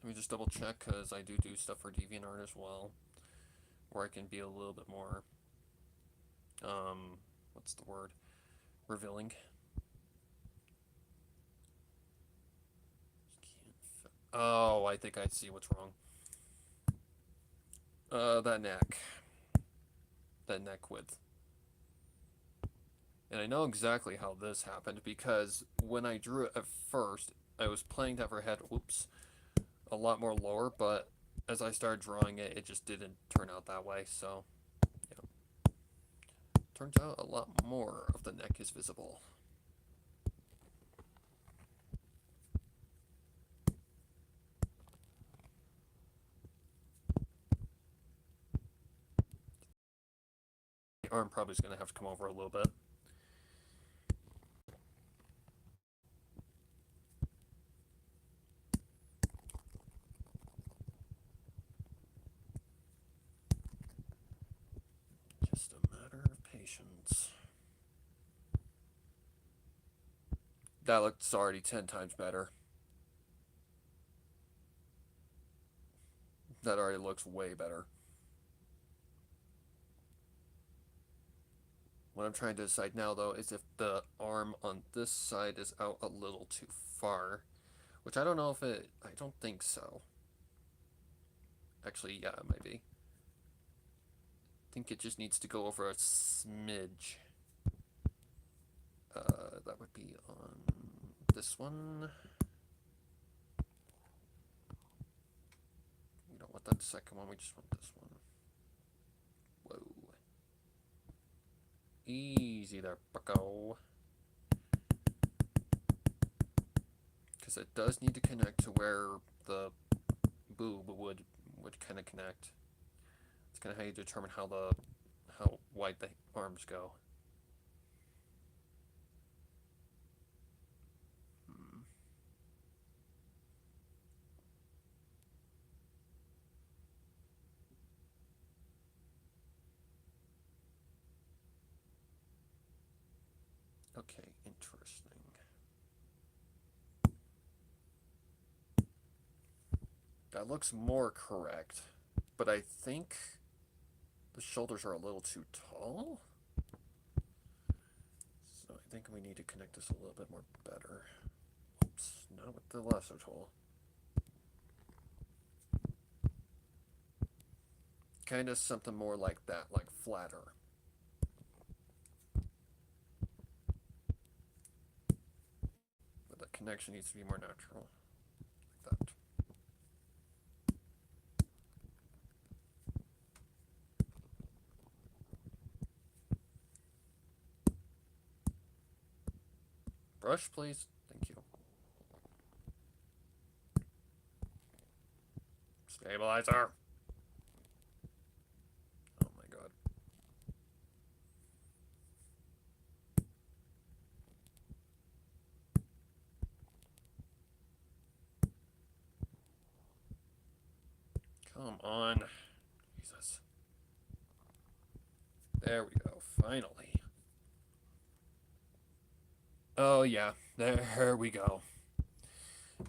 Let me just double check, because I do stuff for DeviantArt as well, where I can be a little bit more, what's the word? Revealing. Oh, I think I see what's wrong. That neck. That neck width. And I know exactly how this happened, because when I drew it at first, I was planning to have her head, whoops, a lot more lower, but as I started drawing it, it just didn't turn out that way, so, yeah. Turns out a lot more of the neck is visible. The arm probably is going to have to come over a little bit. Just a matter of patience. That looks already 10 times better. That already looks way better. What I'm trying to decide now, though, is if the arm on this side is out a little too far. Which I don't know if it... I don't think so. Actually, yeah, it might be. I think it just needs to go over a smidge. That would be on this one. We don't want that second one, we just want this one. Whoa. Easy there, bucko. Because it does need to connect to where the boob would kind of connect. It's kind of how you determine how wide the arms go. Okay, interesting. That looks more correct, but I think the shoulders are a little too tall. So I think we need to connect this a little bit more better. Oops, not with the lasso tool. Kind of something more like that, like flatter. But the connection needs to be more natural, like that. Brush, please. Thank you. Stabilizer. Oh my god. Come on. Jesus. There we go. Finally. Oh yeah. There we go.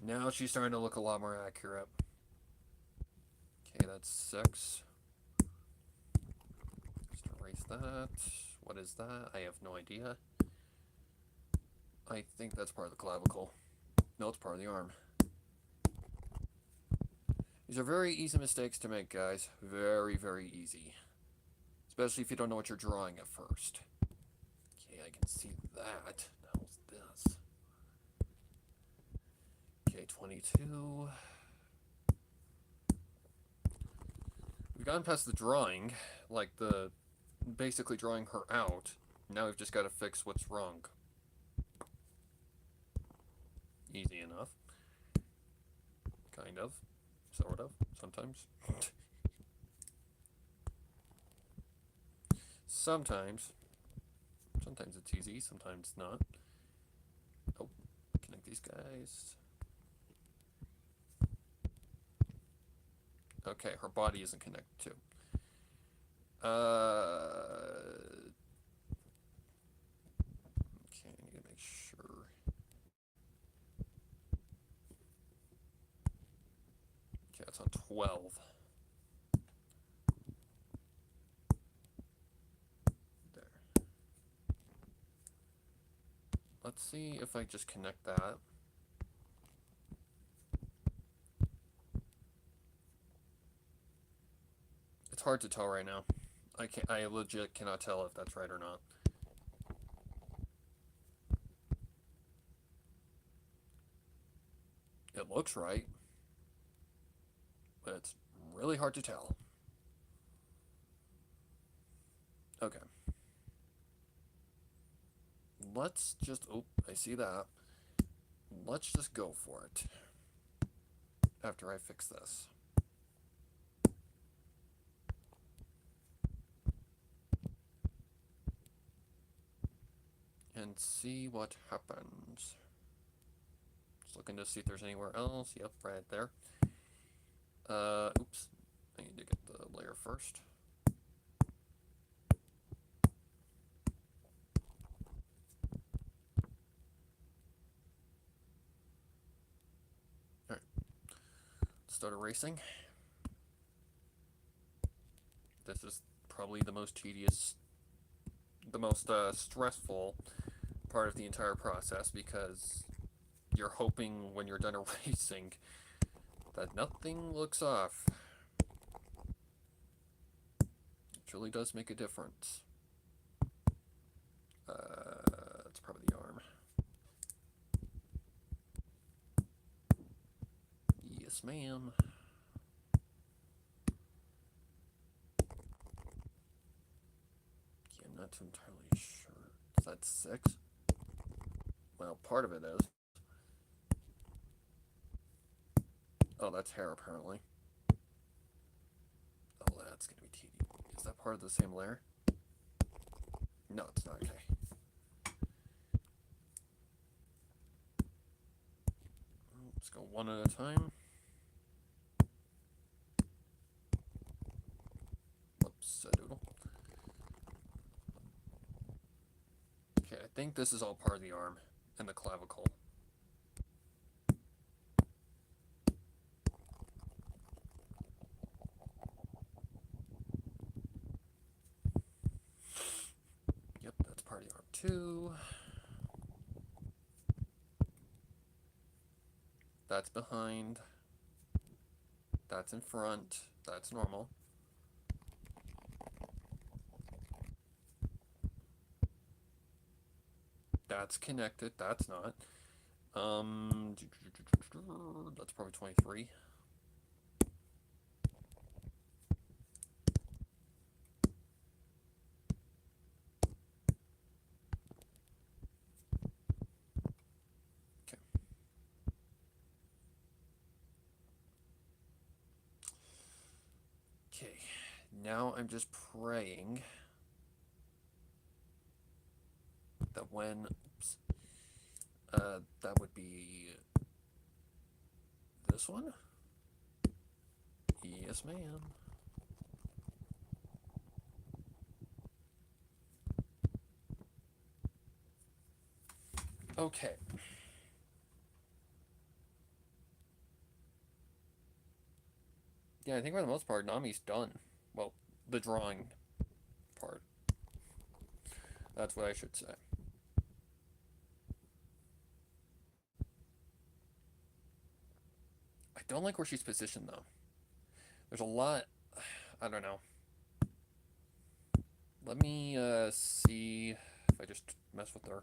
Now she's starting to look a lot more accurate. Okay, that's 6. Just erase that. What is that? I have no idea. I think that's part of the clavicle. No, it's part of the arm. These are very easy mistakes to make, guys. Very, very easy. Especially if you don't know what you're drawing at first. Okay, I can see that. Now what's this? Okay, 22. We've gotten past the drawing, like the basically drawing her out. Now we've just got to fix what's wrong. Easy enough. Kind of. Sort of. Sometimes. Sometimes. Sometimes it's easy, sometimes not. Oh, connect these guys. Okay, her body isn't connected too. Okay, I need to make sure. Okay, it's on 12. There. Let's see if I just connect that. It's hard to tell right now. I legit cannot tell if that's right or not. It looks right, but it's really hard to tell. Okay. let's just... Oh, I see that. Let's just go for it. After I fix this. And see what happens. Just looking to see if there's anywhere else. Yep, right there. Oops. I need to get the layer first. Alright. Start erasing. This is probably the most tedious, the most stressful part of the entire process, because you're hoping when you're done erasing that nothing looks off. It really does make a difference. That's probably the arm. Yes, ma'am. Yeah, I'm not too entirely sure. Is that 6? Well, part of it is. Oh, that's hair, apparently. Oh, that's gonna be tedious. Is that part of the same layer? No, it's not. Okay. Let's go one at a time. Whoops, a doodle. Okay, I think this is all part of the arm and the clavicle. Yep, that's part of the arm too. That's behind. That's in front. That's normal. That's connected. That's not. That's probably 23. Okay. Okay. Now I'm just praying that when, oops, that would be this one? Yes, ma'am. Okay. Yeah, I think for the most part, Nami's done. Well, the drawing part. That's what I should say. I don't like where she's positioned, though. There's a lot... I don't know. Let me see if I just mess with her.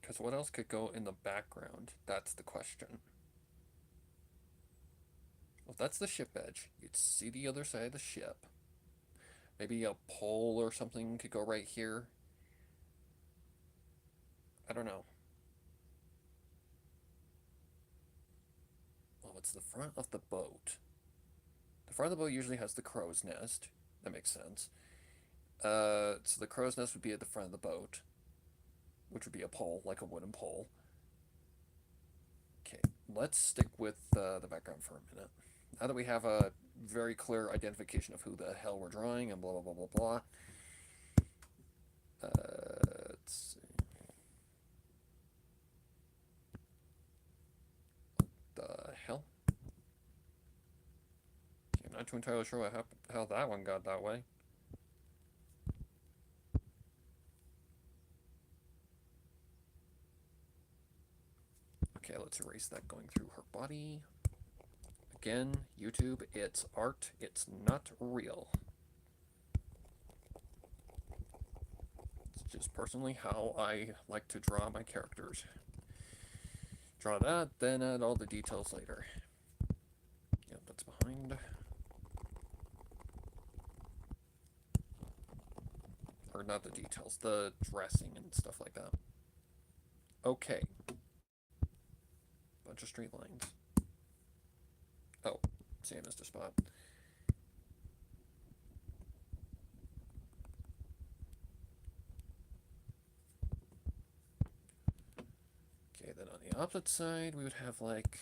Because what else could go in the background? That's the question. Well, that's the ship edge. You'd see the other side of the ship. Maybe a pole or something could go right here. I don't know. Well, it's the front of the boat. The front of the boat usually has the crow's nest. That makes sense. So the crow's nest would be at the front of the boat, which would be a pole, like a wooden pole. Okay, let's stick with the background for a minute. Now that we have a very clear identification of who the hell we're drawing and blah, blah, blah, blah, blah. Let's see. What the hell? Okay, I'm not too entirely sure how that one got that way. Okay, let's erase that going through her body. Again, YouTube, it's art, it's not real. Let's just personally how I like to draw my characters. Draw that, then add all the details later. Yep, that's behind. Or not the details, the dressing and stuff like that. Okay. Bunch of straight lines. Oh, see, I missed a spot. Okay, then on the opposite side, we would have like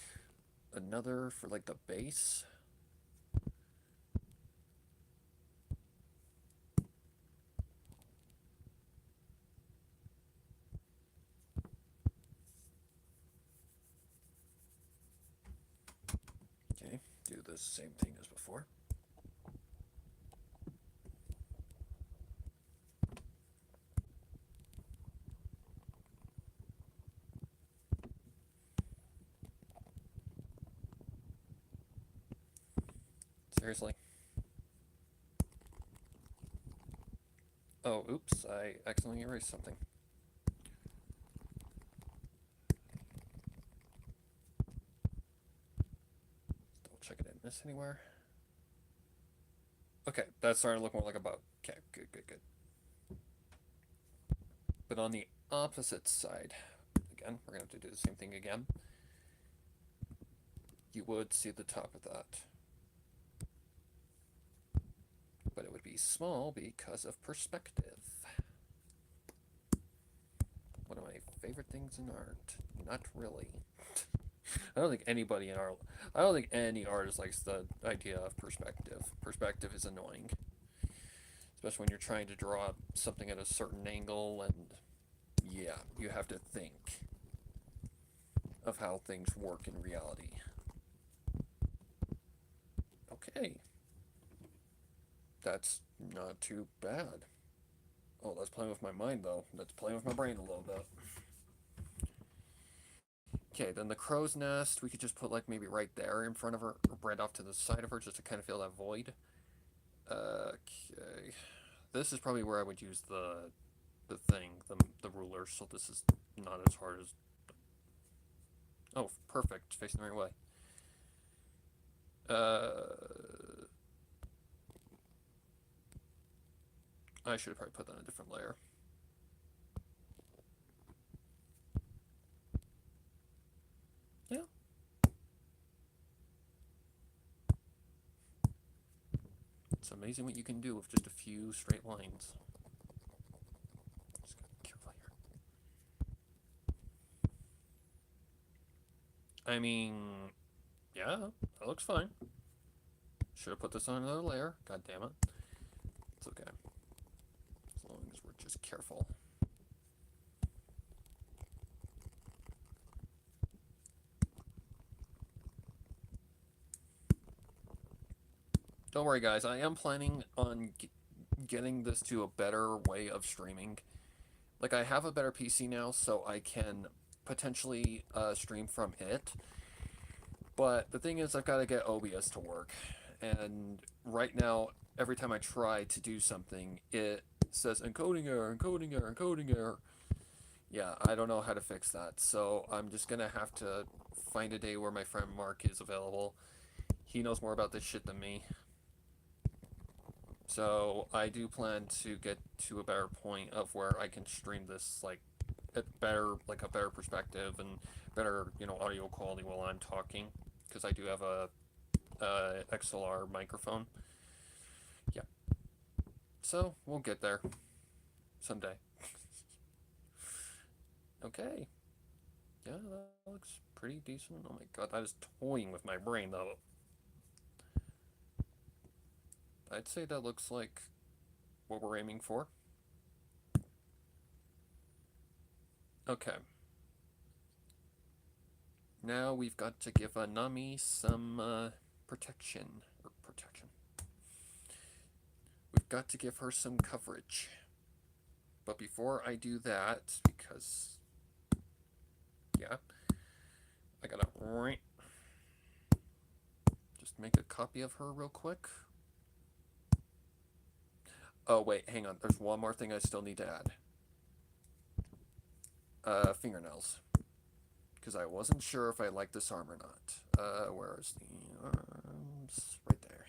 another for like the base. Okay, do the same thing as before. Seriously. Oh, oops, I accidentally erased something. Double check I didn't miss anywhere. Okay, that's starting to look more like a boat. Okay, good, good, good. But on the opposite side, again, we're going to have to do the same thing again. You would see the top of that. But it would be small because of perspective. One of my favorite things in art. Not really. I don't think anybody in art, I don't think any artist likes the idea of perspective. Perspective is annoying. Especially when you're trying to draw something at a certain angle and yeah, you have to think of how things work in reality. Okay. That's not too bad. Oh, that's playing with my mind, though. That's playing with my brain a little bit. Okay, then the crow's nest, we could just put, like, maybe right there in front of her, or right off to the side of her, just to kind of fill that void. Okay. This is probably where I would use the thing, the ruler, so this is not as hard as... Oh, perfect. Facing the right way. I should have probably put that on a different layer. Yeah. It's amazing what you can do with just a few straight lines. Just gotta be careful here. I mean, yeah, that looks fine. Should have put this on another layer. God damn it. It's okay. As long as we're just careful. Don't worry, guys. I am planning on getting this to a better way of streaming. Like, I have a better PC now, so I can potentially stream from it. But the thing is, I've got to get OBS to work. And right now, every time I try to do something, it says encoding error, encoding error, encoding error. Yeah, I don't know how to fix that. So I'm just going to have to find a day where my friend Mark is available. He knows more about this shit than me. So I do plan to get to a better point of where I can stream this like a better perspective and better, audio quality while I'm talking, because I do have a XLR microphone. Yeah. So we'll get there someday. Okay. Yeah, that looks pretty decent. Oh my god, that is toying with my brain though. I'd say that looks like what we're aiming for. Okay. Now we've got to give Nami some protection. We've got to give her some coverage. But before I do that, because... yeah, I gotta... just make a copy of her real quick. Oh, wait, hang on. There's one more thing I still need to add. Fingernails. Because I wasn't sure if I liked this arm or not. Where is the arms? Right there.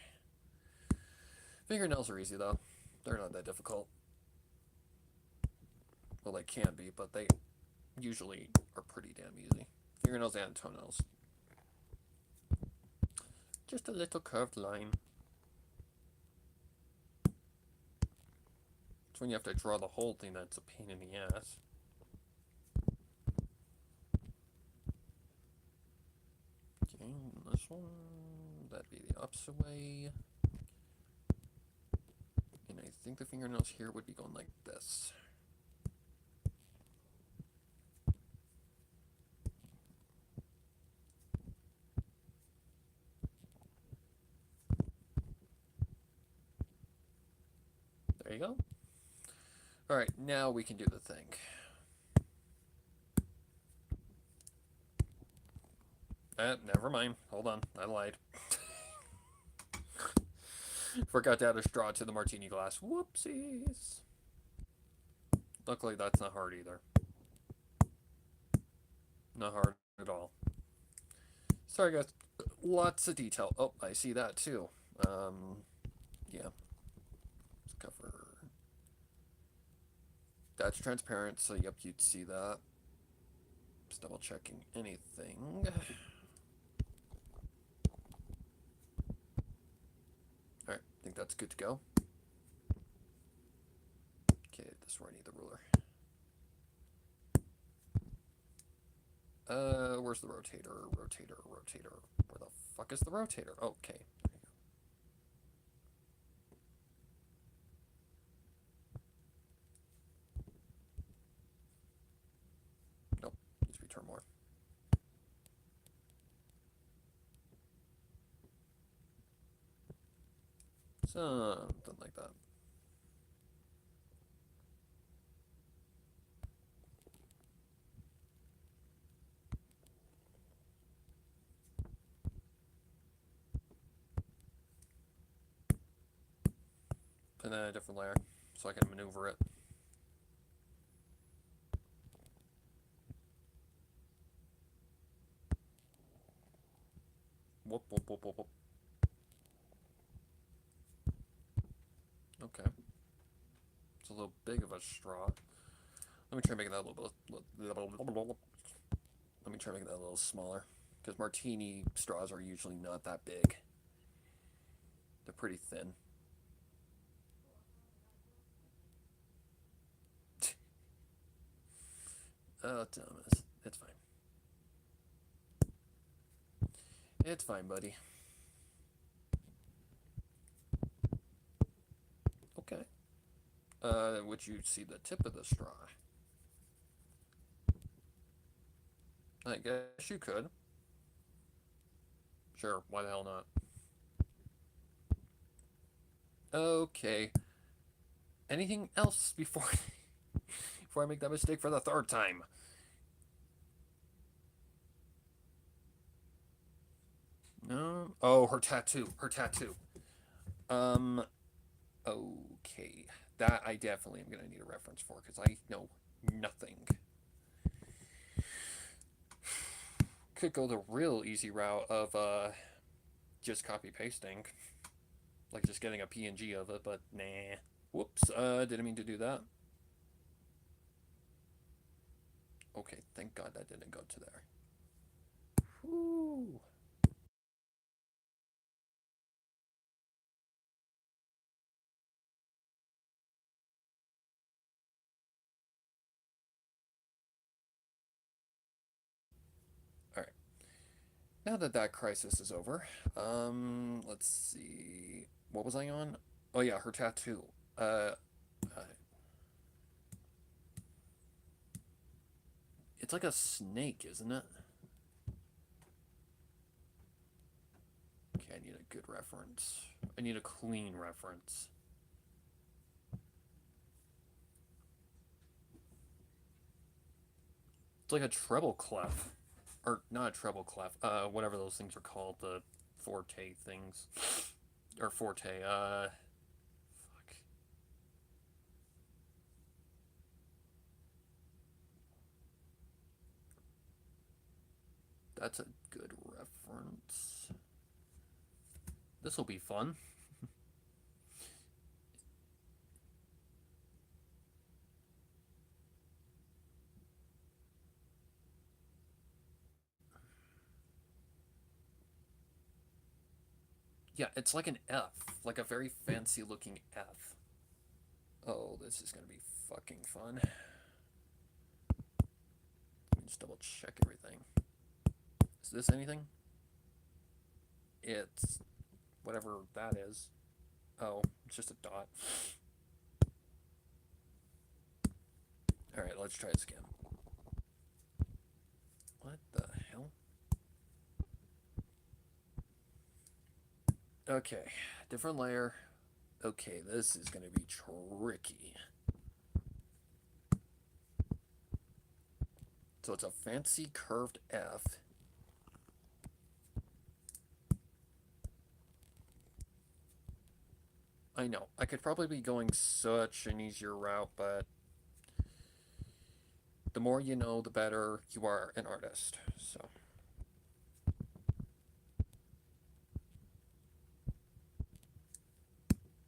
Fingernails are easy, though. They're not that difficult. Well, they can be, but they usually are pretty damn easy. Fingernails and toenails. Just a little curved line. It's when you have to draw the whole thing that's a pain in the ass. Okay, this one, that'd be the opposite way. And I think the fingernails here would be going like this. There you go. Alright, now we can do the thing. Never mind. Hold on. I lied. Forgot to add a straw to the martini glass. Whoopsies. Luckily, that's not hard either. Not hard at all. Sorry, guys. Lots of detail. Oh, I see that too. Yeah. Let's cover. That's transparent, so yep, you'd see that. Just double checking anything. Alright, I think that's good to go. Okay, this is where I need the ruler. Where's the rotator? Rotator. Where the fuck is the rotator? Okay. Nope, needs to return more. Something like that. And then a different layer, so I can maneuver it. Whoop. Okay. It's a little big of a straw. Let me try making that a little bit. Let me try making that a little smaller. Because martini straws are usually not that big. They're pretty thin. Oh, Thomas. It's fine. It's fine, buddy. Okay. Would you see the tip of the straw? I guess you could. Sure, why the hell not? Okay. Anything else before I make that mistake for the third time? No. Oh, her tattoo. Okay. That I definitely am gonna need a reference for because I know nothing. Could go the real easy route of just copy pasting, like just getting a PNG of it, but nah. Whoops. Didn't mean to do that. Okay, thank God that didn't go to there. Whew. Alright. Now that crisis is over, let's see. What was I on? Oh yeah, her tattoo. Uh, it's like a snake, isn't it? Okay, I need a good reference. I need a clean reference. It's like a treble clef. Or not a treble clef. Whatever those things are called. The forte things. Or forte. Fuck. That's a good reference. This will be fun. Yeah, it's like an F, like a very fancy looking F. Oh, this is gonna be fucking fun. Let me just double check everything. Is this anything? It's whatever that is. Oh, it's just a dot. Alright, let's try this again. What the hell? Okay, different layer. Okay, this is gonna be tricky. So it's a fancy curved F. I know, I could probably be going such an easier route, but the more you know, the better you are an artist, so.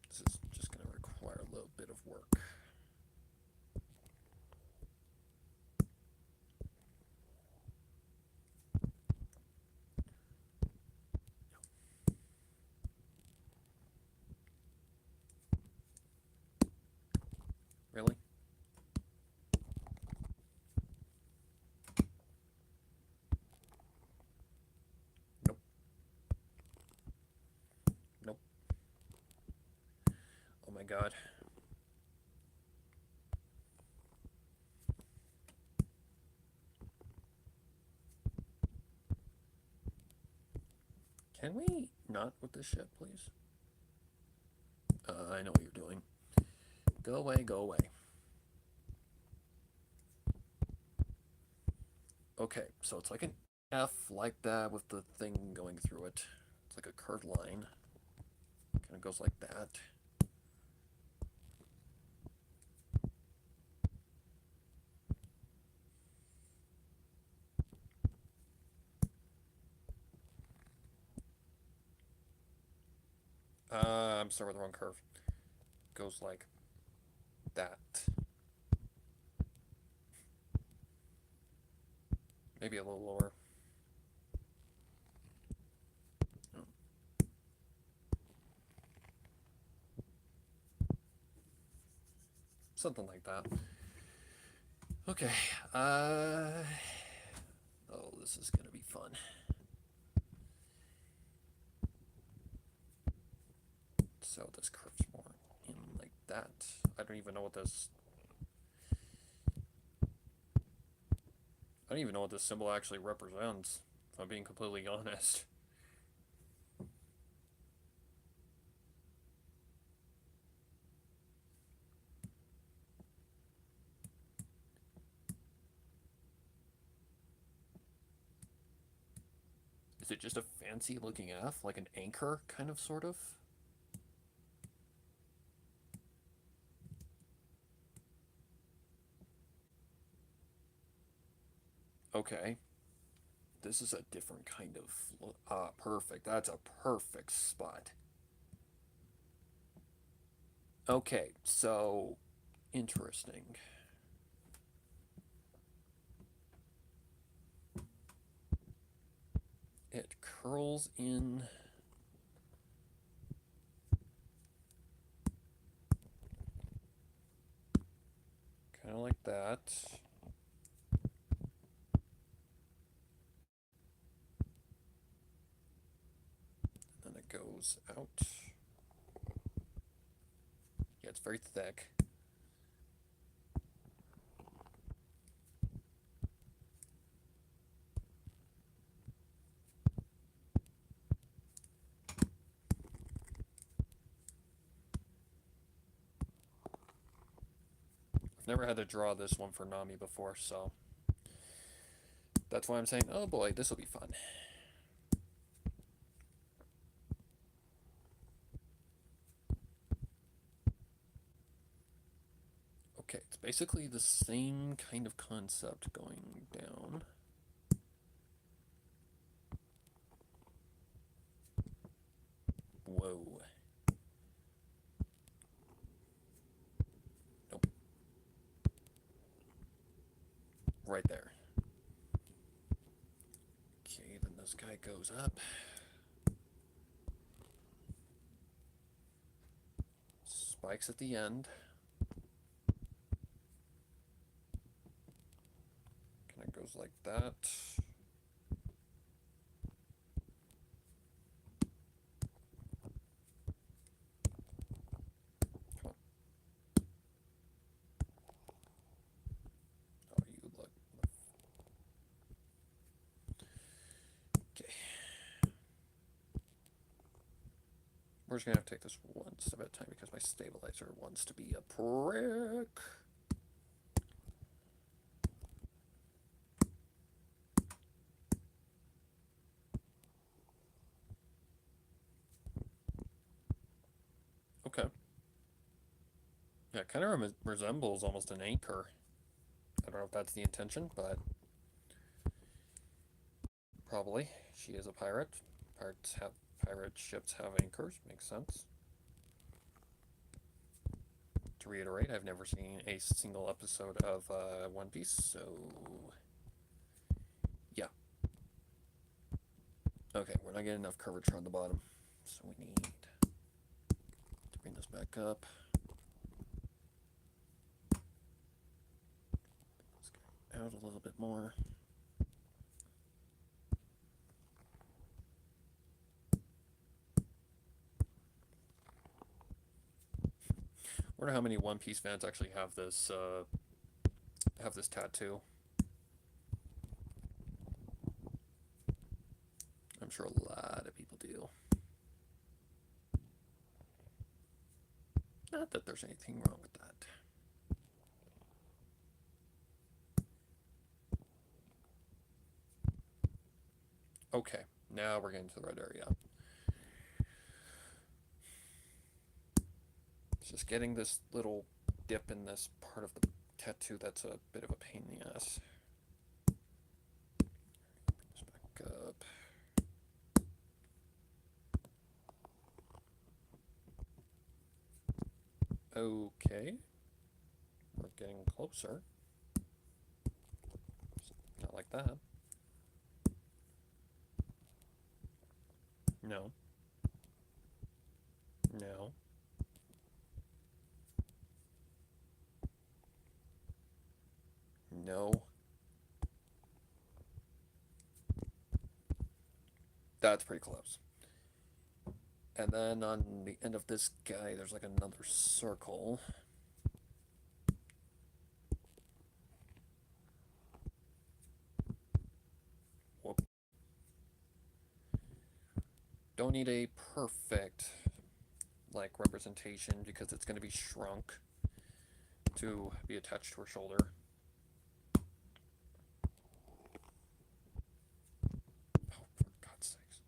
This is just gonna require a little bit of work. Really? Nope. Nope. Oh my god. Can we not with this shit, please? I know what you're doing. Go away, go away. Okay, so it's like an F like that with the thing going through it. It's like a curved line. Kind of goes like that. I'm starting with the wrong curve. Goes like that. Maybe a little lower. Oh. Something like that. Okay. Oh, this is gonna be fun. So this curves more in like that. I don't even know what this. I don't even know what this symbol actually represents, if I'm being completely honest. Is it just a fancy looking F, like an anchor, kind of, sort of? Okay. This is a different kind of. Perfect. That's a perfect spot. Okay, so. Interesting. It curls in. Kind of like that. And then it goes out. Yeah, it's very thick. I've never had to draw this one for Nami before, so that's why I'm saying, oh boy, this will be fun. Okay, it's basically the same kind of concept going down. right there. Okay, then this guy goes up. Spikes at the end. Kind of goes like that. Come on. Oh, you look. Okay. We're just gonna have to take this one step at a time because my stabilizer wants to be a prick. Okay. Yeah, it kind of resembles almost an anchor. I don't know if that's the intention, but probably. She is a pirate. Pirate ships have anchors. Makes sense. To reiterate, I've never seen a single episode of One Piece, so yeah. Okay, we're not getting enough curvature on the bottom, so we need to bring this back up. Let's get out a little bit more. I wonder how many One Piece fans actually have this tattoo. I'm sure a lot of people do. Not that there's anything wrong with that. Okay, now we're getting to the red area. It's just getting this little dip in this part of the tattoo that's a bit of a pain in the ass. Bring this back up. Okay. We're getting closer. Not like that. No. No. No. That's pretty close. And then on the end of this guy, there's like another circle. Whoop. Don't need a perfect like representation because it's going to be shrunk to be attached to her shoulder. Oh, for God's sakes.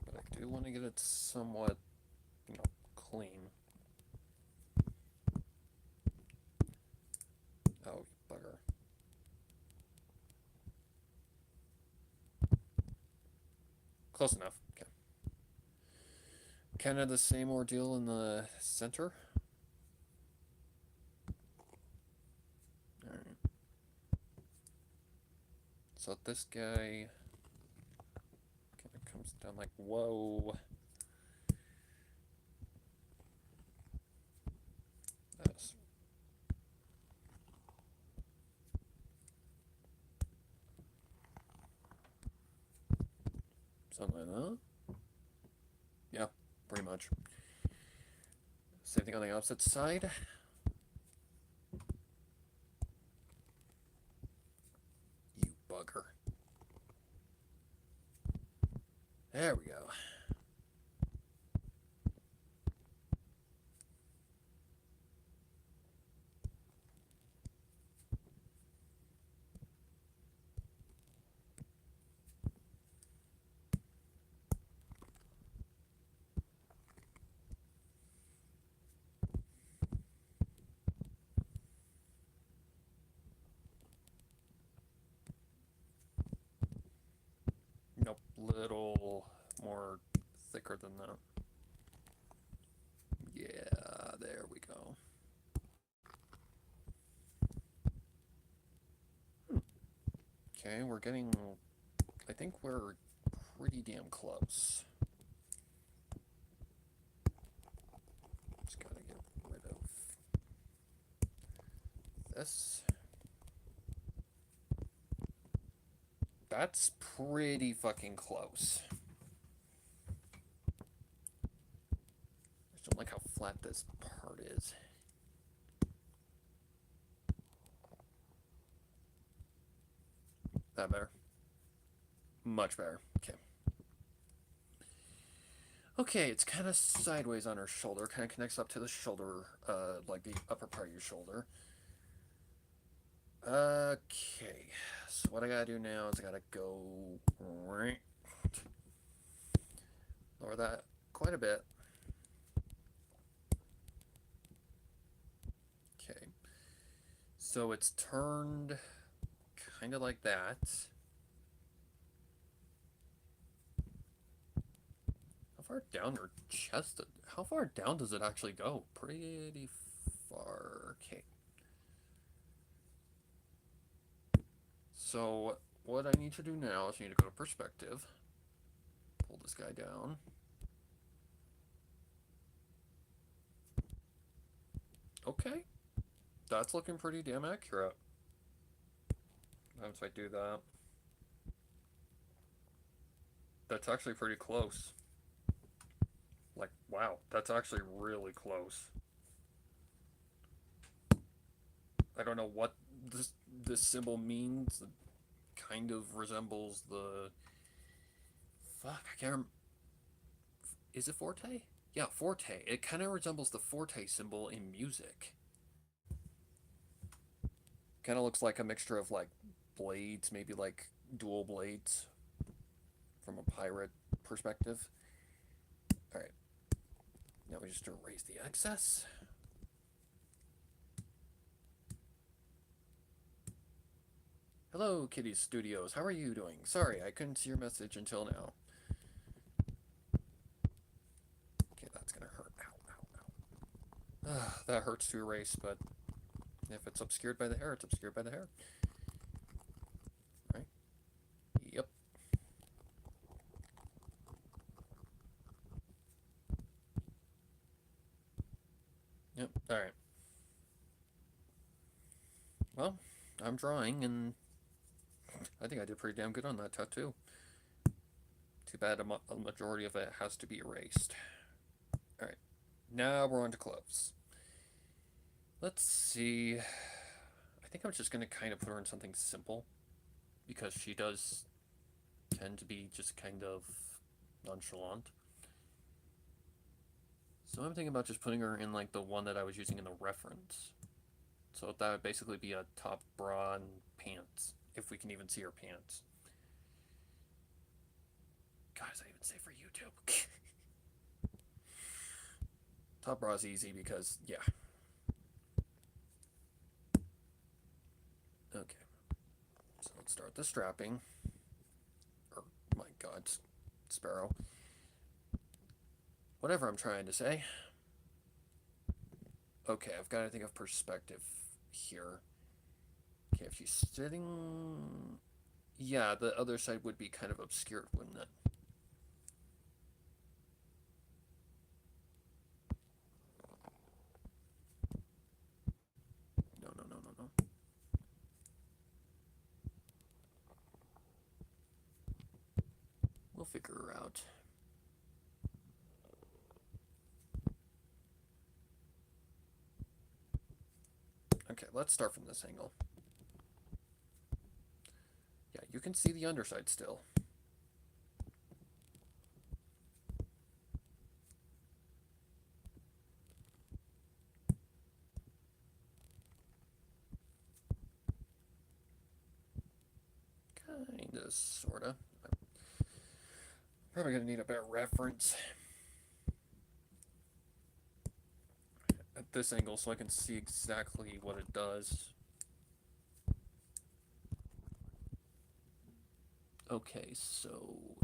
But I do want to get it somewhat, clean. Oh, bugger. Close enough. Okay. Kind of the same ordeal in the center. Alright. So this guy kind of comes down like, whoa. That's something like that. Yeah, pretty much. Same thing on the opposite side. You bugger. There we go. Nope, little more thicker than that. Yeah, there we go. Okay, we're getting... I think we're pretty damn close. Just gotta get rid of this. That's pretty fucking close. I just don't like how flat this part is. That better? Much better. Okay. Okay, it's kind of sideways on her shoulder. Kind of connects up to the shoulder, like the upper part of your shoulder. Okay. So what I gotta do now is I gotta go... lower that quite a bit. Okay. So it's turned kind of like that. How far down her chest? How far down does it actually go? Pretty far. Okay. So what I need to do now is I need to go to perspective. Pull this guy down. Okay. That's looking pretty damn accurate. Once I do that. That's actually pretty close. Like, wow, that's actually really close. I don't know what this symbol means. It kind of resembles the... Fuck, I can't remember. Is it forte? Yeah, forte. It kind of resembles the forte symbol in music. Kind of looks like a mixture of, like, blades, maybe, like, dual blades from a pirate perspective. Alright. Now we just erase the excess. Hello, Kitty Studios. How are you doing? Sorry, I couldn't see your message until now. Okay, that's gonna hurt. Ow, ow, ow. That hurts to erase, but if it's obscured by the hair, it's obscured by the hair. Right? Yep. Yep, alright. Well, I'm drawing, and I think I did pretty damn good on that tattoo. Too bad a majority of it has to be erased. Alright, now we're on to gloves. Let's see. I think I'm just going to kind of put her in something simple, because she does tend to be just kind of nonchalant. So I'm thinking about just putting her in like the one that I was using in the reference. So that would basically be a top bra and pants, if we can even see her pants. Guys, I even say for YouTube. Top bra is easy because, yeah. Okay. So let's start the strapping. Or, my god, Sparrow. Whatever I'm trying to say. Okay, I've got to think of perspective here. Okay, if she's sitting... Yeah, the other side would be kind of obscured, wouldn't it? No. We'll figure her out. Okay, let's start from this angle. Yeah, you can see the underside still. Kinda, sorta. I'm probably gonna need a better reference at this angle so I can see exactly what it does. Okay, so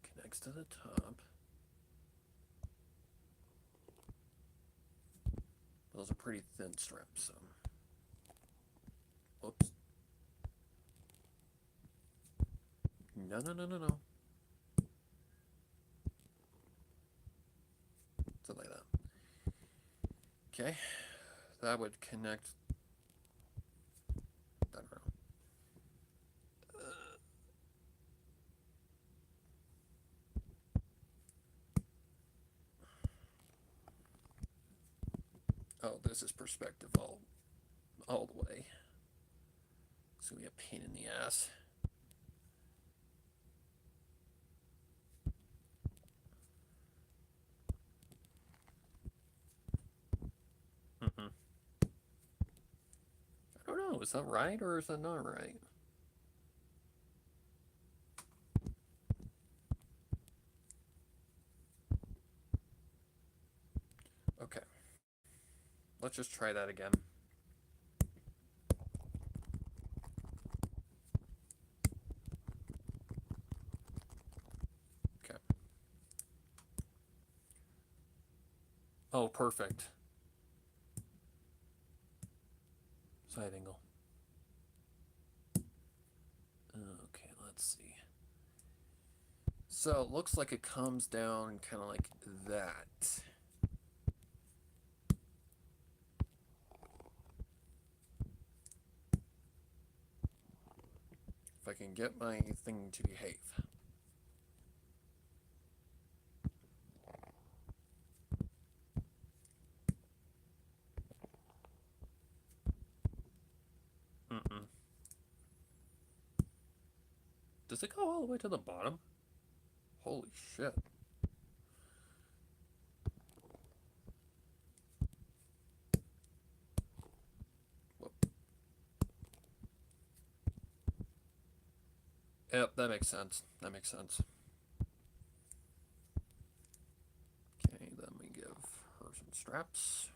connects to the top. Those are pretty thin straps, so. Oops. No, no, no, no, no. Something like that. Okay. That would connect. I don't know. Oh, this is perspective all the way. It's gonna be a pain in the ass. I don't know. Is that right or is that not right? Okay. Let's just try that again. Okay. Oh, perfect. Side angle. Okay, let's see. So it looks like it comes down kind of like that. If I can get my thing to behave. Does it go all the way to the bottom? Holy shit. Whoop. Yep, that makes sense. That makes sense. Okay, then we give her some straps.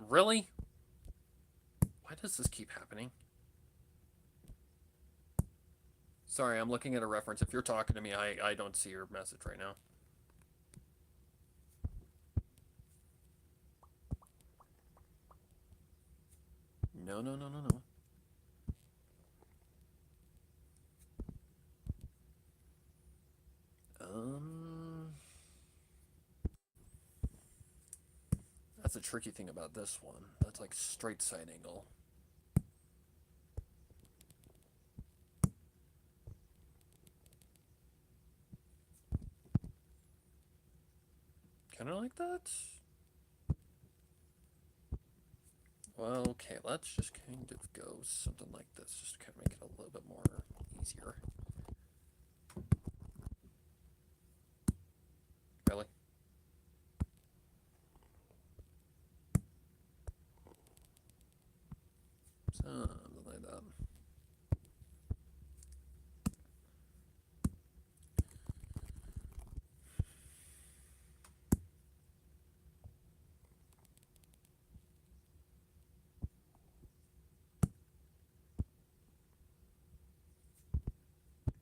Really? Why does this keep happening? Sorry, I'm looking at a reference. If you're talking to me, I don't see your message right now. No, no, no, no, no. That's a tricky thing about this one. That's like straight side angle. Kind of like that? Well, okay, let's just kind of go something like this, just to kind of make it a little bit more easier. Really? Something like that.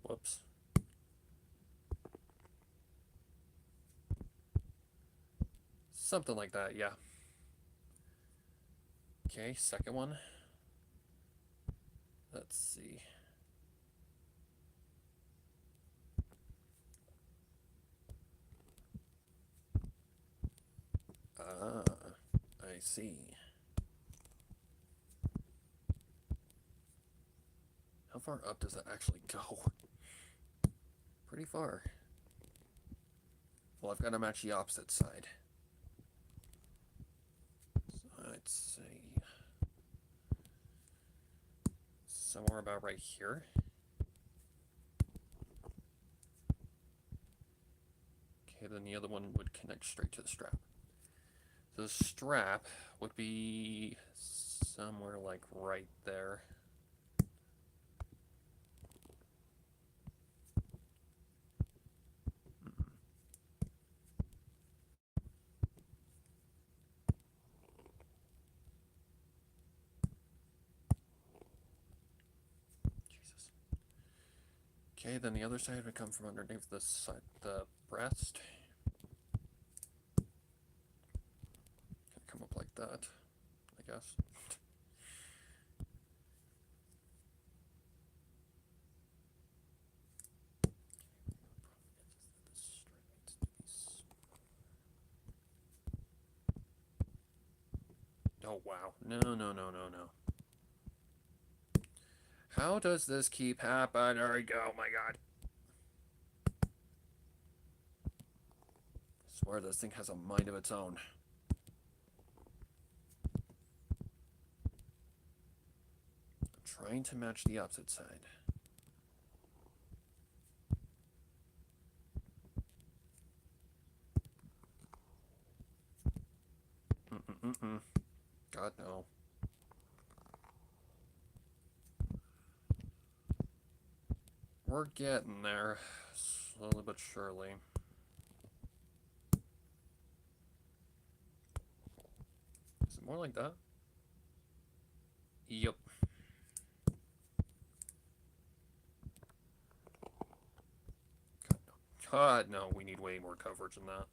Whoops. Something like that, yeah. Okay, second one. Let's see. Ah, I see. How far up does that actually go? Pretty far. Well, I've got to match the opposite side. So I'd say somewhere about right here. Okay, then the other one would connect straight to the strap. So the strap would be somewhere like right there. Okay, then the other side would come from underneath the side, the breast. Come up like that, I guess. Oh wow, no. How does this keep happening? There we go, oh my god. I swear this thing has a mind of its own. I'm trying to match the opposite side. God, no. We're getting there, slowly but surely. Is it more like that? Yep. God, no, we need way more coverage than that.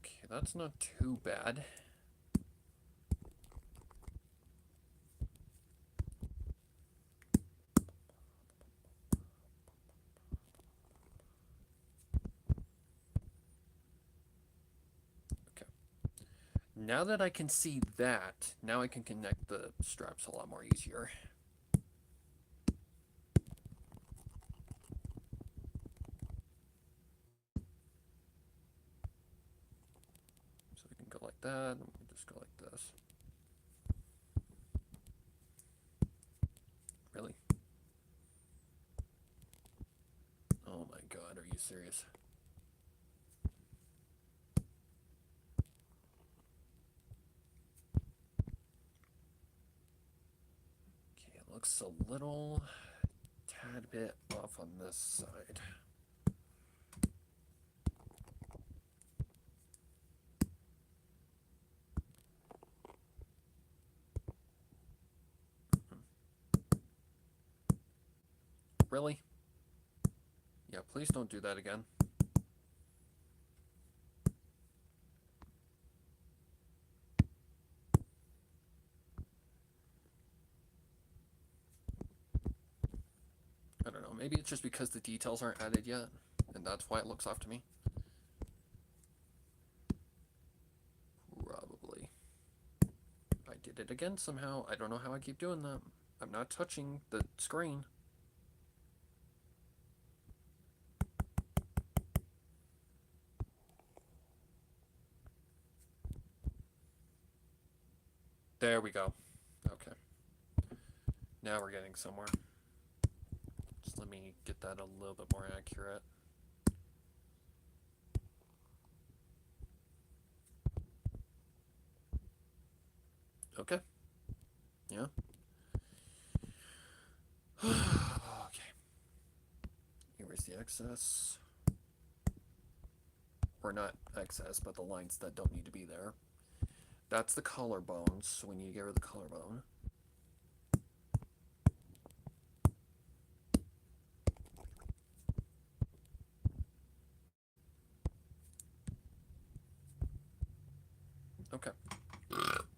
Okay, that's not too bad. Okay. Now that I can see that, now I can connect the straps a lot more easier. So we can go like that, and we can just go like this. Really? Oh my god, are you serious? Okay, it looks a little tad bit off on this side. Really? Yeah, please don't do that again. I don't know, maybe it's just because the details aren't added yet, and that's why it looks off to me. Probably. I did it again somehow. I don't know how I keep doing that. I'm not touching the screen. There we go. Okay. Now we're getting somewhere. Just let me get that a little bit more accurate. Okay. Yeah. Okay. Here's the excess. Or not excess, but the lines that don't need to be there. That's the collarbone, so we need to get rid of the collarbone. Okay.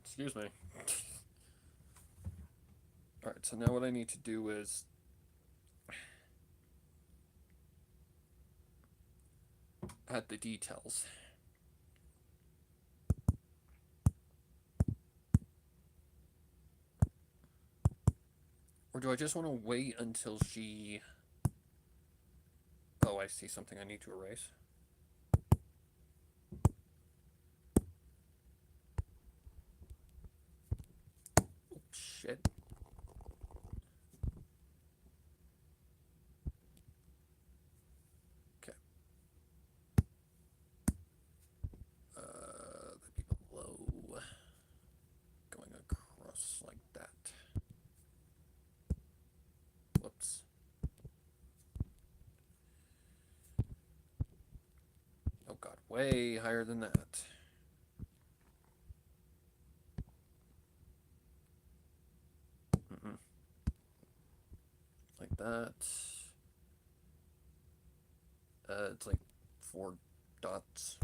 Excuse me. Alright, so now what I need to do is add the details. Or do I just want to wait until she... Oh, I see something I need to erase. Oh, shit. Okay. That'd be below. Going across like that. Whoops. Oh god, way higher than that. that. It's like 4 dots.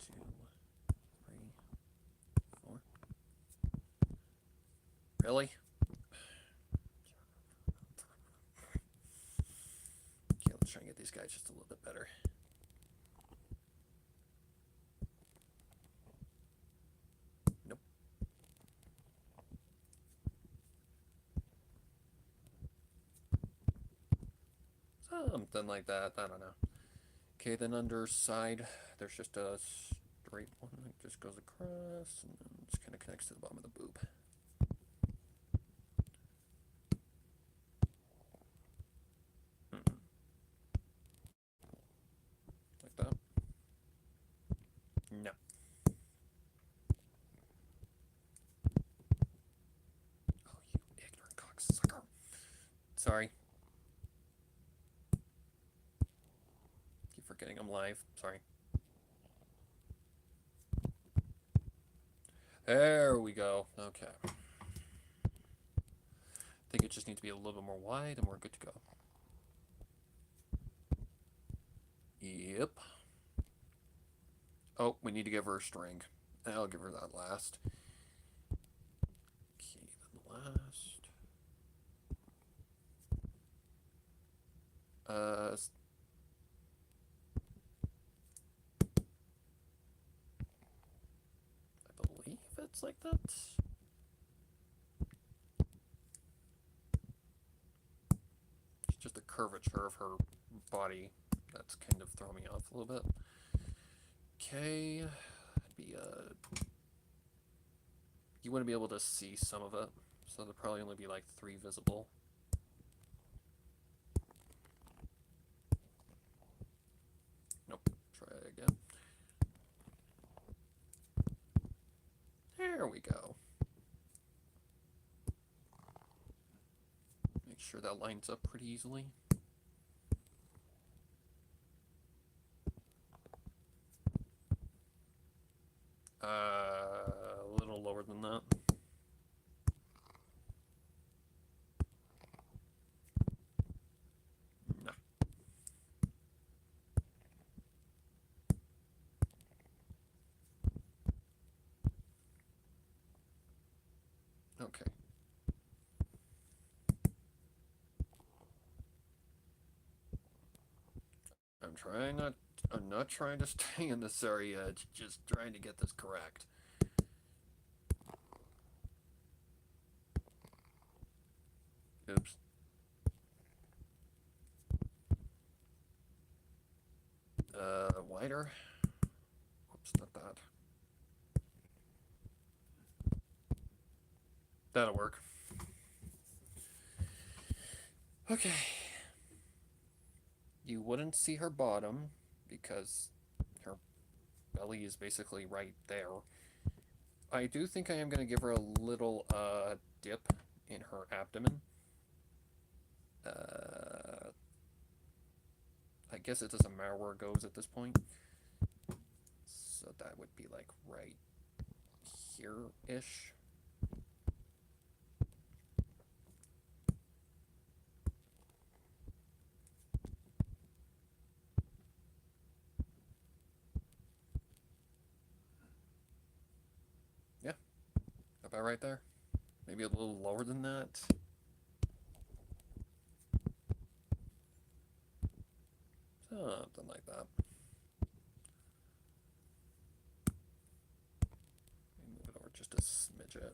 2, 3, 4. Really? Okay, let's try and get these guys just a little bit better. Nope. Something like that. I don't know. Okay, then underside, there's just a straight one that just goes across and then just kind of connects to the bottom of the boob. Like that. No. Oh, you ignorant cocksucker. Sorry. Keep forgetting I'm live. Sorry. There we go. Okay. I think it just needs to be a little bit more wide and we're good to go. Yep. Oh, we need to give her a string. I'll give her that last. Okay, then the last. I believe it's like that. It's just the curvature of her body that's kind of throwing me off a little bit. Okay, you wouldn't be able to see some of it, so there'll probably only be like 3 visible. Nope. Try again. There we go. Make sure that lines up pretty easily. A little lower than that. Nah. Okay. I'm not trying to stay in this area, it's just trying to get this correct. Oops. Wider. Oops, not that. That'll work. Okay. You wouldn't see her bottom because her belly is basically right there. I do think I am going to give her a little dip in her abdomen. I guess it doesn't matter where it goes at this point. So that would be like right here-ish. Yeah, about right there. Maybe a little lower than that. Something like that. Move it over just a smidget.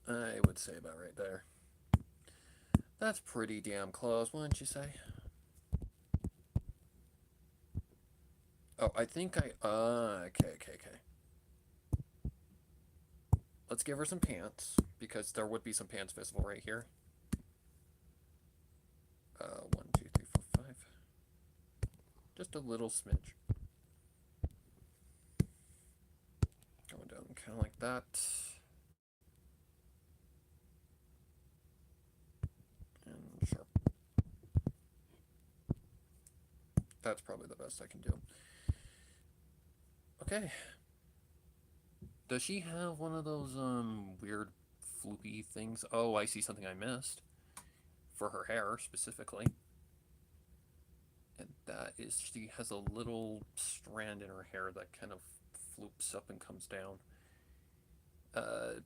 I would say about right there. That's pretty damn close, wouldn't you say? Oh, I think okay. Let's give her some pants, because there would be some pants visible right here. 1, 2, 3, 4, 5. Just a little smidge. Going down kind of like that. And sharp. That's probably the best I can do. Okay. Does she have one of those weird floopy things? Oh, I see something I missed. For her hair specifically. And that is she has a little strand in her hair that kind of floops up and comes down. Okay.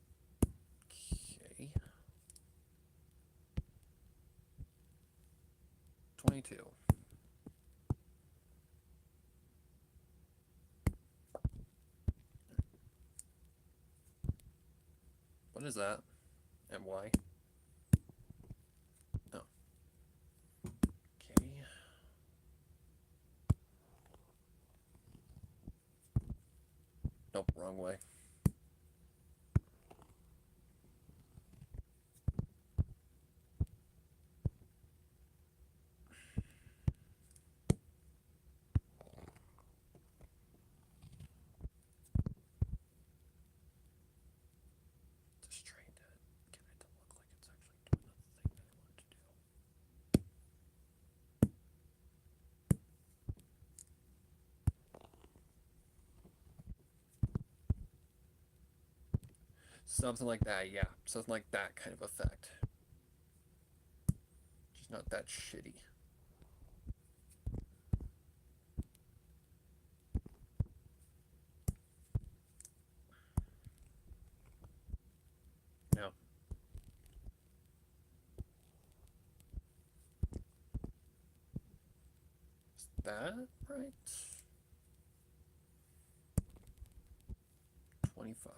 22. What is that? And why? Oh. Okay. Nope, wrong way. Just trying to get it to look like it's actually doing the thing that I wanted to do. Something like that, yeah. Something like that kind of effect. Just not that shitty. No. Is that right? 25.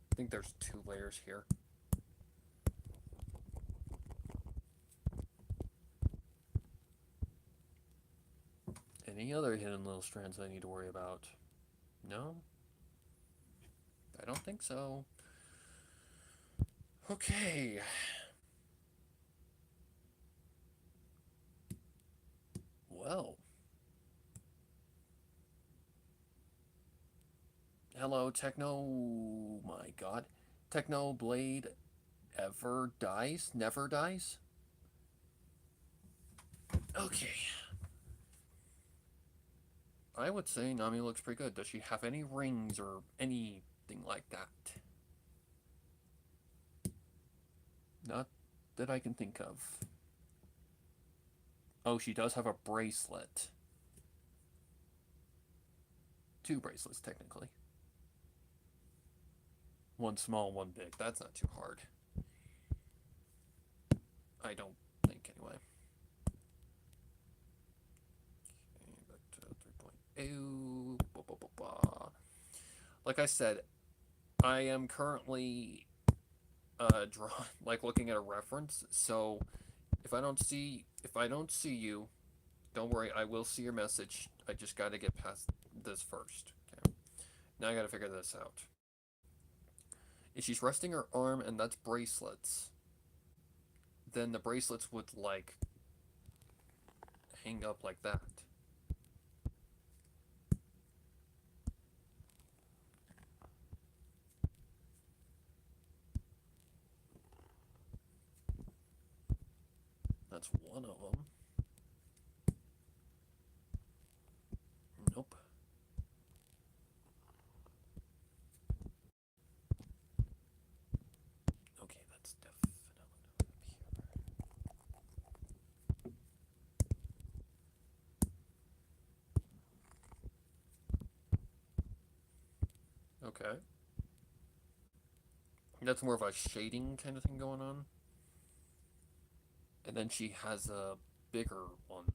I think there's 2 layers here. Any other hidden little strands I need to worry about? No? I don't think so. Okay. Well. Hello, Techno. My god. Techno Blade ever dies? Never dies? Okay. I would say Nami looks pretty good. Does she have any rings or anything like that? Not that I can think of. Oh, she does have a bracelet. 2 bracelets, technically. 1 small, 1 big. That's not too hard. I don't think, anyway. Okay, back to 3.0. Like I said, I am currently looking at a reference, so if I don't see you, don't worry, I will see your message. I just got to get past this first. Okay. Now I got to figure this out. If she's resting her arm and that's bracelets, then the bracelets would hang up like that. That's one of them. Nope. Okay, that's definitely up here. Okay. That's more of a shading kind of thing going on. And then she has a bigger one.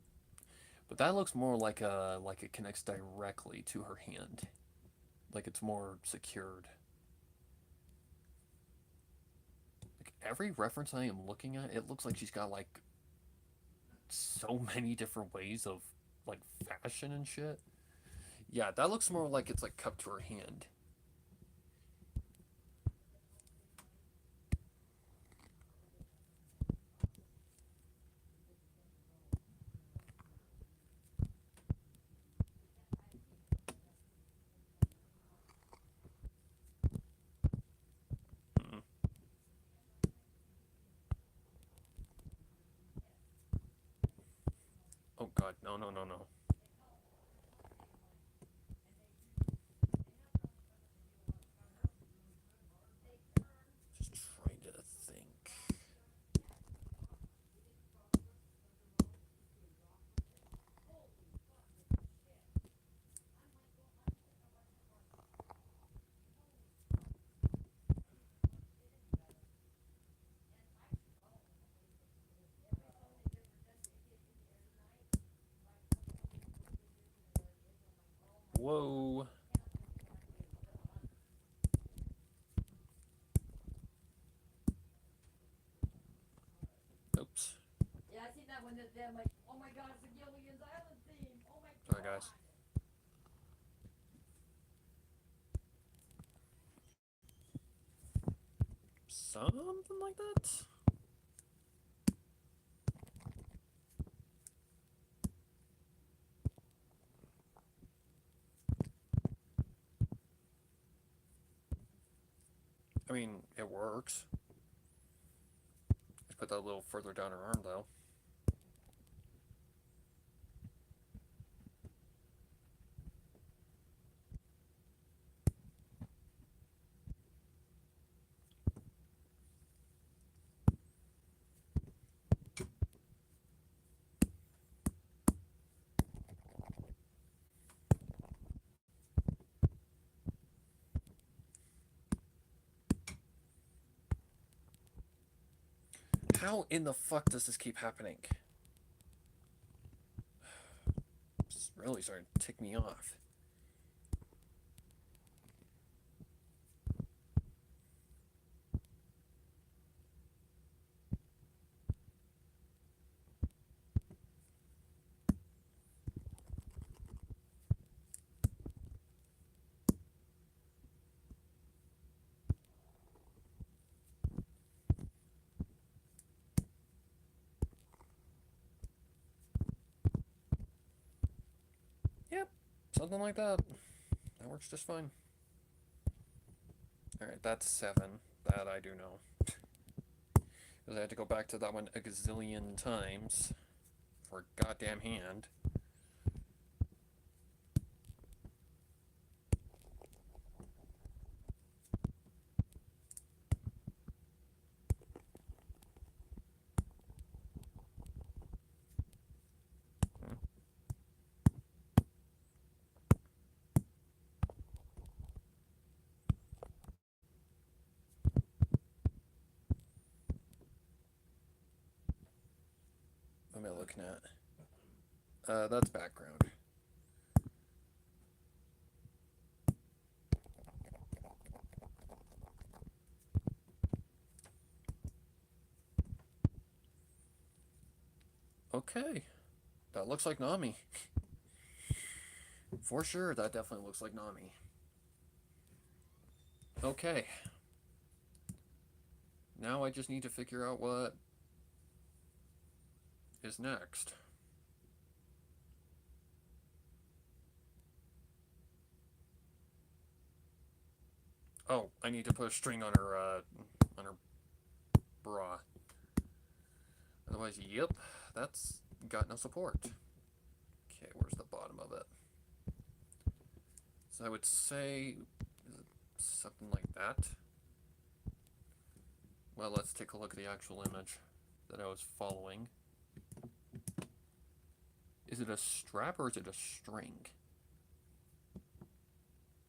But that looks more like it connects directly to her hand. Like it's more secured. Like every reference I am looking at, it looks like she's got so many different ways of fashion and shit. Yeah, that looks more like it's cupped to her hand. Mm. Oh god, no, no, no, no. Whoa. Oops. Yeah, I seen that one that they're like, oh my god, it's the Gilligan's Island theme. Oh my god. Sorry, guys. Something like that? I mean, it works. Just put that a little further down her arm, though. How in the fuck does this keep happening? It's really starting to tick me off. Yep, something like that. That works just fine. Alright, that's 7. That I do know. Because I had to go back to that one a gazillion times for a goddamn hand. What am I looking at? That's background. Okay. That looks like Nami. For sure, that definitely looks like Nami. Okay. Now I just need to figure out what is next. Oh, I need to put a string on her bra. Otherwise, yep, that's got no support. Okay, where's the bottom of it? So I would say something like that. Well, let's take a look at the actual image that I was following. Is it a strap or is it a string?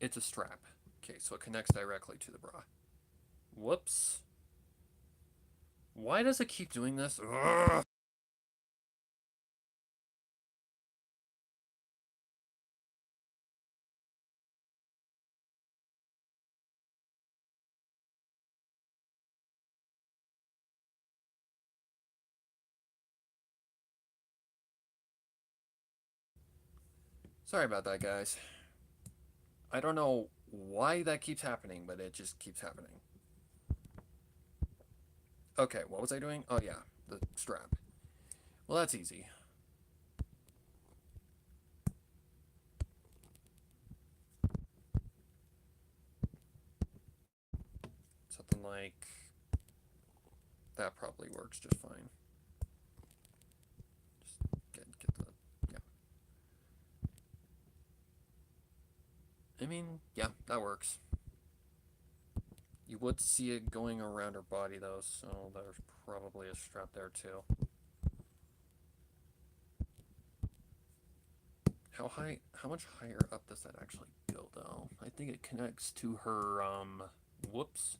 It's a strap. Okay, so it connects directly to the bra. Whoops. Why does it keep doing this? Ugh! Sorry about that, guys. I don't know why that keeps happening, but it just keeps happening. Okay, what was I doing? Oh yeah, the strap. Well, that's easy. Something like that probably works just fine. Just get the, yeah. I mean, yeah, that works. You would see it going around her body though, so there's probably a strap there too. How much higher up does that actually go though? I think it connects to her, whoops.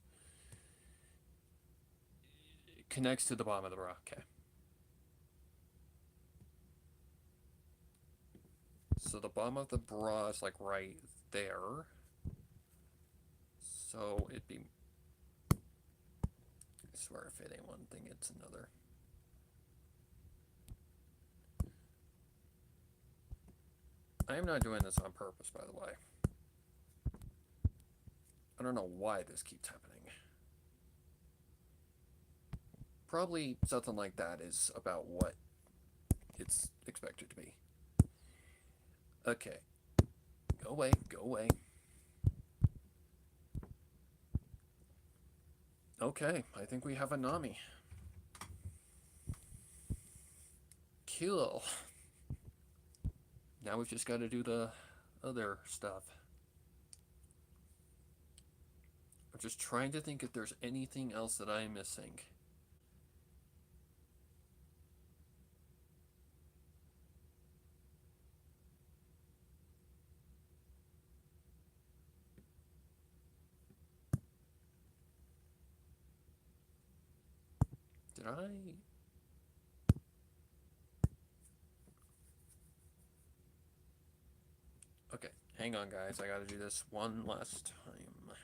It connects to the bottom of the bra, okay. So the bottom of the bra is like right there. So it'd be... I swear if it ain't one thing, it's another. I am not doing this on purpose, by the way. I don't know why this keeps happening. Probably something like that is about what it's expected to be. Okay. Go away, go away. Okay, I think we have a Nami. Cool. Now we've just got to do the other stuff. I'm just trying to think if there's anything else that I'm missing. Did I? Okay, hang on guys, I gotta do this one last time.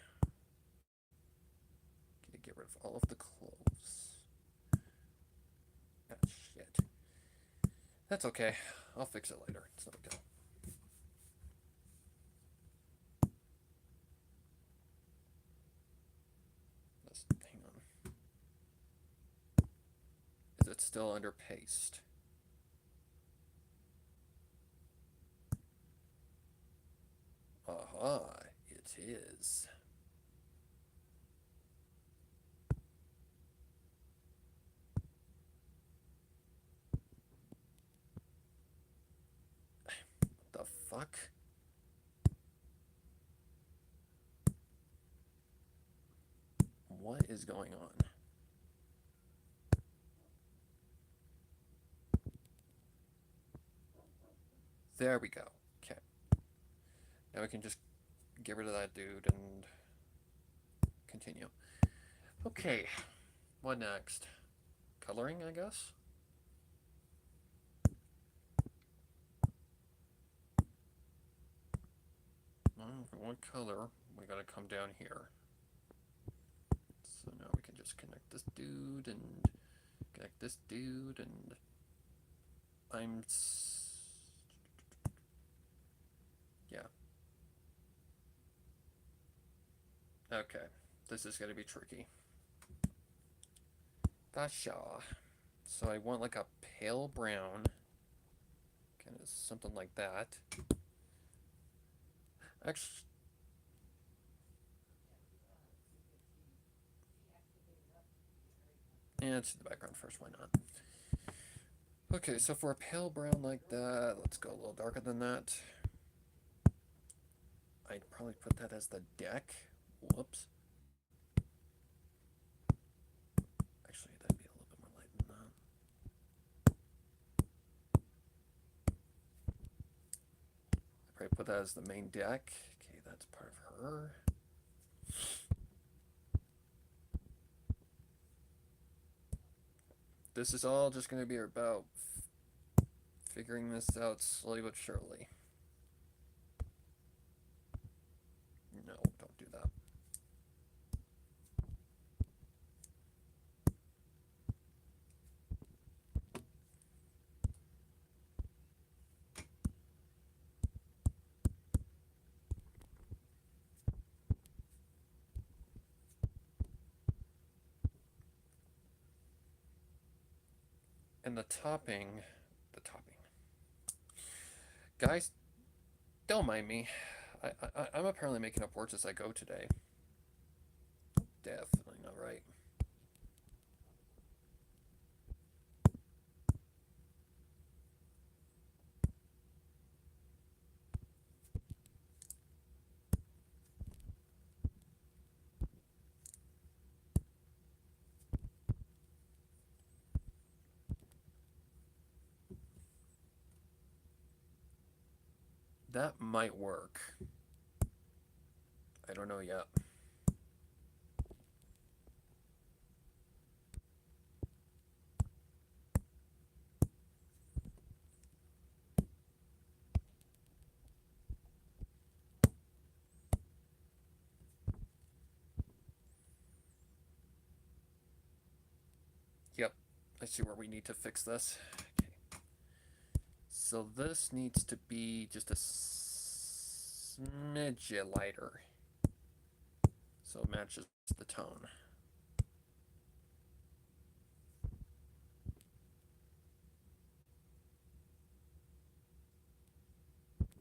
Gotta get rid of all of the clothes. Ah, shit. That's okay, I'll fix it later, it's no big deal. Let's, hang on. Is it still under paste? Aha, it is. The fuck? What is going on? There we go. Okay. Now we can just get rid of that dude and continue. Okay. What next? Coloring, I guess? What color? We gotta come down here. So now we can just connect this dude and connect this dude and yeah. Okay. This is gonna be tricky. Dasha. So I want like a pale brown. Kind of something like that. Actually, yeah, let's do the background first, why not? Okay, so for a pale brown like that, let's go a little darker than that. I'd probably put that as the deck. Whoops. Actually, that'd be a little bit more light than that. I'd probably put that as the main deck. Okay, that's part of her. This is all just going to be about figuring this out slowly but surely. No, don't do that. And the topping, guys, don't mind me. I'm apparently making up words as I go today. Definitely not right. That might work. I don't know yet. Yep, I see where we need to fix this. Okay. So this needs to be just a smidge lighter, so it matches the tone.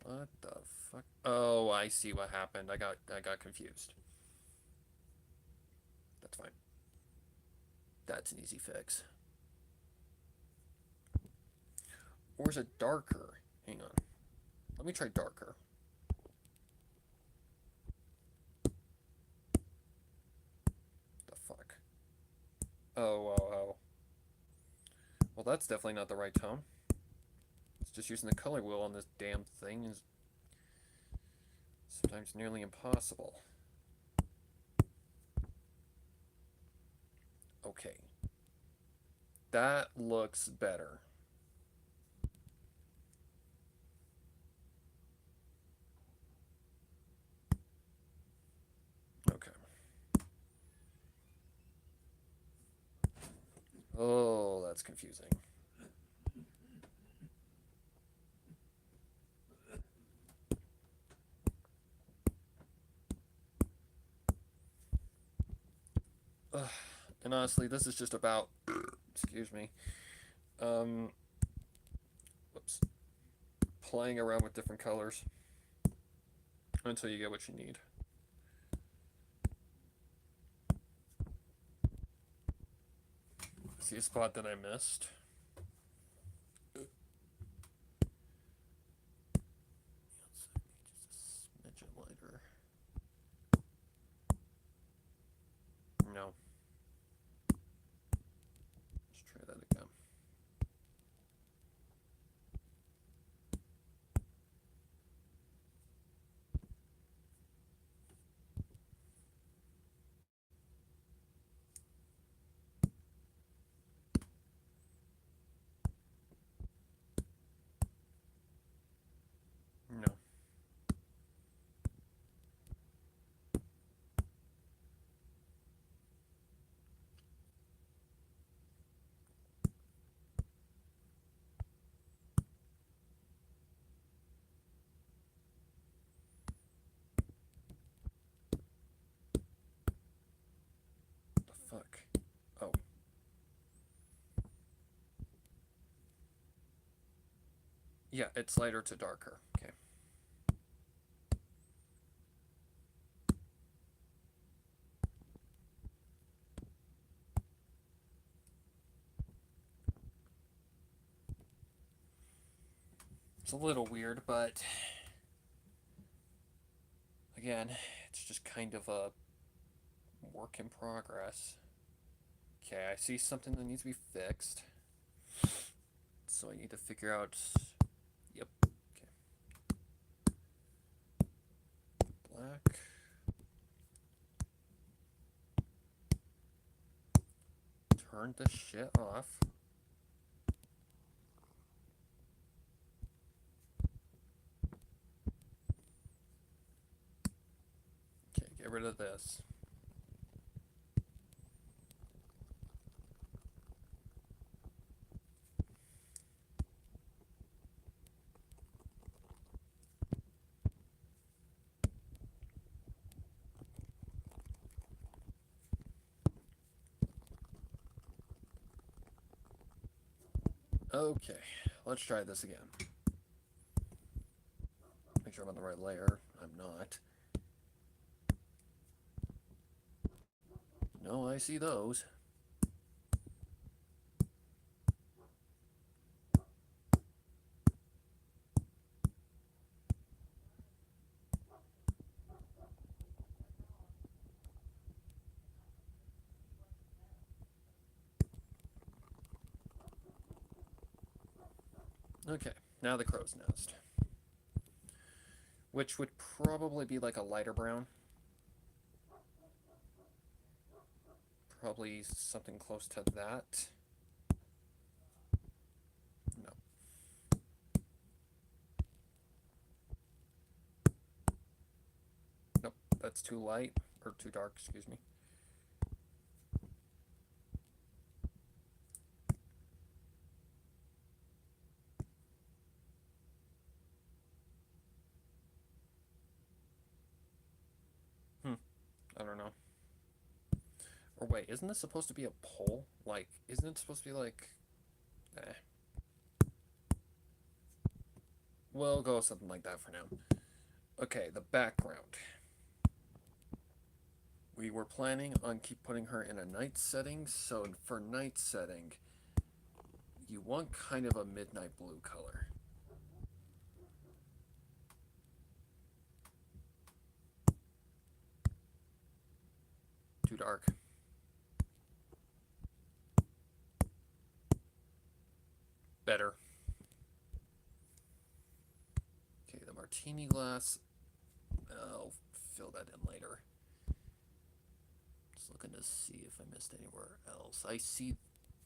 What the fuck? Oh, I see what happened. I got confused. That's fine. That's an easy fix. Or is it darker? Hang on. Let me try darker. The fuck? Oh. Well, that's definitely not the right tone. It's just using the color wheel on this damn thing is sometimes nearly impossible. Okay. That looks better. Okay. Oh, that's confusing. Ugh. And honestly, this is just about, excuse me, whoops, playing around with different colors until you get what you need. See a spot that I missed? Just a smidgen lighter. No. Let's try that again. No. The fuck? Oh. Yeah, it's lighter to darker. Okay. It's a little weird, but again, it's just kind of a work in progress. Okay, I see something that needs to be fixed. So I need to figure out. Yep. Okay. Black. Turn this shit off. Okay, get rid of this. Okay, let's try this again. Make sure I'm on the right layer. I'm not. No, I see those. Okay, now the crow's nest. Which would probably be like a lighter brown. Probably something close to that. No. Nope, that's too light, or too dark, excuse me. Or wait, isn't this supposed to be a pole? Like, isn't it supposed to be like... We'll go with something like that for now. Okay, the background. We were planning on keep putting her in a night setting, so for night setting, you want kind of a midnight blue color. Too dark. Better. Okay, the martini glass. I'll fill that in later. Just looking to see if I missed anywhere else. I see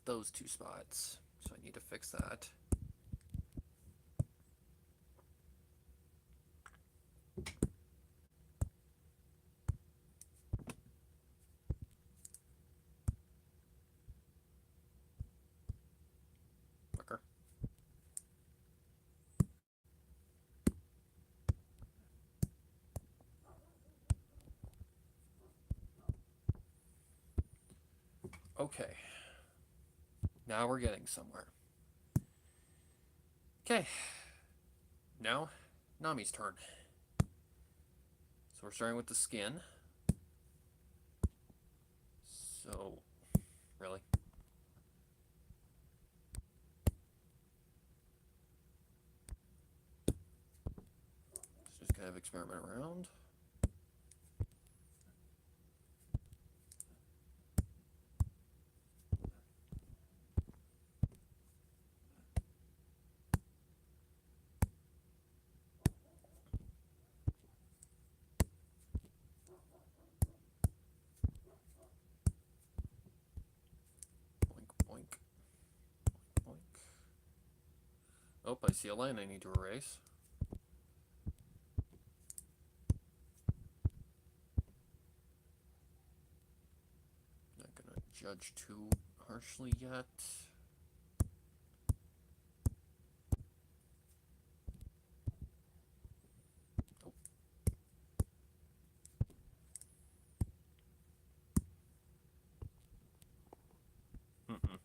those two spots, so I need to fix that. Fucker. Okay. Now we're getting somewhere. Okay. Now, Nami's turn. So we're starting with the skin. So, really? Let's just kind of experiment around. Boink, boink. Boink. Oh, I see a line I need to erase. Not gonna judge too harshly yet. Oh. Mm-mm.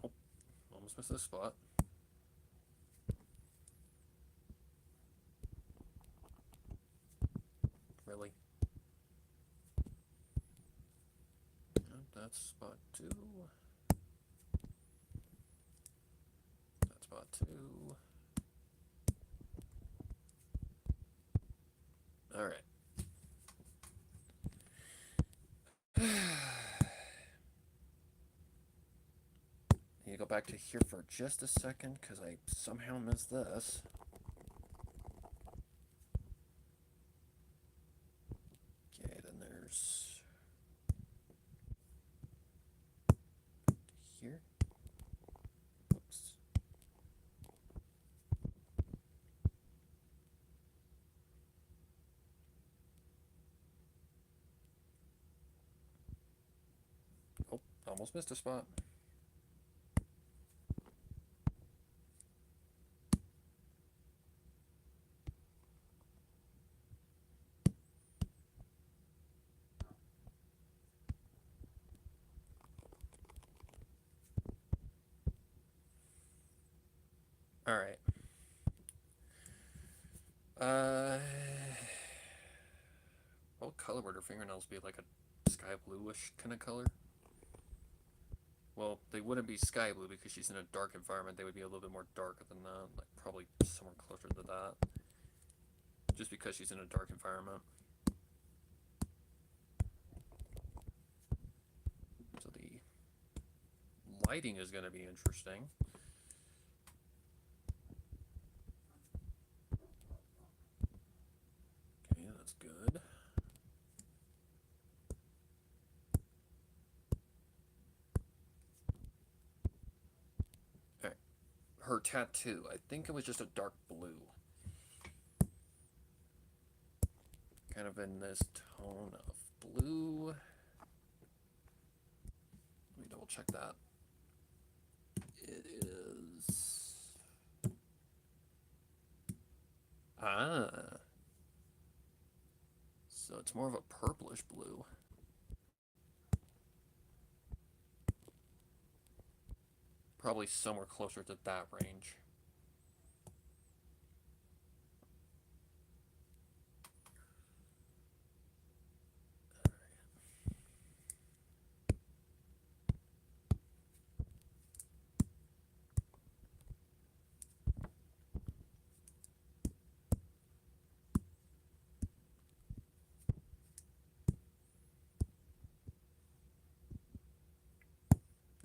Oh, almost missed this spot. Really? Yep, that's spot 2. That's spot 2. Alright. Need to go back to here for just a second because I somehow missed this. Okay, then there's here. Oops. Oh, almost missed a spot. Alright. What color would her fingernails be? Like a sky bluish kind of color? Well, they wouldn't be sky blue because she's in a dark environment. They would be a little bit more darker than that. Like probably somewhere closer to that. Just because she's in a dark environment. So the lighting is going to be interesting. Okay, that's good. Alright. Her tattoo. I think it was just a dark blue. Kind of in this tone of blue. Let me double check that. It is Ah. So it's more of a purplish blue. Probably somewhere closer to that range.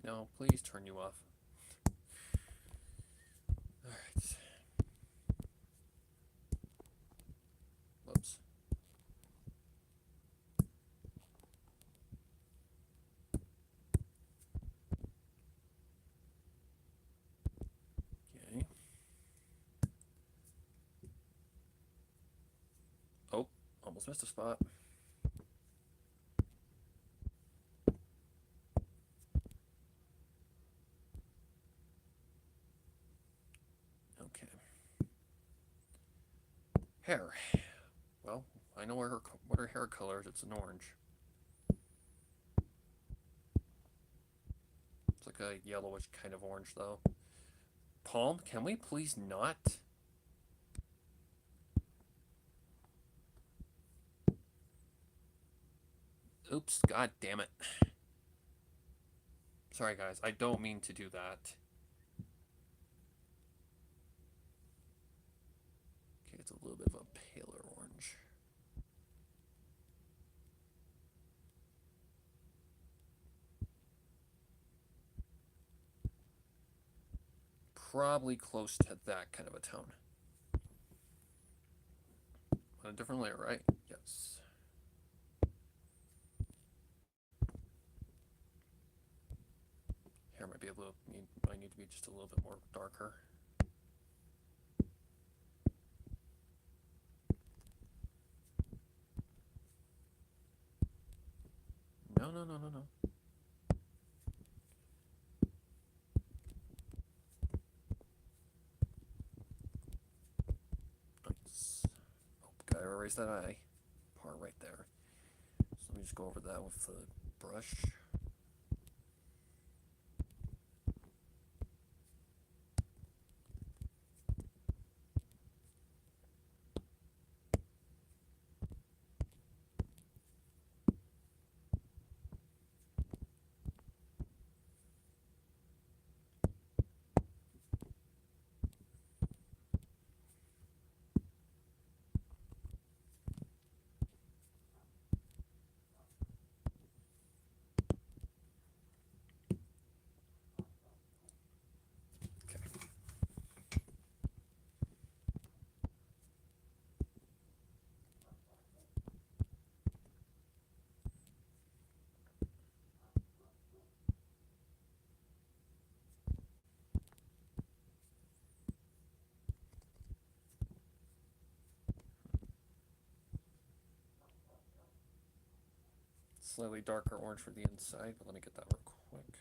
No, please turn you off. Alright. Whoops. Okay. Oh, almost missed a spot. Okay. Hair. Well, I know what her hair color is. It's an orange. It's like a yellowish kind of orange, though. Palm, can we please not? Oops, god damn it. Sorry, guys. I don't mean to do that. Okay, it's a little bit of a paler orange. Probably close to that kind of a tone. On a different layer, right? Yes. Hair might be a little, might need to be just a little bit more darker. No, no, no, no, no. Nice. Oh, gotta erase that eye part right there. So let me just go over that with the brush. Slightly darker orange for the inside, but let me get that real quick.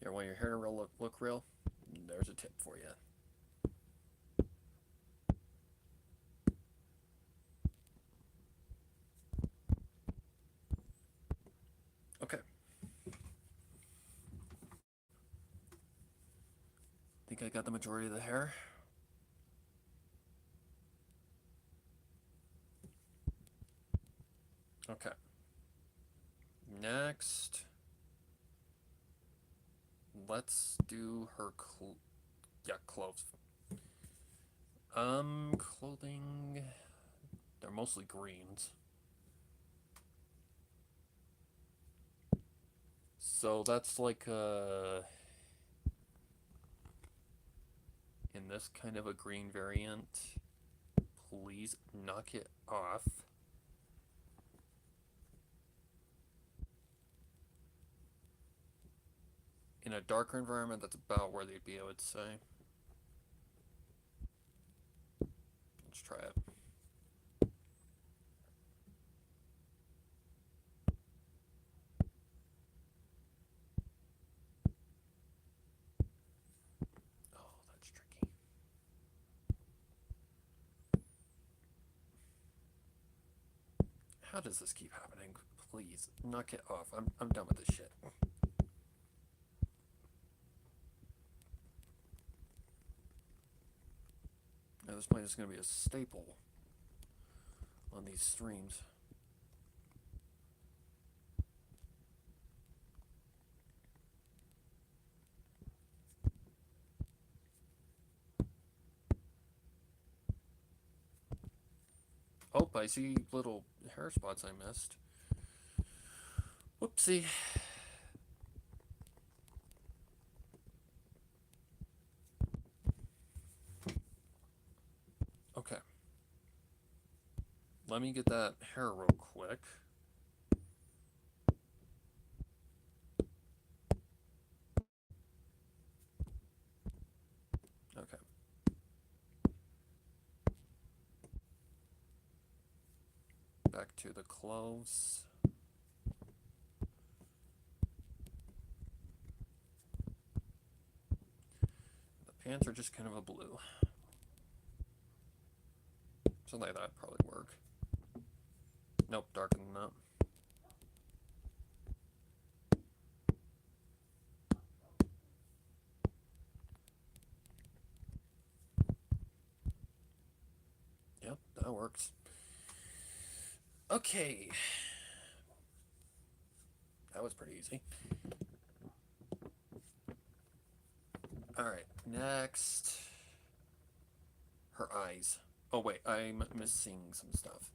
You want your hair to look real? There's a tip for you. Okay. Think I got the majority of the hair. Okay. Next, let's do her clothes. Clothing. They're mostly greens. So that's like in this kind of a green variant. Please knock it off. In a darker environment, that's about where they'd be, I would say. Let's try it. How does this keep happening? Please, knock it off. I'm done with this shit. At this point, it's going to be a staple on these streams. Oh, I see little hair spots I missed. Whoopsie. Okay. Let me get that hair real quick. Okay. Back to the clothes. The pants are just kind of a blue. Something like that probably work. Nope, darker than that. Yep, that works. Okay. That was pretty easy. Alright, next. Her eyes. Oh wait, I'm missing some stuff.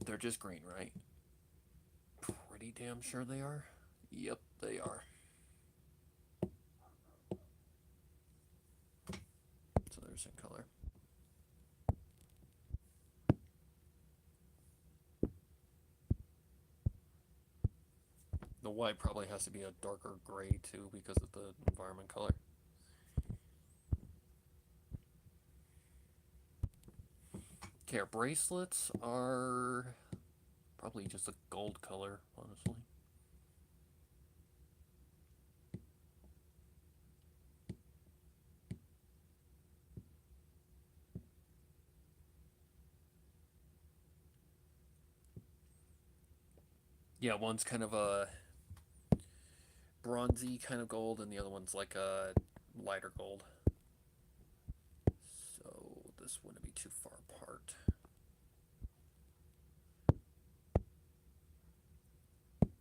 They're just green, right? Pretty damn sure they are. Yep, they are. So there's a color. The white probably has to be a darker gray too because of the environment color. Okay, our bracelets are probably just a gold color, honestly. Yeah, one's kind of a bronzy kind of gold, and the other one's like a lighter gold. So this wouldn't be too far apart.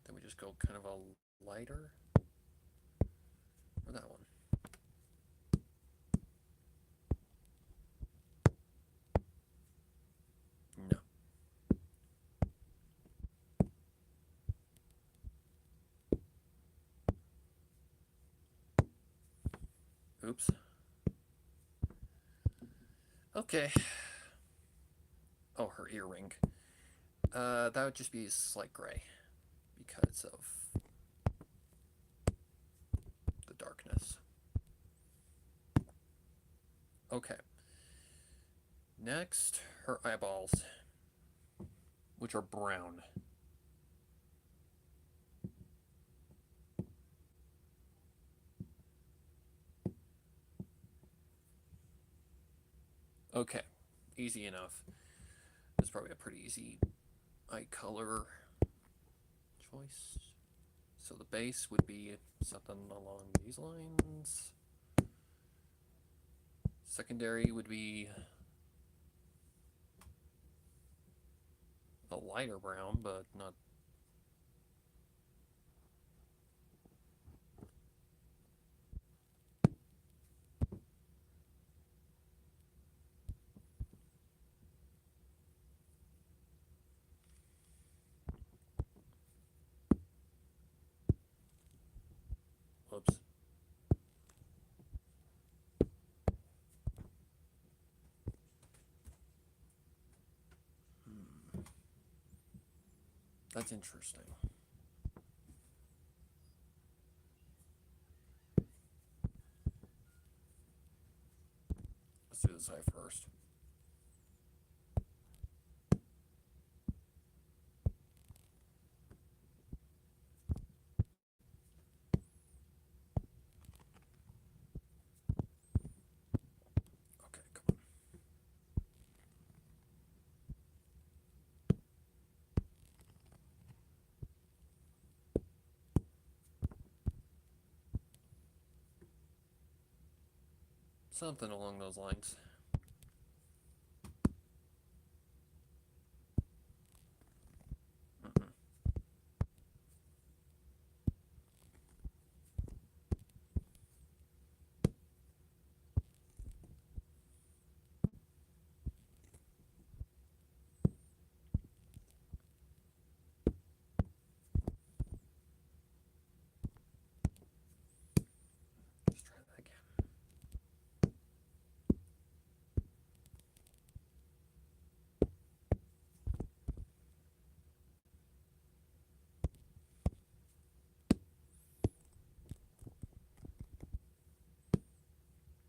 Then we just go kind of a lighter. Or that one. No. Oops. Okay. Oh, her earring. That would just be slight gray because of the darkness. Okay. Next, her eyeballs, which are brown. Okay, easy enough. That's probably a pretty easy eye color choice. So the base would be something along these lines. Secondary would be a lighter brown, but not. Whoops. That's interesting. Let's do this eye first. Okay, come on. Something along those lines. Mm-mm. Let's try that again.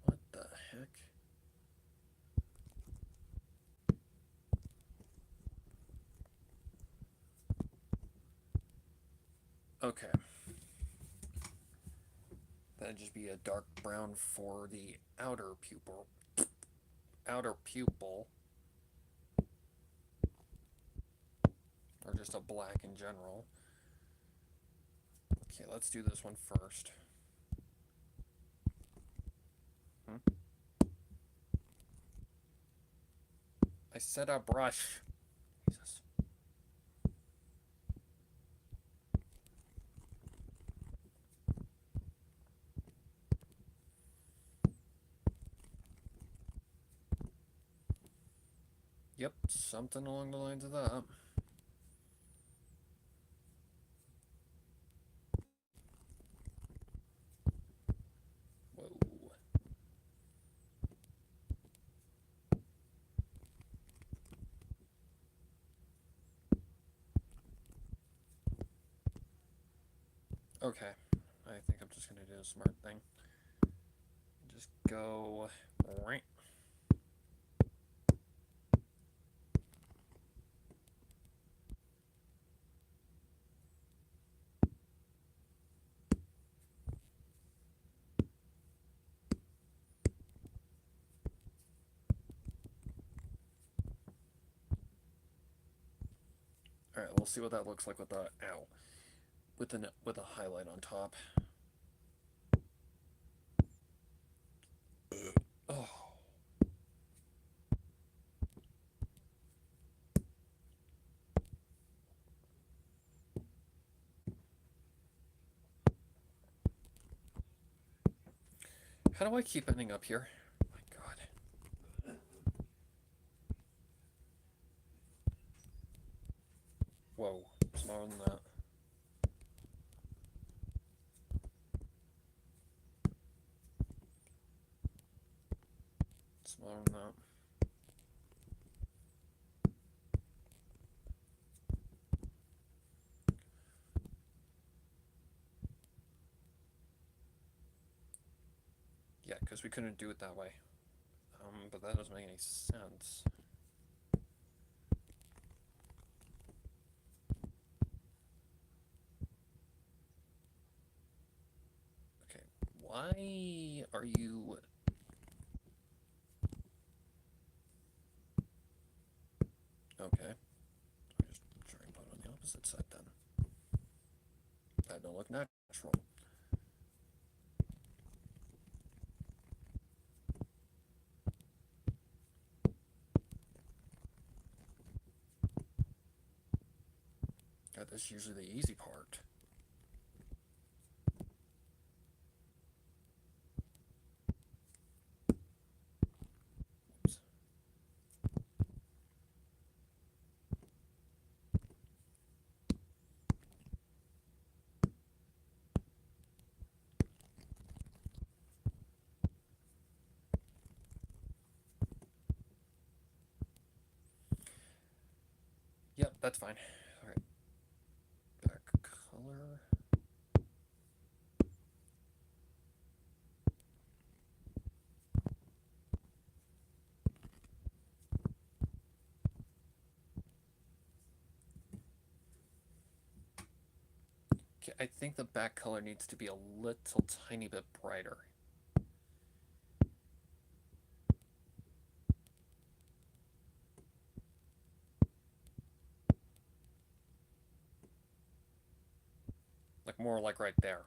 What the heck? Okay. That'd just be a dark brown for the outer pupil. Outer pupil. Or just a black in general. Okay, let's do this one first. I said a brush. Jesus. Yep, something along the lines of that. Whoa. Okay, I think I'm just gonna do a smart thing. Just go right. All right, we'll see what that looks like with the ow, with a highlight on top. Oh. How do I keep ending up here? My God. Whoa, smaller than that. Smaller than that. Yeah, because we couldn't do it that way. But that doesn't make any sense. Okay, why are you... Okay. I'll just try and put it on the opposite side then. That don't look natural. Yeah, that's usually the easy part. Oops. Yep, that's fine. Alright. Back color. Okay, I think the back color needs to be a little tiny bit brighter. Like more like right there.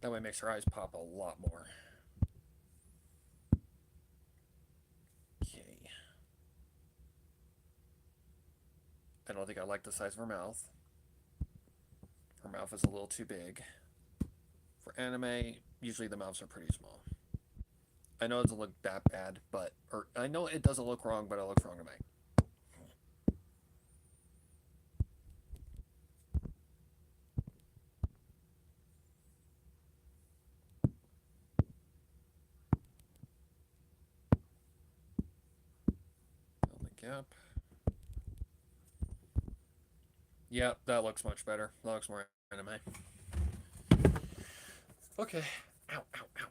That way it makes her eyes pop a lot more. I don't think I like the size of her mouth. Her mouth is a little too big. For anime, usually the mouths are pretty small. I know it doesn't look that bad, but... Or, I know it doesn't look wrong, but it looks wrong to me. Fill the gap. Yeah, that looks much better. That looks more anime. Okay. Ow, ow, ow.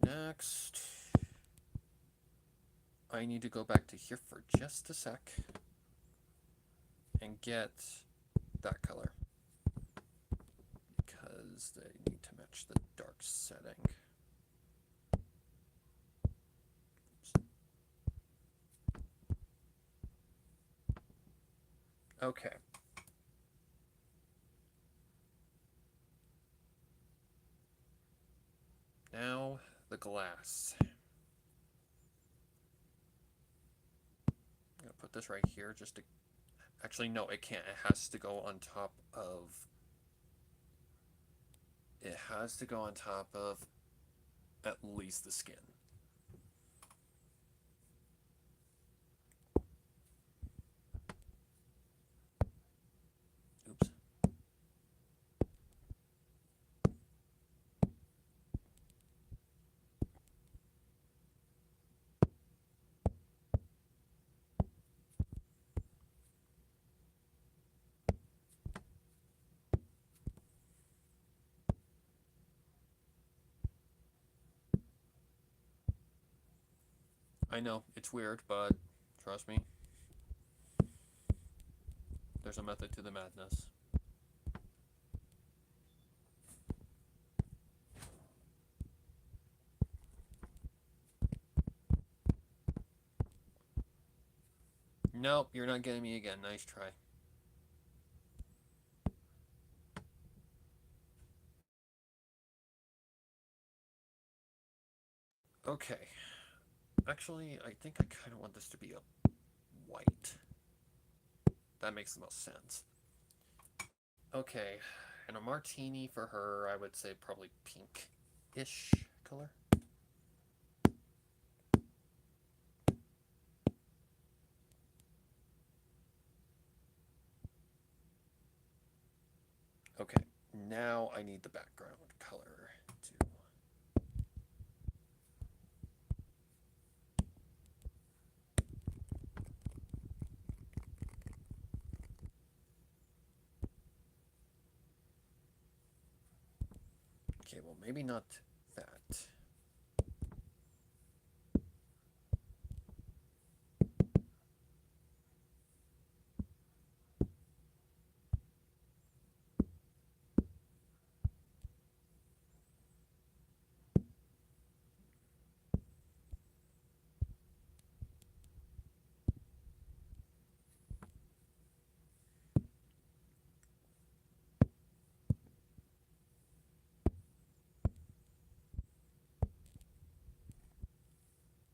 Next, I need to go back to here for just a sec and get that color because they need to match the dark setting. Oops. Okay. Now the glass. I'm gonna put this right here just to... Actually, no, it can't. It has to go on top of... It has to go on top of at least the skin. Oops. I know, it's weird, but trust me, there's a method to the madness. Nope, you're not getting me again. Nice try. Okay. Actually, I think I kind of want this to be a white. That makes the most sense. Okay. And a martini for her, I would say probably pink-ish color. Okay. Now I need the background color too. Okay, well, maybe not that.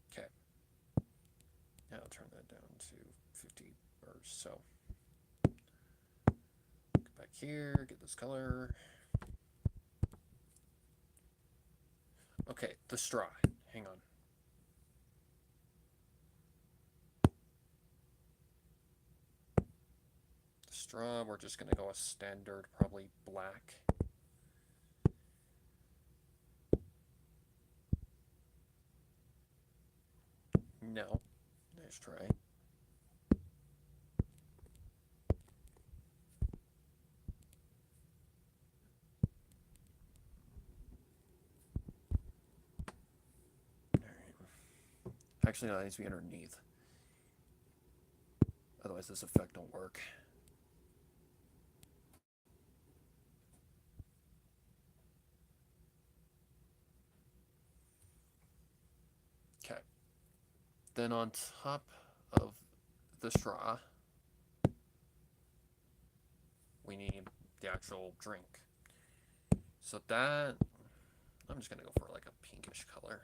Okay. Now I'll turn that down to 50 or so. Go back here, get this color. Okay, the straw. Hang on. The straw, we're just going to go a standard, probably black. No. Nice try. Actually, no, that needs to be underneath. Otherwise, this effect don't work. Okay. Then on top of the straw, we need the actual drink. So that, I'm just going to go for like a pinkish color.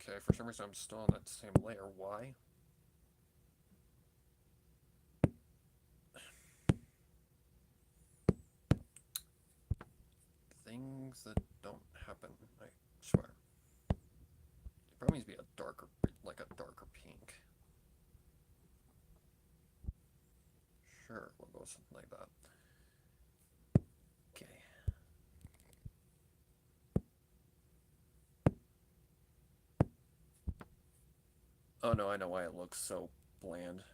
Okay, for some reason I'm still on that same layer. Why? Things that don't happen, I swear. It probably needs to be a darker, like a darker pink. Sure, we'll go with something like that. Okay. Oh no, I know why it looks so bland.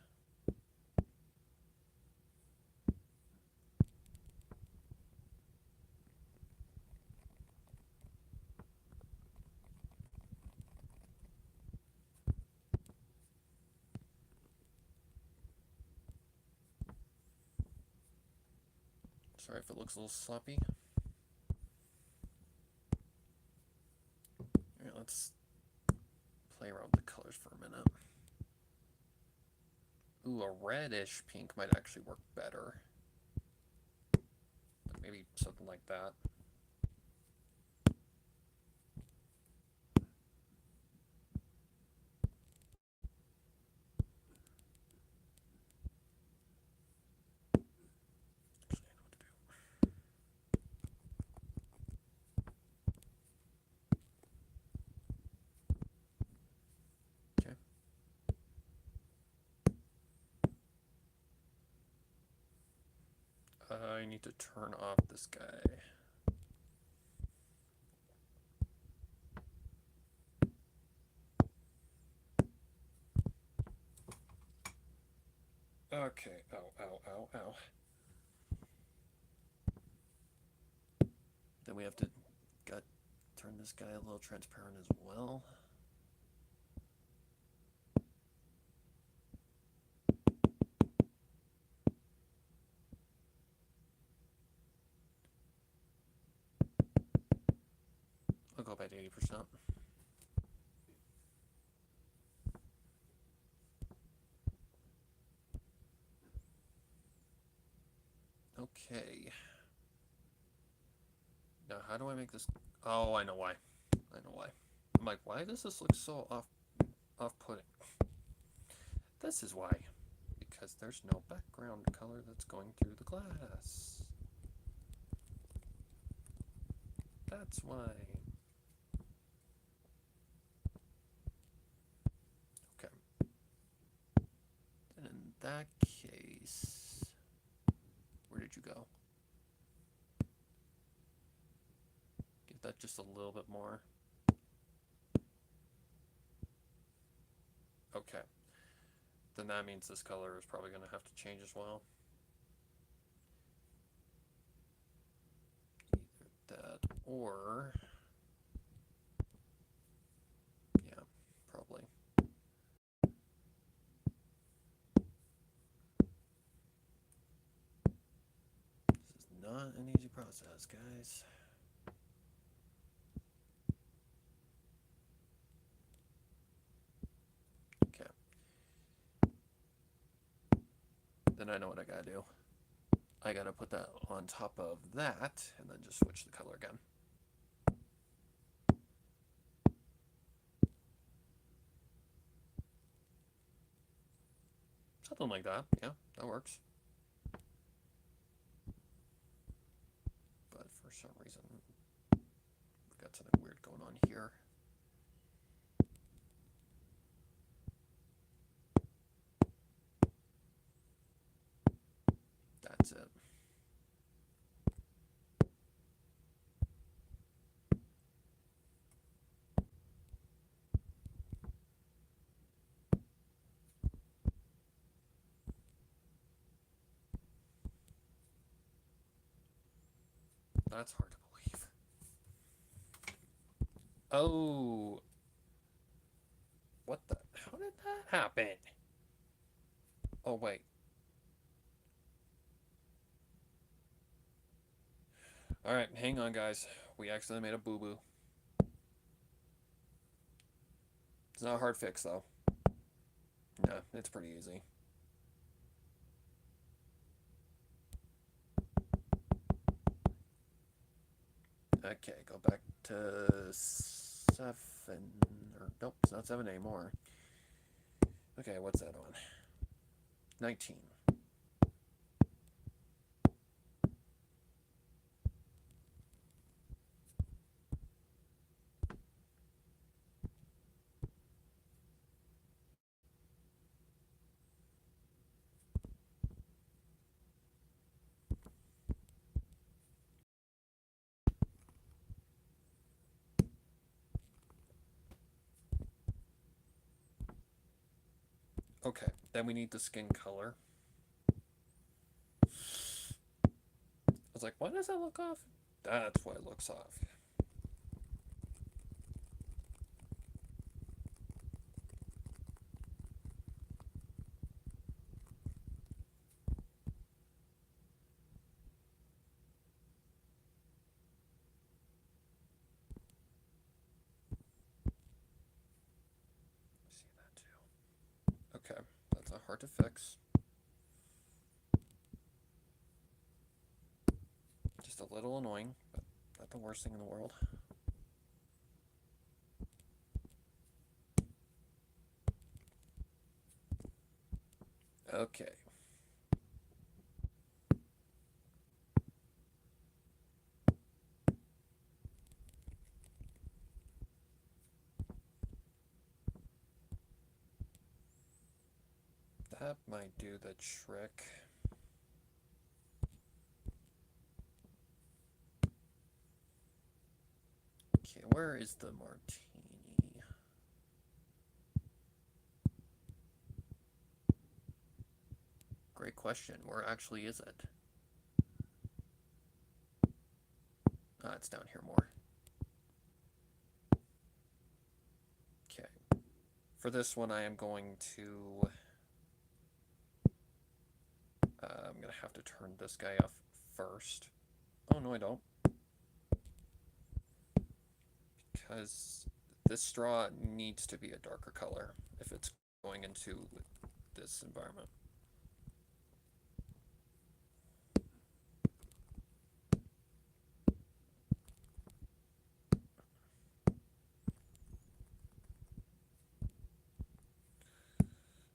Sorry if it looks a little sloppy. Alright, let's play around with the colors for a minute. Ooh, a reddish pink might actually work better. Like maybe something like that. I need to turn off this guy. Okay, ow, ow, ow, ow. Then we have to turn this guy a little transparent as well. I'll go about 80%. Okay. Now, how do I make this? Oh, I know why. I know why. I'm like, why does this look so off-putting? This is why. Because there's no background color that's going through the glass. That's why. Okay. And in that case, where did you go? Give that just a little bit more. Okay. Then that means this color is probably going to have to change as well. Either that or... yeah, probably. This is not an easy process, guys. Okay. Then I know what I gotta do. I gotta put that on top of that, and then just switch the color again. Something like that. Yeah, that works. But for some reason, we've got something weird going on here. That's it. That's hard to believe. Oh. What the? How did that happen? Oh, wait. Alright, hang on, guys. We accidentally made a boo-boo. It's not a hard fix, though. No, it's pretty easy. Okay, go back to 7 Or, nope, it's not 7 anymore. Okay, what's that on? 19. Okay, then we need the skin color. I was like, why does that look off? That's why it looks off. See that too. Okay, that's not hard to fix. Just a little annoying, but not the worst thing in the world. Okay. That might do the trick. Okay, where is the martini? Great question. Where actually is it? Ah, it's down here more. Okay. For this one, I am going to... I'm going to have to turn this guy off first. Oh, no, I don't. Because this straw needs to be a darker color if it's going into this environment.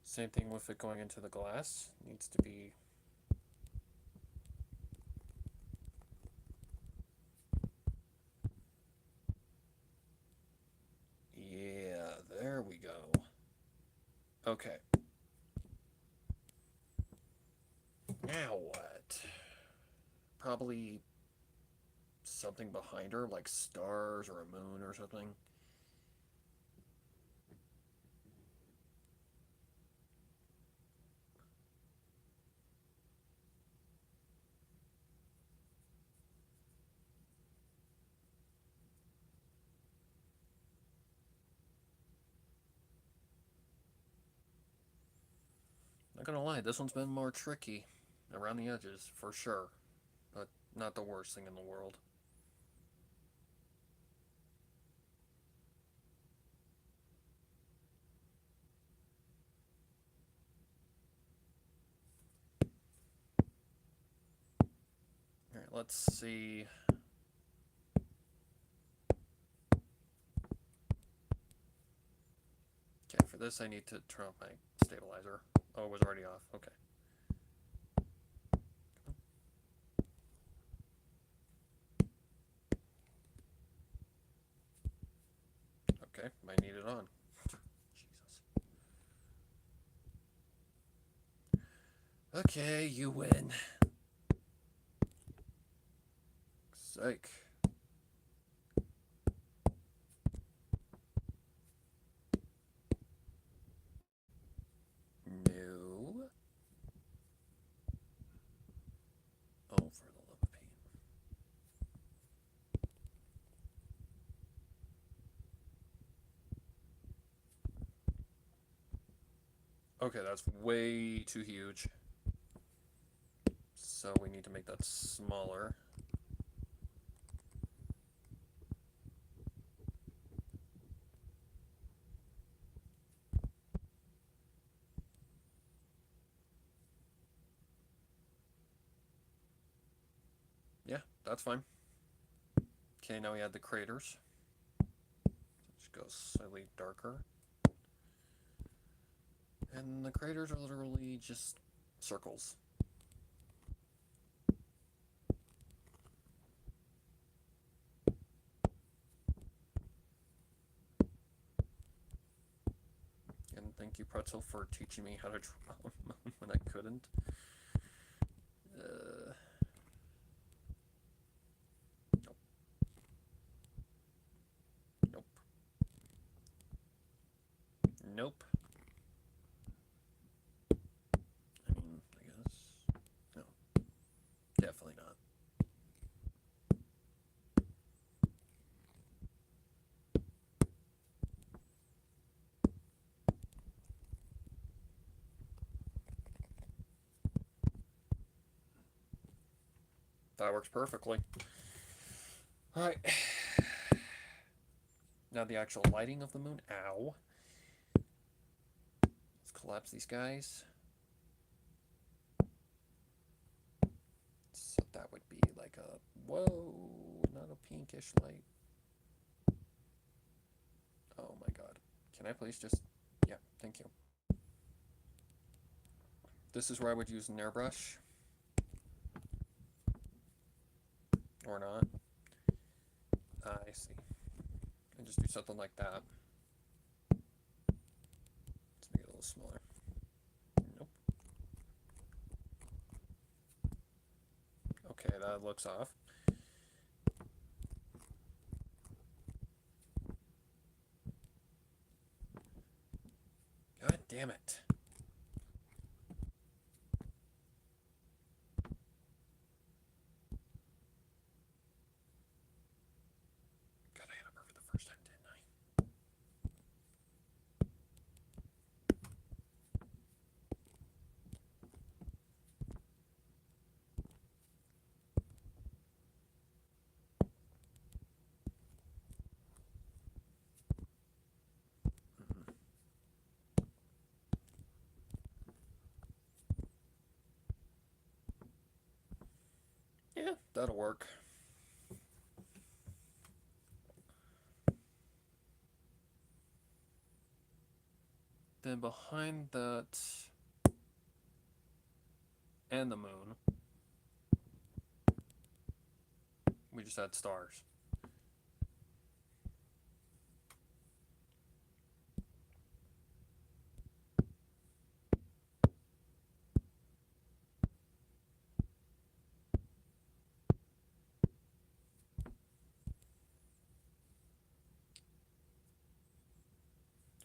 Same thing with it going into the glass. Needs to be... Yeah, there we go. Okay. Now what? Probably something behind her, like stars or a moon or something. Not gonna lie, this one's been more tricky around the edges, for sure. But not the worst thing in the world. Alright, let's see. Okay, for this I need to turn off my stabilizer. Oh, it was already off. Okay. Okay, might need it on. Jesus. Okay, you win. Psych. No. Oh, for the love of Pete. Okay, that's way too huge. So we need to make that smaller. Yeah, that's fine. Okay, now we add the craters. Just go slightly darker. And the craters are literally just circles. And thank you, Pretzel, for teaching me how to draw when I couldn't. Nope. Nope. Nope. I mean, I guess. No. Definitely not. That works perfectly. Alright. Now the actual lighting of the moon. Ow. Let's collapse these guys. So that would be like a... Whoa! Not a pinkish light. Oh my god. Can I please just... Yeah, thank you. This is where I would use an airbrush. Or not. I see. And just do something like that. Let's make it a little smaller. Nope. Okay, that looks off. God damn it. God, I hit it for the first time, didn't I? Yeah, that'll work. Then behind that and the moon, we just add stars.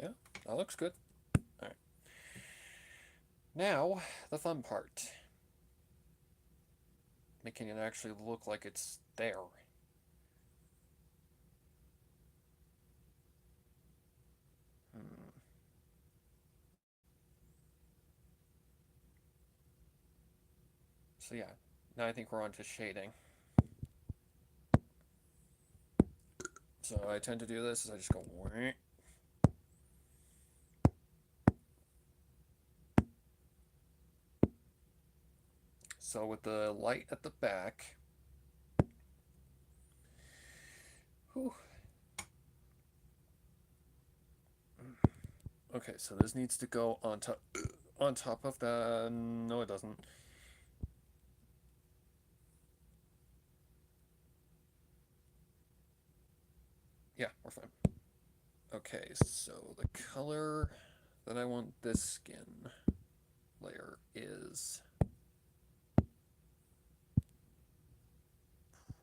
Yeah, that looks good. Alright. Now, the fun part. Making it actually look like it's there. So yeah, now I think we're on to shading. So I tend to do this is I just go Wah. So with the light at the back, whew. Okay, so this needs to go on top of the... No, it doesn't. Yeah, we're fine. Okay, so the color that I want this skin layer is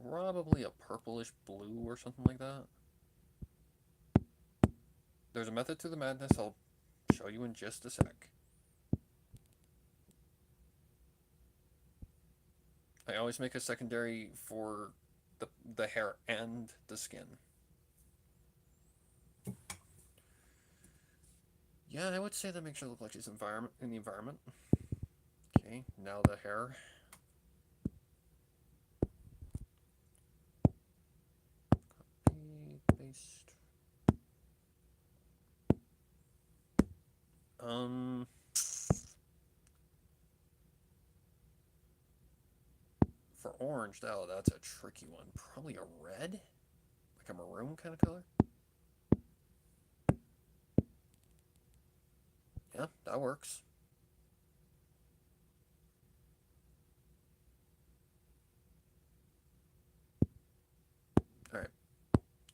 probably a purplish blue or something like that. There's a method to the madness I'll show you in just a sec. I always make a secondary for the hair and the skin. Yeah, I would say that makes it look like it's in the environment. Okay, now the hair. Copy, paste. For orange, oh, that's a tricky one. Probably a red? Like a maroon kind of color? Yeah, that works. Alright.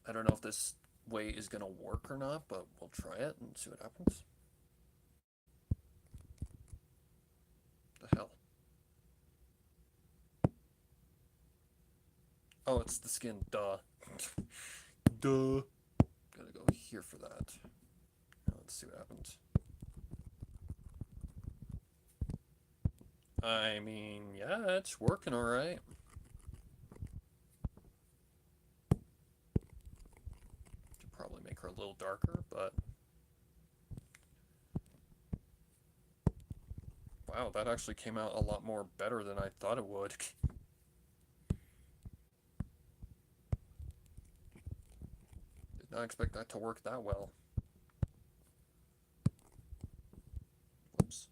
I don't know if this way is going to work or not, but we'll try it and see what happens. The hell? Oh, it's the skin. Duh. Duh. Gotta go here for that. Now let's see what happens. I mean, yeah, it's working alright. Could probably make her a little darker, but... Wow, that actually came out a lot more better than I thought it would. Did not expect that to work that well. Whoops.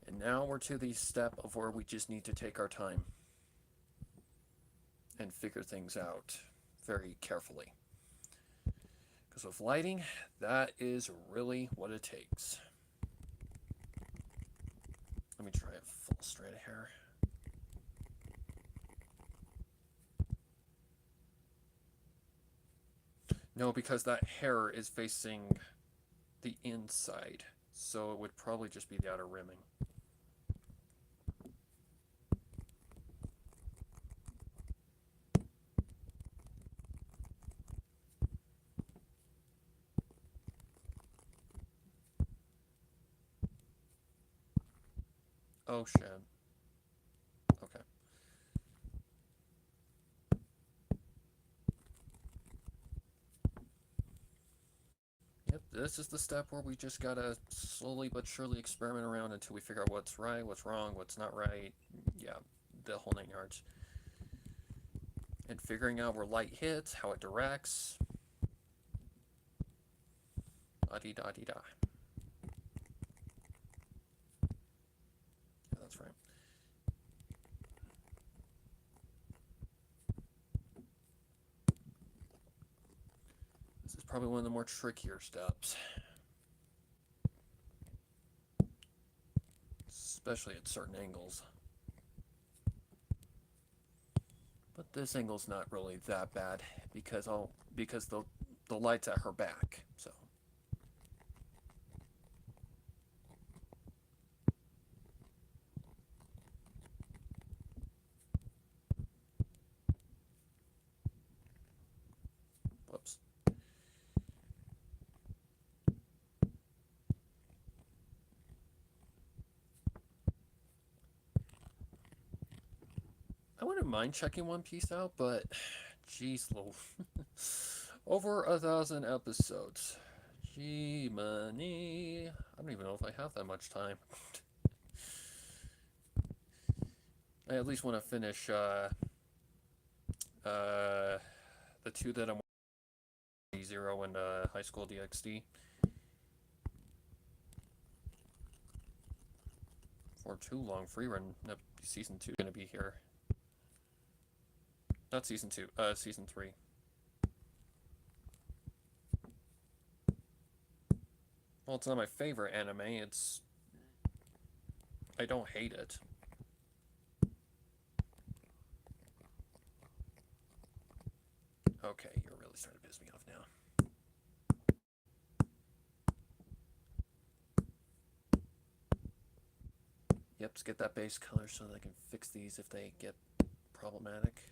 And now we're to the step of where we just need to take our time and figure things out very carefully. Because with lighting, that is really what it takes. Let me try a full straight of hair. No, because that hair is facing the inside, so it would probably just be the outer rimming. Oh shit. Okay. Yep, this is the step where we just gotta slowly but surely experiment around until we figure out what's right, what's wrong, what's not right. Yeah, the whole 9 yards. And figuring out where light hits, how it directs. La-di-da-di-da. Yeah, that's right. This is probably one of the more trickier steps. Especially at certain angles. But this angle's not really that bad because the light's at her back, so. Whoops. I wouldn't mind checking One Piece out, but jeez, over 1,000 episodes. Gee, money. I don't even know if I have that much time. I at least want to finish the two that I'm Zero and High School DxD. For too long, free run. Season 2 gonna be here. Not season 2, season 3. Well, it's not my favorite anime, it's... I don't hate it. Okay, you're really starting to piss me off now. Yep, let's get that base color so that I can fix these if they get problematic.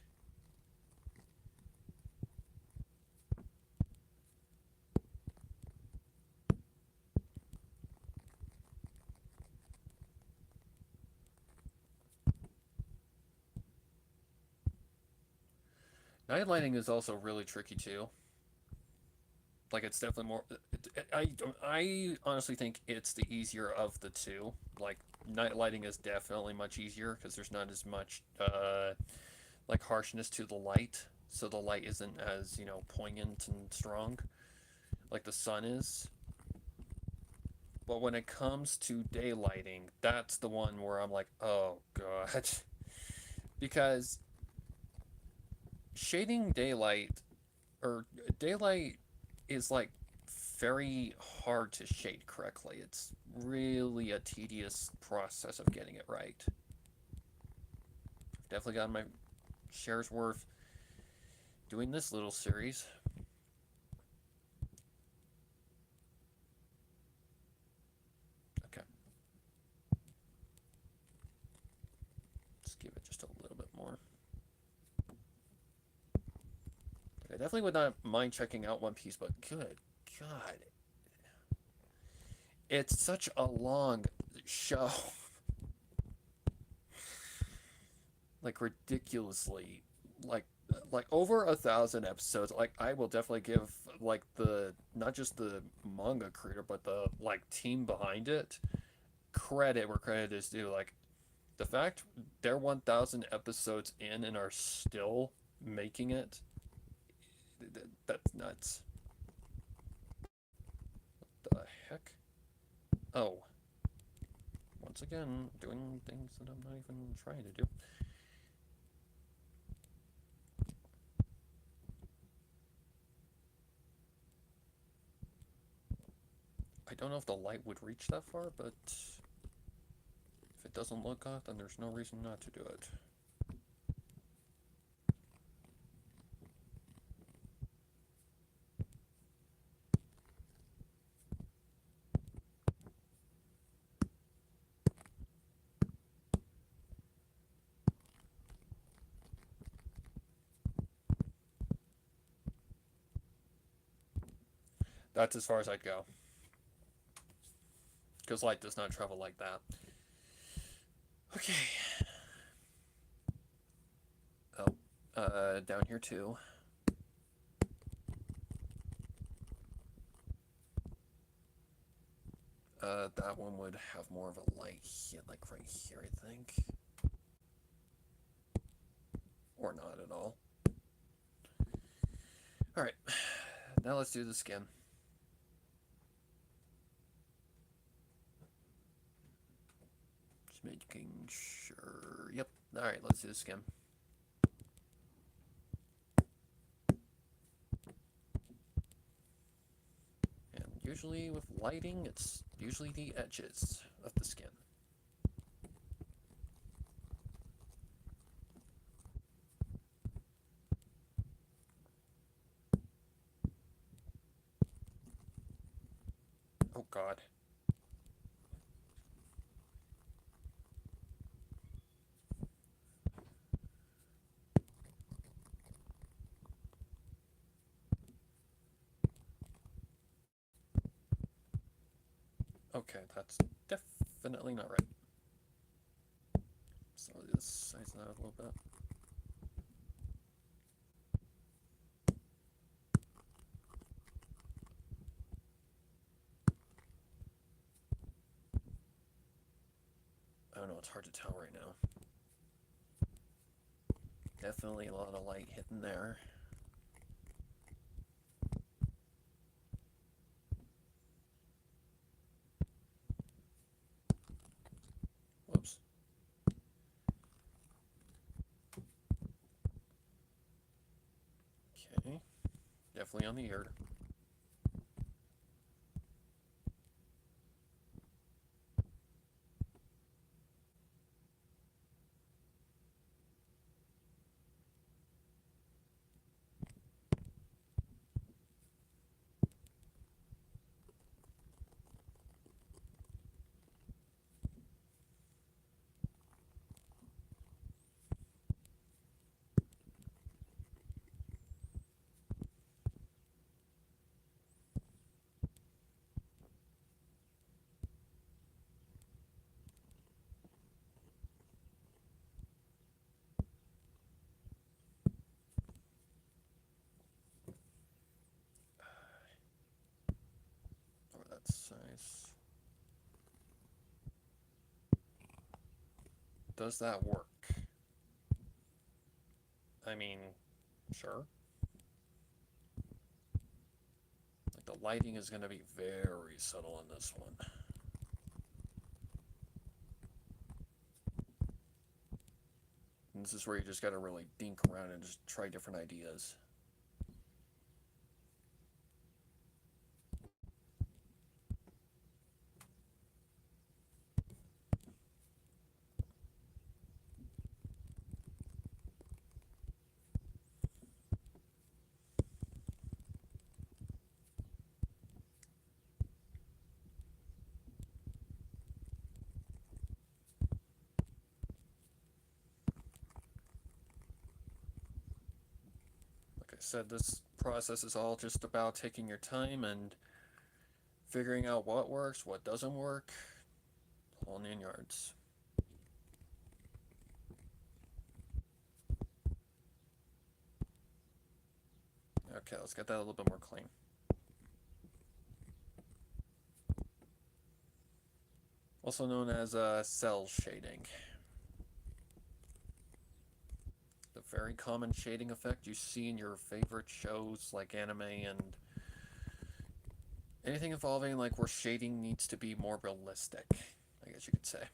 Night lighting is also really tricky too. Like, it's definitely more... I honestly think it's the easier of the two. Like, night lighting is definitely much easier because there's not as much like harshness to the light, so the light isn't as, you know, poignant and strong. like the sun is. But when it comes to daylighting, that's the one where I'm like, oh god. Because shading daylight, or daylight, is like very hard to shade correctly. It's really a tedious process of getting it right. Definitely got my shares worth doing this little series. Okay. Let's give it just a little bit more. I definitely would not mind checking out One Piece, but good God. It's such a long show. Like ridiculously. Like like over 1,000 episodes. Like I will definitely give like the not just the manga creator, but the like team behind it credit where credit is due. Like the fact they're 1,000 episodes in and are still making it, that's nuts. What the heck? Oh, once again, doing things that I'm not even trying to do. I don't know if the light would reach that far, but if it doesn't look good, then there's no reason not to do it. That's as far as I'd go. Because light does not travel like that. Okay. Oh, down here too. That one would have more of a light hit, like right here, I think. Or not at all. Alright, now let's do the skin. Just making sure. Yep. Alright, let's do the skin. And usually with lighting, it's usually the edges of the skin. Oh god. Okay, that's definitely not right. So let's size that a little bit. I don't know, it's hard to tell right now. Definitely a lot of light hitting there. Whoops. Okay. Definitely on the ear. Or that size. Does that work? I mean, sure. Like the lighting is going to be very subtle on this one. And this is where you just got to really dink around and just try different ideas. I said, this process is all just about taking your time and figuring out what works, what doesn't work, whole 9 yards. Okay, let's get that a little bit more clean. Also known as cell shading. The very common shading effect you see in your favorite shows like anime and anything involving like where shading needs to be more realistic, I guess you could say.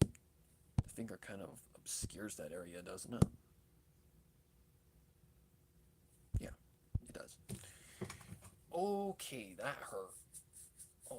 The finger kind of obscures that area, doesn't it? Yeah, it does. Okay, that hurt. Oh.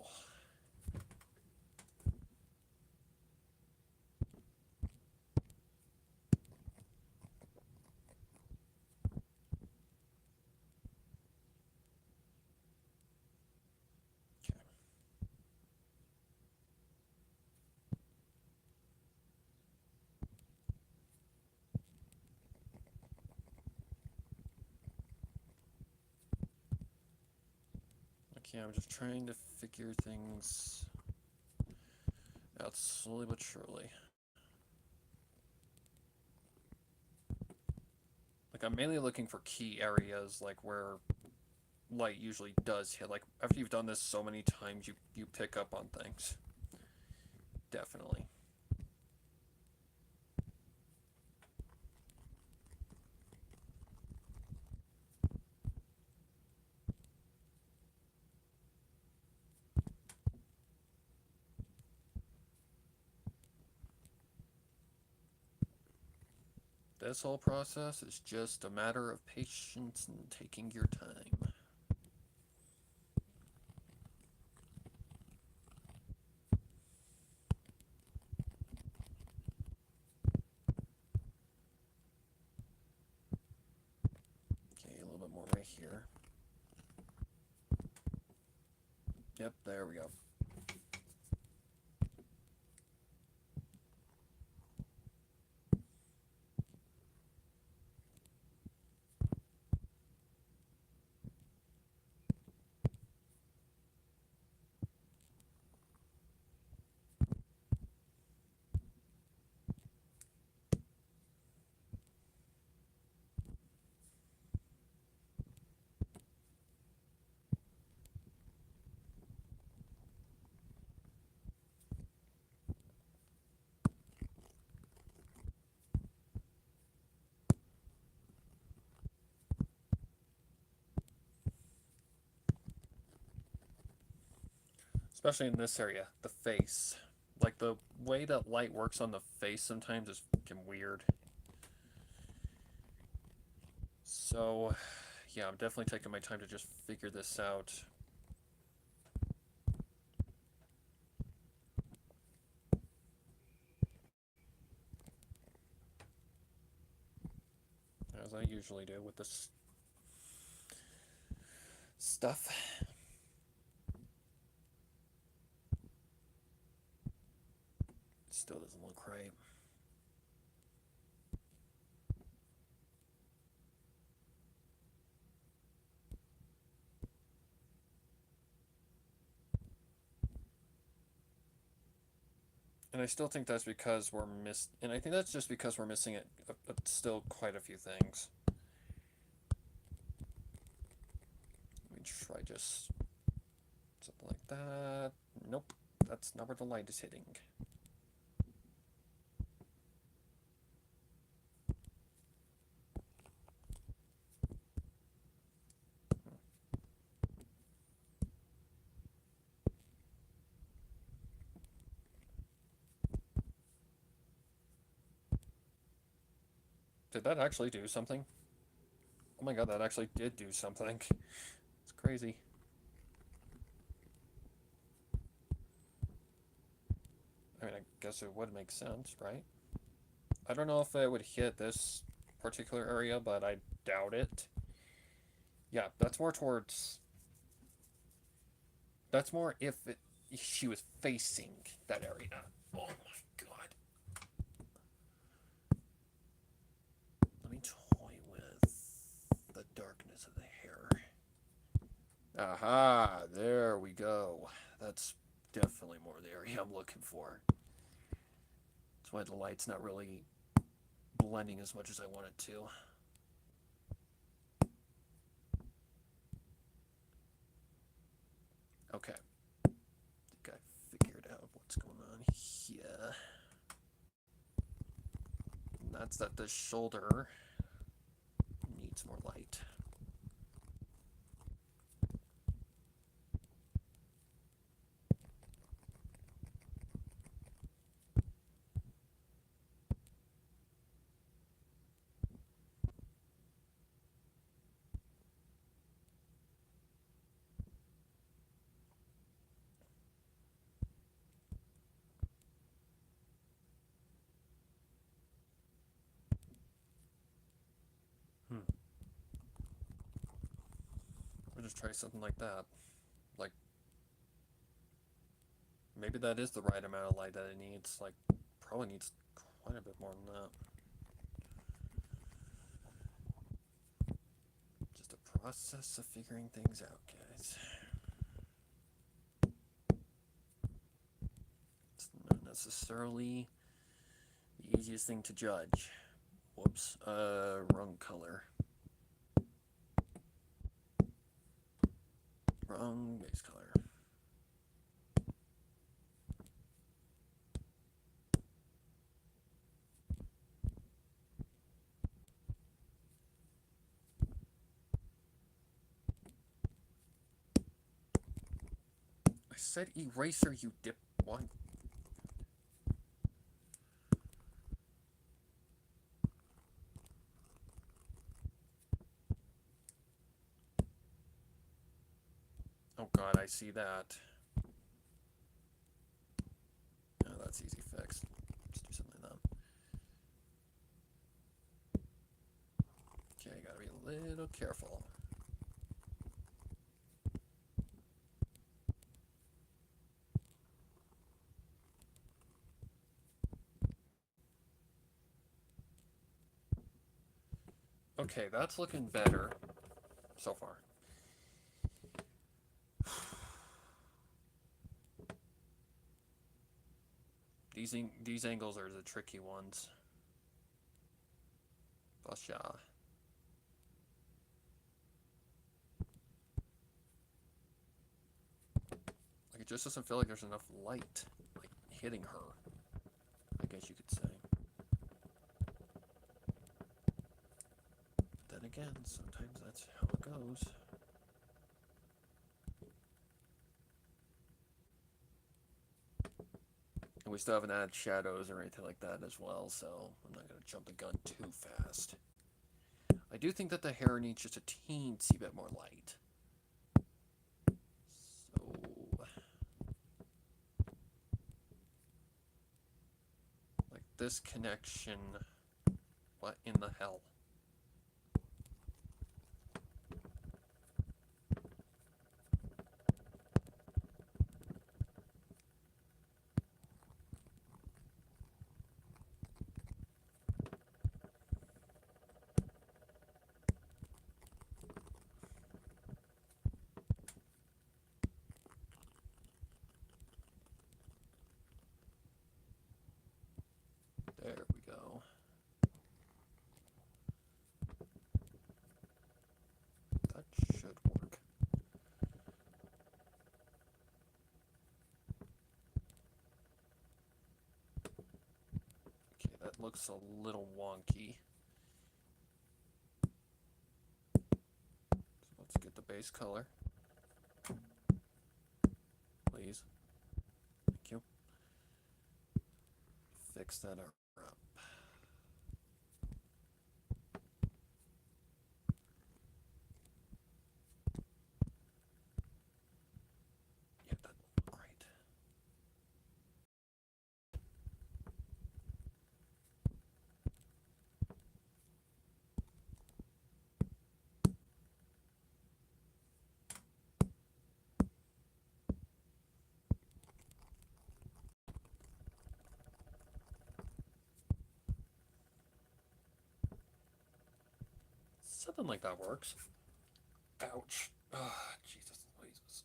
Okay, I'm just trying to figure things out slowly but surely. Like, I'm mainly looking for key areas, like where light usually does hit. Like, after you've done this so many times, you pick up on things. Definitely. This whole process is just a matter of patience and taking your time. Okay, a little bit more right here. Yep, there we go. Especially in this area, the face. Like, the way that light works on the face sometimes is fucking weird. So, yeah, I'm definitely taking my time to just figure this out. As I usually do with this stuff. Still doesn't look right. And I still think that's because and I think that's just because we're missing it still quite a few things. Let me try just something like that. Nope, that's not where the light is hitting. Did that actually do something? Oh my god, that actually did do something. It's crazy. I mean, I guess it would make sense, right? I don't know if it would hit this particular area, but I doubt it. Yeah, that's more towards... That's more if she was facing that area. Oh my god. Let me toy with the darkness of the hair. Aha, there we go. That's definitely more the area I'm looking for. That's why the light's not really blending as much as I want it to. Okay. I think I figured out what's going on here. And that's that the shoulder needs more light. We'll just try something like that. Like, maybe that is the right amount of light that it needs. Like, probably needs quite a bit more than that. Just a process of figuring things out, guys. It's not necessarily the easiest thing to judge. Whoops, wrong color. Wrong base color. I said eraser, you dip one. Oh god, I see that. Oh, that's easy fix. Let's do something like that. Okay, gotta be a little careful. Okay, that's looking better so far. These angles are the tricky ones. Basha. Like, it just doesn't feel like there's enough light, like, hitting her, I guess you could say. Then again, sometimes that's how it goes. And we still haven't added shadows or anything like that as well, so I'm not going to jump the gun too fast. I do think that the hair needs just a teensy bit more light. So... like, this connection... what in the hell? There we go. That should work. Okay, that looks a little wonky. So let's get the base color. Please. Thank you. Fix that up. Something like that works. Ouch. Ah, Jesus Louises.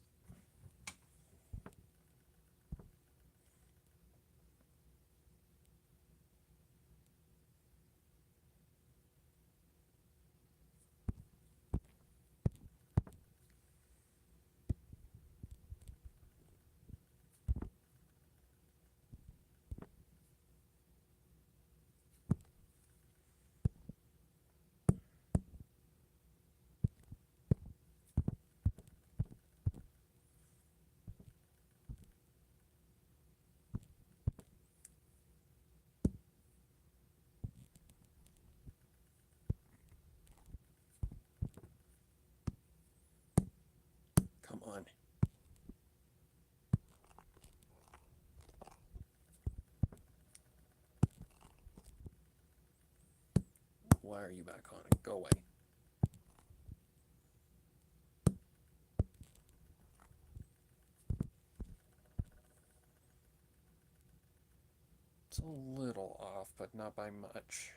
Come on. Why are you back on it? Go away. It's a little off, but not by much.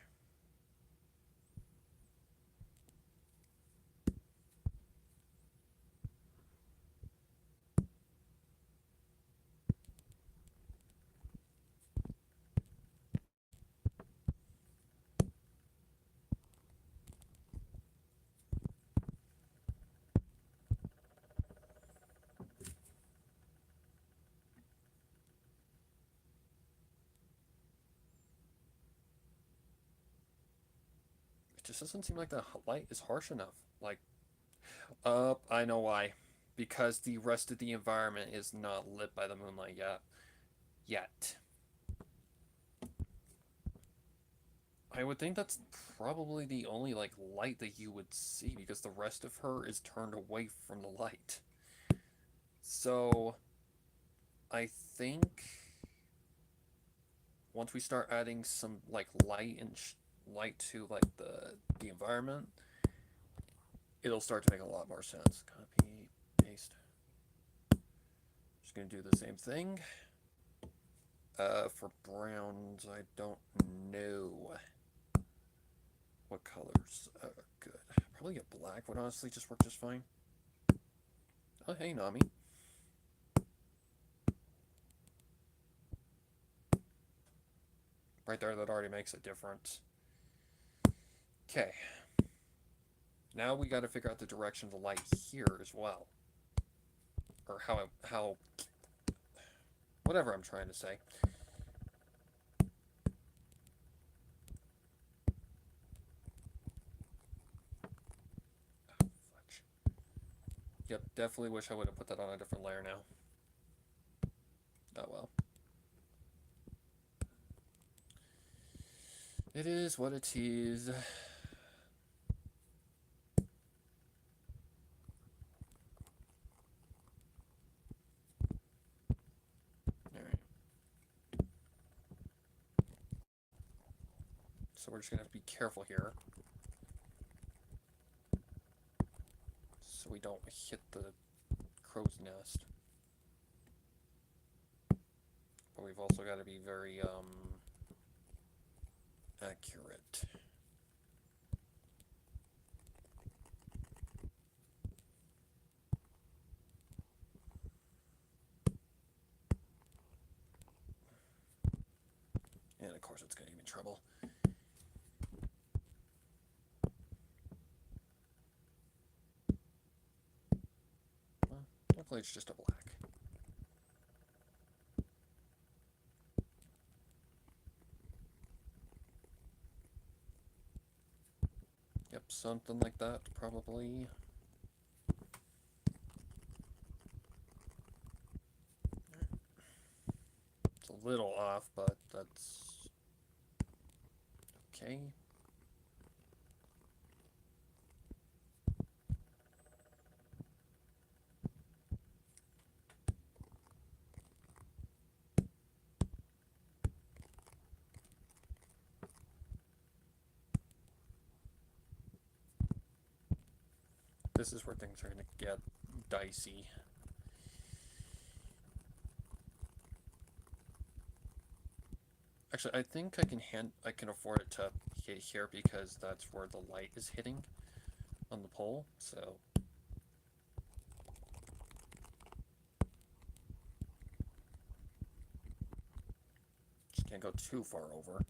It just doesn't seem like the light is harsh enough. Like, I know why. Because the rest of the environment is not lit by the moonlight yet. I would think that's probably the only, like, light that you would see, because the rest of her is turned away from the light. So, I think once we start adding some, like, light and light to, like, the environment, it'll start to make a lot more sense. Copy, paste. Just gonna do the same thing. For browns, I don't know what colors. Good. Probably a black would honestly just work just fine. Oh, hey, Nami. Right there, that already makes a difference. Okay. Now we got to figure out the direction of the light here as well. Or how... Whatever I'm trying to say. Oh, fudge. Yep, definitely wish I would have put that on a different layer now. Oh well. It is what it is. Alright. So we're just gonna have to be careful here. So we don't hit the crow's nest. But we've also got to be very, accurate. And of course it's going to give me trouble. Well, luckily it's just a black. Yep, something like that, probably. It's a little off, but that's okay. This is where things are going to get dicey. Actually, I think I can afford it to hit here because that's where the light is hitting. on the pole, so just can't go too far over.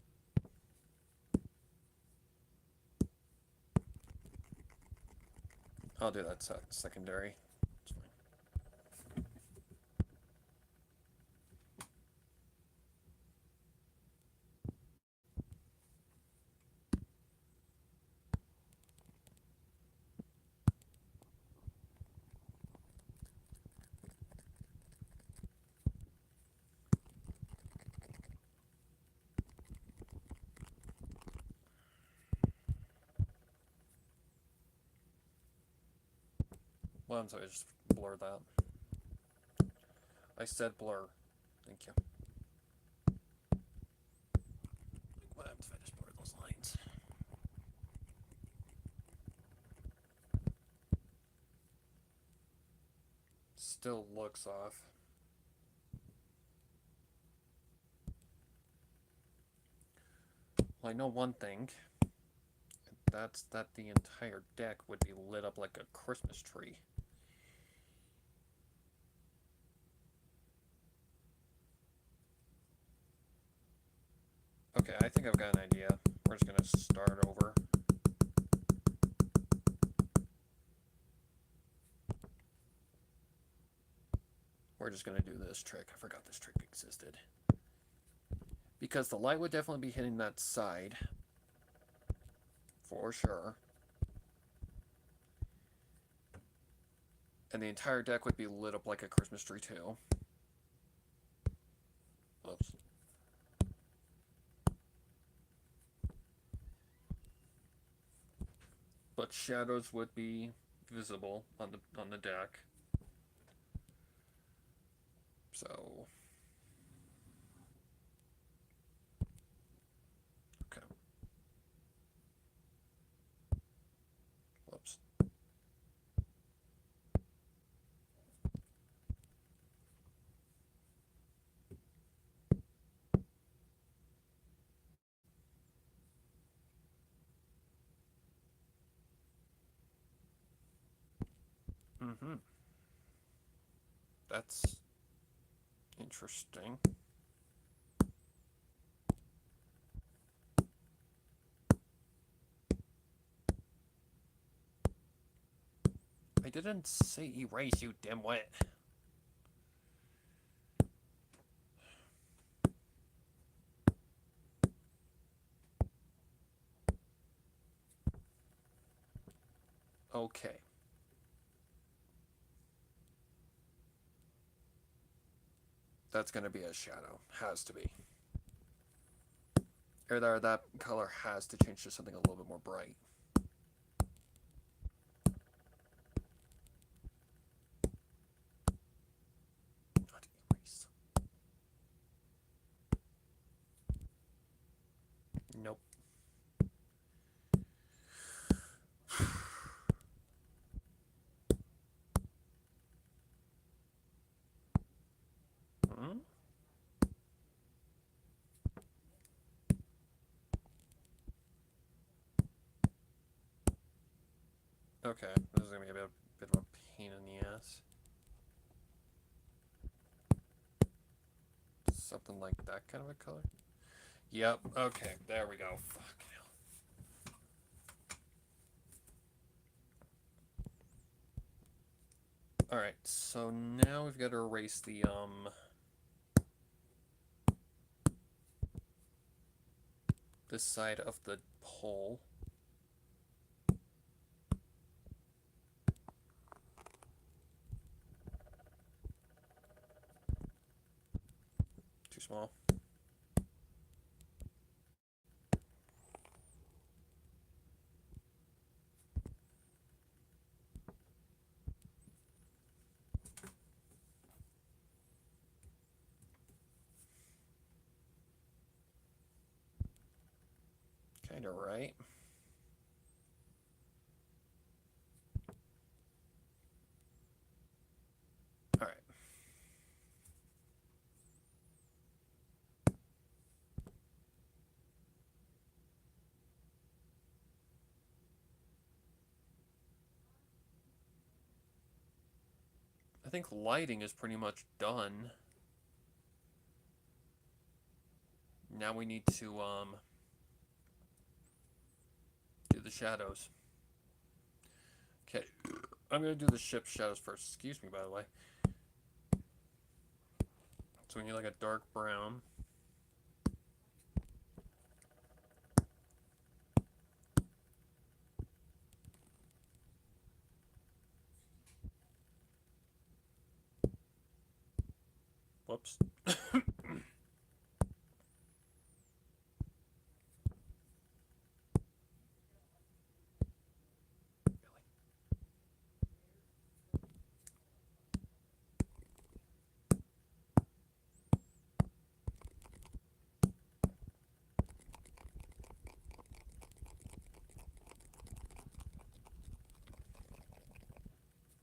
I'll do that secondary. It's fine. Well, I'm sorry, just blur that. I said blur. Thank you. What happens if I just blur those lines? Still looks off. Well, I know one thing. That's that the entire deck would be lit up like a Christmas tree. Okay, I think I've got an idea. We're just gonna start over. We're just gonna do this trick. I forgot this trick existed. Because the light would definitely be hitting that side. For sure. And the entire deck would be lit up like a Christmas tree too. Oops. But shadows would be visible on the deck. So okay. Whoops. Mm-hmm. That's interesting. I didn't say erase, you dimwit. Okay. That's gonna be a shadow. Has to be. Or that color has to change to something a little bit more bright. Not erase. Nope. Hmm? Okay, this is gonna be a bit of a pain in the ass. Something like that kind of a color. Yep. Okay. There we go. Fuck hell. All right. So now we've got to erase the this side of the pole. Too small. Kind of right. All right. I think lighting is pretty much done. Now we need to do the shadows. Okay, I'm gonna do the ship shadows first. Excuse me, by the way. So we need like a dark brown. Whoops.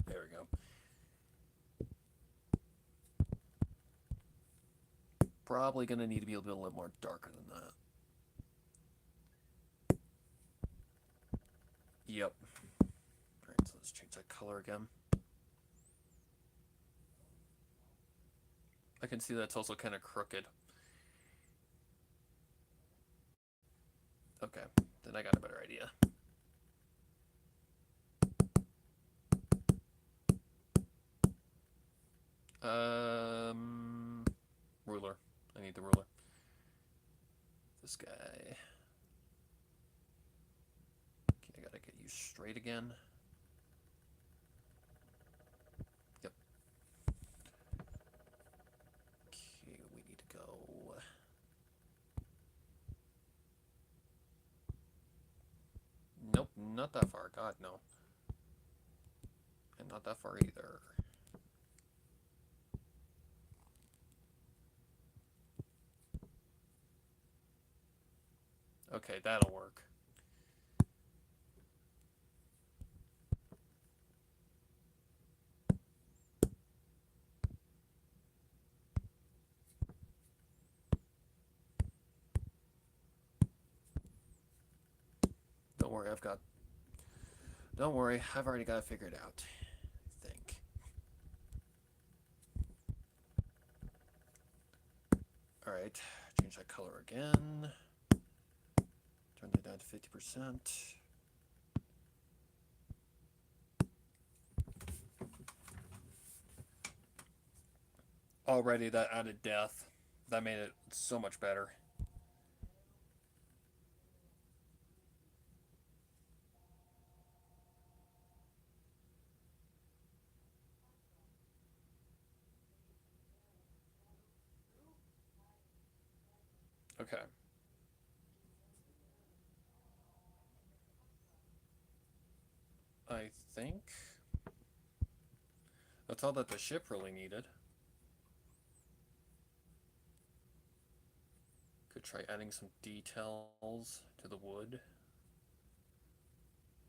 There we go. Probably gonna need to be a little bit more darker than that. Yep. Alright, so let's change that color again. I can see that's also kind of crooked. Okay, then I got a better idea. Ruler. I need the ruler. This guy. Okay, I gotta get you straight again. Yep. Okay, we need to go. Nope, not that far. God, no. And not that far either. Okay, that'll work. Don't worry, Don't worry, I've already got it figured out. I think. Alright, change that color again. Turn that down to 50%. Already that added depth. That made it so much better. Okay. I think that's all that the ship really needed. Could try adding some details to the wood.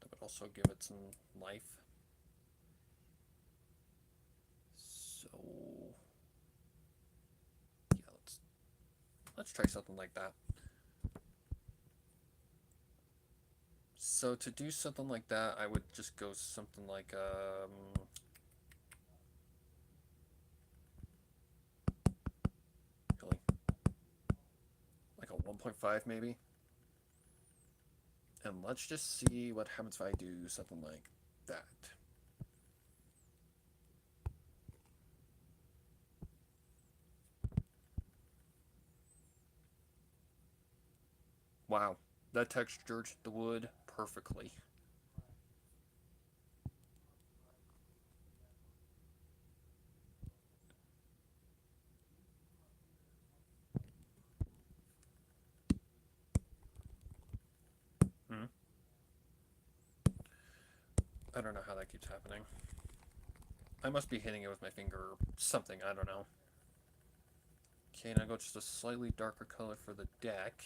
That would also give it some life. So yeah, let's try something like that. So to do something like that, I would just go something like really, like a 1.5 maybe. And let's just see what happens if I do something like that. Wow, that textured the wood perfectly. Hmm. I don't know how that keeps happening. I must be hitting it with my finger or something, I don't know. Okay, now go just a slightly darker color for the deck.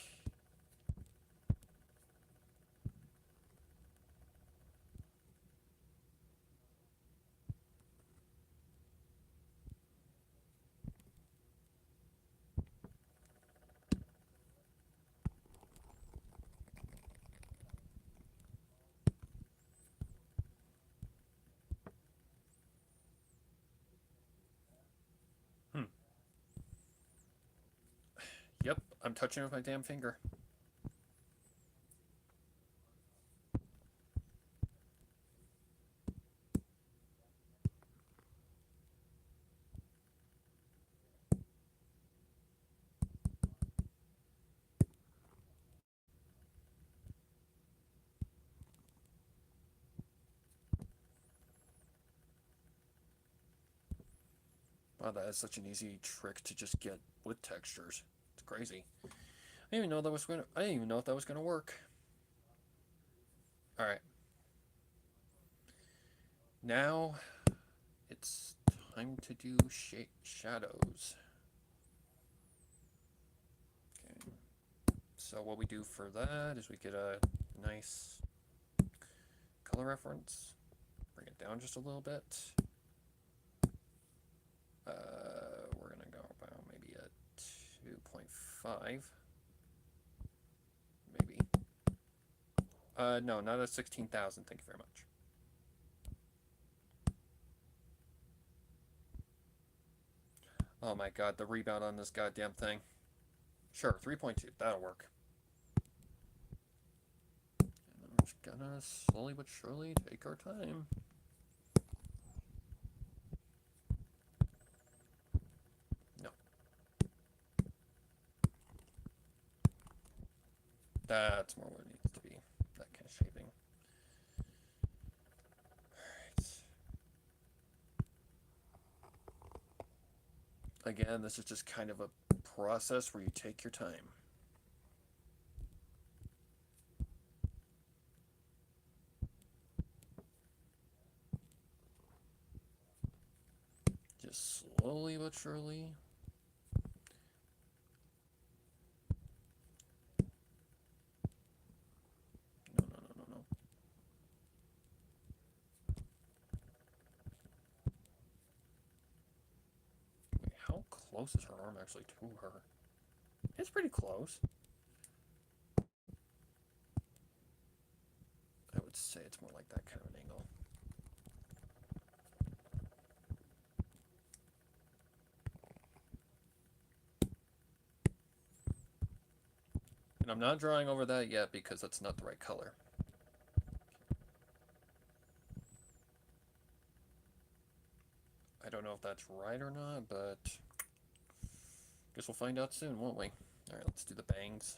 I'm touching it with my damn finger. Wow, that is such an easy trick to just get wood textures. It's crazy. I didn't even know that was gonna. I didn't even know if that was gonna work. All right. Now it's time to do shadows. Okay. So what we do for that is we get a nice color reference. Bring it down just a little bit. We're gonna go about maybe a 2.5. Maybe. No, not a 16,000. Thank you very much. Oh my god, the rebound on this goddamn thing. Sure, 3.2. That'll work. And I'm just gonna slowly but surely take our time. No. That's more what it needs to be. That kind of shaping. Alright. Again, this is just kind of a process where you take your time. Just slowly but surely. No. Wait, how close is her arm actually to her? It's pretty close. I would say it's more like that kind of an angle. And I'm not drawing over that yet because that's not the right color. I don't know if that's right or not, but guess we'll find out soon, won't we? Alright, let's do the bangs.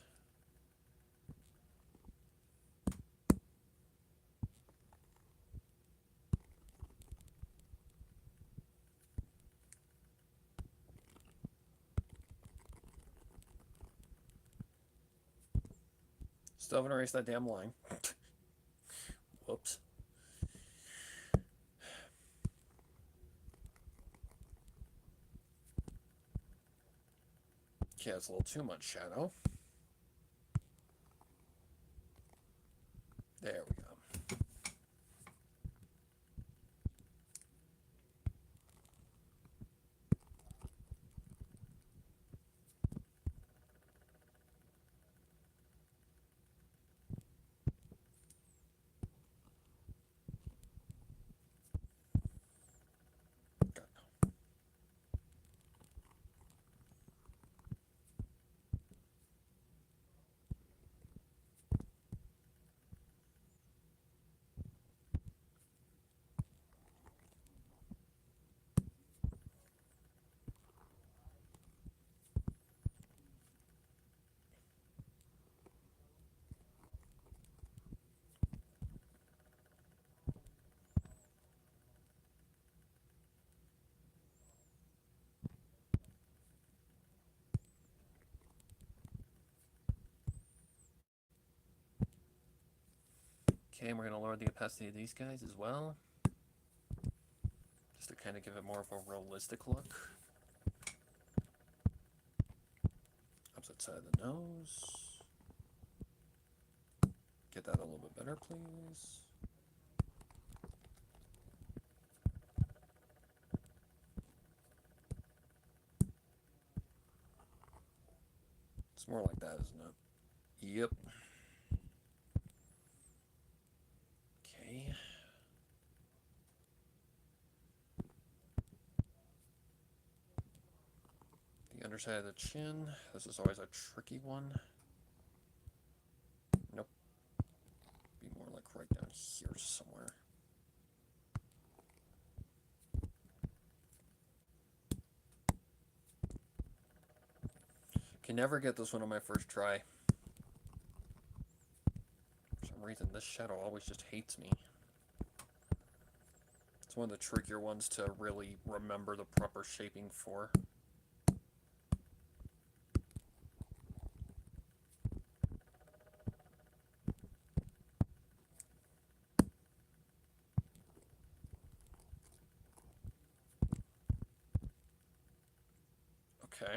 Still haven't erased that damn line. Whoops. Okay, that's a little too much shadow. There we go. Okay, and we're going to lower the opacity of these guys as well. Just to kind of give it more of a realistic look. Opposite side of the nose. Get that a little bit better, please. It's more like that, isn't it? Yep. Okay. The side of the chin. This is always a tricky one. Nope. Be more like right down here somewhere. Can never get this one on my first try. For some reason, this shadow always just hates me. It's one of the trickier ones to really remember the proper shaping for. Okay.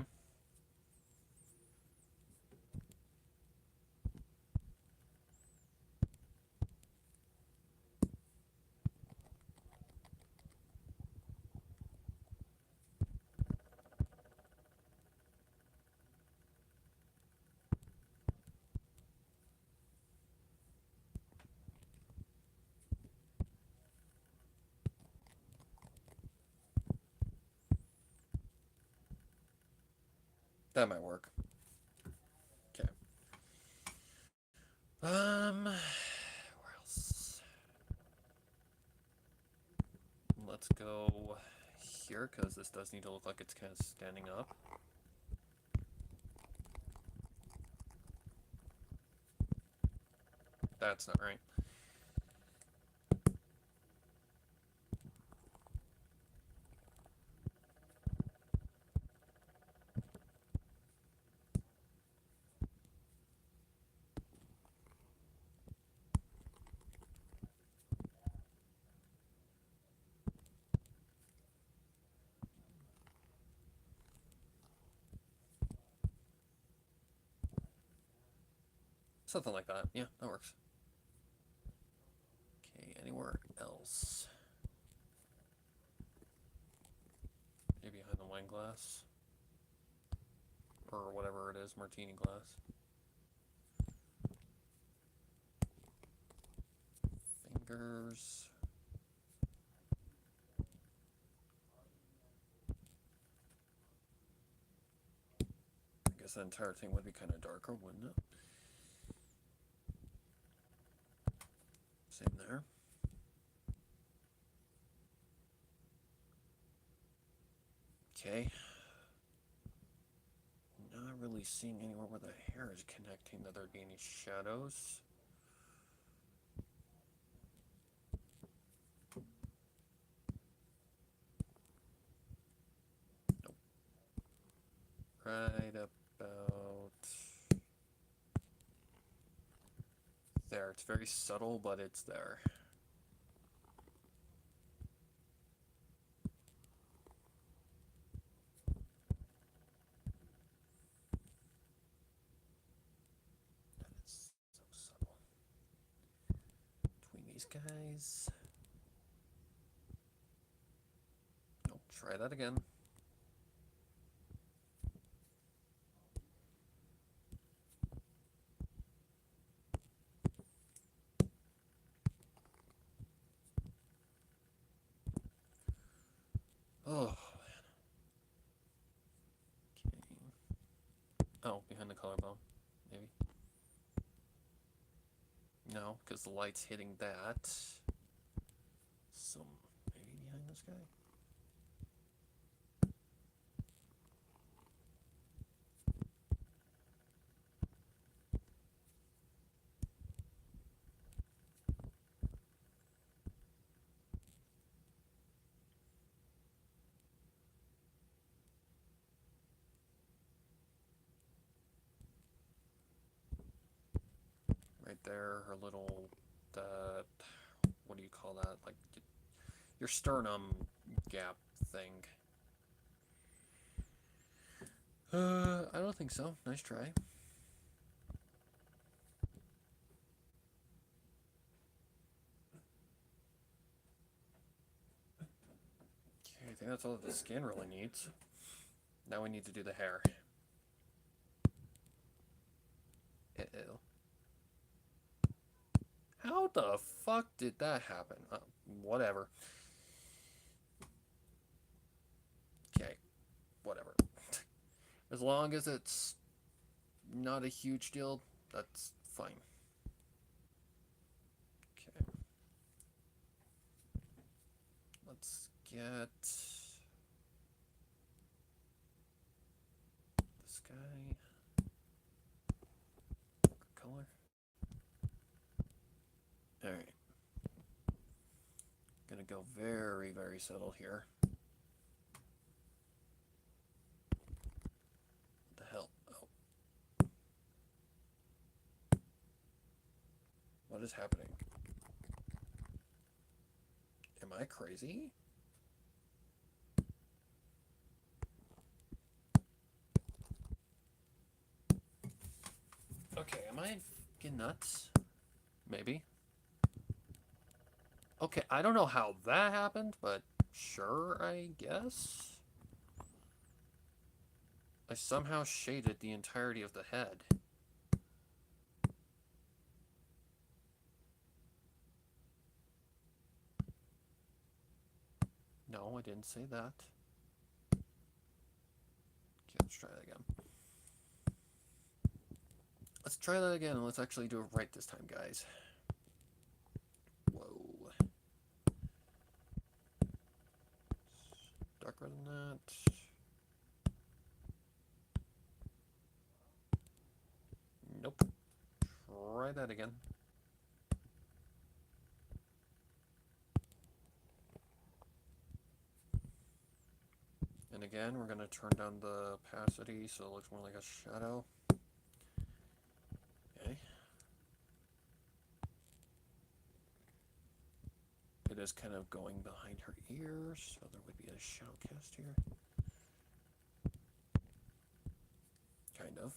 That might work. Okay. Where else? Let's go here, because this does need to look like it's kind of standing up. That's not right. Something like that. Yeah, that works. Okay, anywhere else? Maybe behind the wine glass? Or whatever it is, martini glass. Fingers. I guess the entire thing would be kind of darker, wouldn't it? Same there. Okay. Not really seeing anywhere where the hair is connecting that there'd be any shadows. Nope. Right about there. It's very subtle, but it's there. Guys. Nope, try that again. Oh, man. Okay. Oh, behind the collarbone, maybe. No, because the light's hitting that. So, maybe behind this guy? Right there, her little, what do you call that? Like, your sternum gap thing. I don't think so. Nice try. Okay, I think that's all that the skin really needs. Now we need to do the hair. Uh-oh. How the fuck did that happen? Whatever. Okay, whatever. As long as it's not a huge deal, that's fine. Okay. Let's get this guy. Color. Alright. Gonna go very, very subtle here. What the hell? Oh. What is happening? Am I crazy? Okay, am I fucking nuts? Maybe. Okay, I don't know how that happened, but sure, I guess. I somehow shaded the entirety of the head. No, I didn't say that. Okay, let's try that again. Let's try that again, and let's actually do it right this time, guys. Whoa. Darker than that. Nope. Try that again. And again, we're going to turn down the opacity so it looks more like a shadow. Okay. It is kind of going behind her ears, so there would be a shadow cast here. Kind of.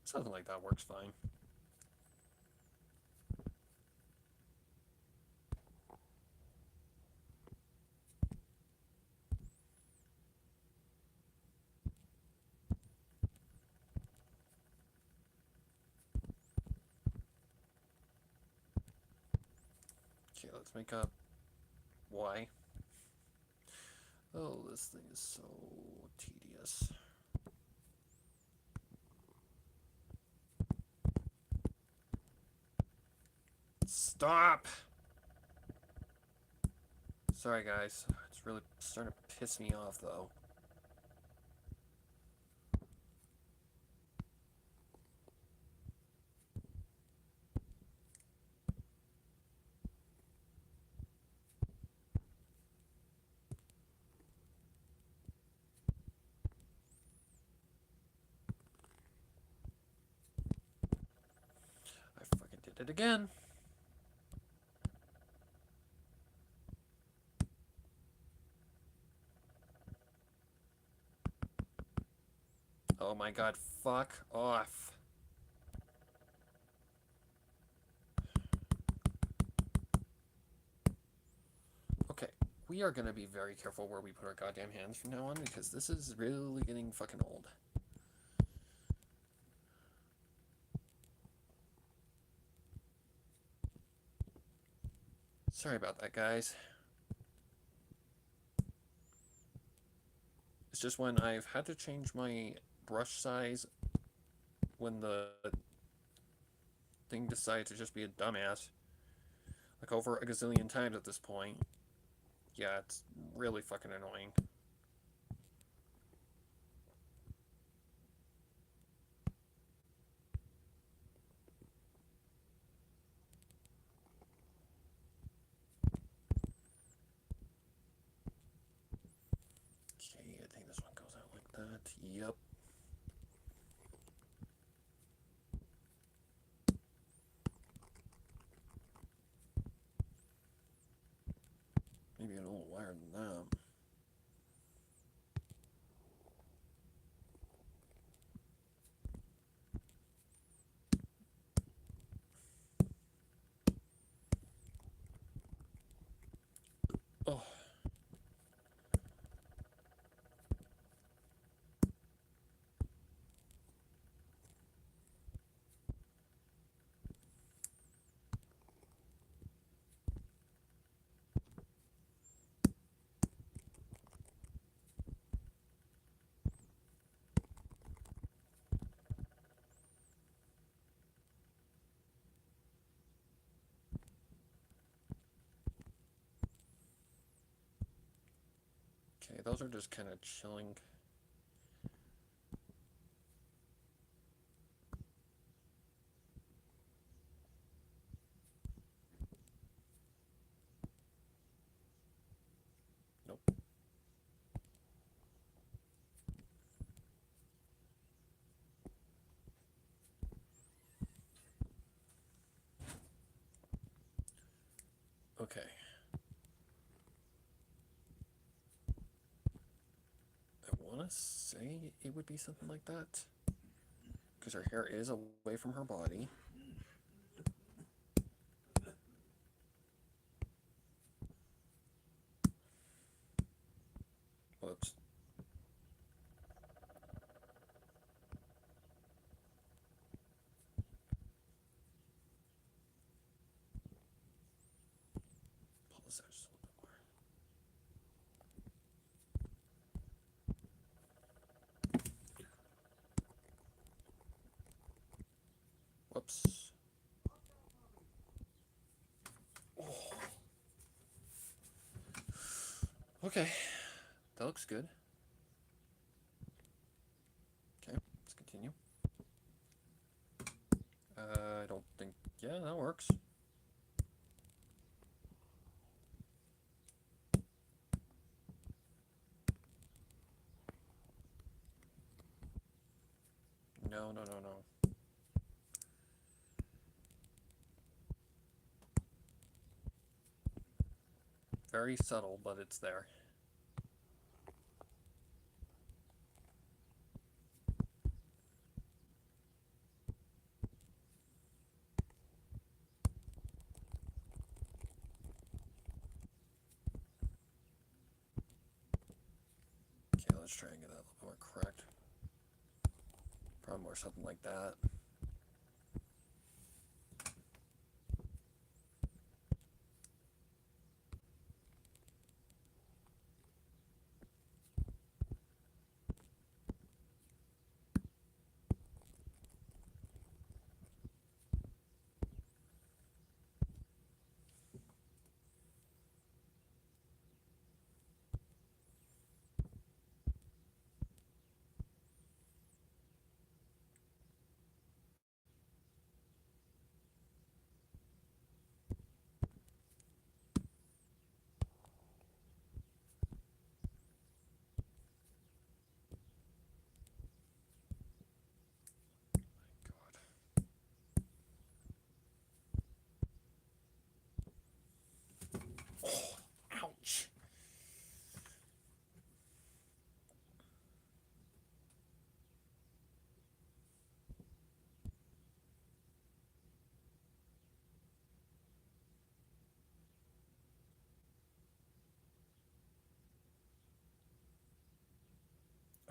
Something like that works fine. Okay, let's make up Y. Oh, this thing is so tedious. Stop! Sorry, guys. It's really starting to piss me off, though. I fucking did it again. Oh my god, fuck off. Okay, we are gonna be very careful where we put our goddamn hands from now on, because this is really getting fucking old. Sorry about that, guys. It's just when I've had to change my brush size when the thing decides to just be a dumbass, like over a gazillion times at this point. Yeah, it's really fucking annoying. Okay, I think this one goes out like that. Yep. Maybe a little wider than that. Okay, those are just kind of chilling. Nope. Okay. I want to say it would be something like that. Because her hair is away from her body. Whoops. Pull this out just a little bit more. Whoops. Oh. Okay. That looks good. Okay, let's continue. I don't think... Yeah, that works. No, no, no, no. Very subtle, but it's there. Okay, let's try and get that a little more correct. Probably more something like that. Oh, ouch.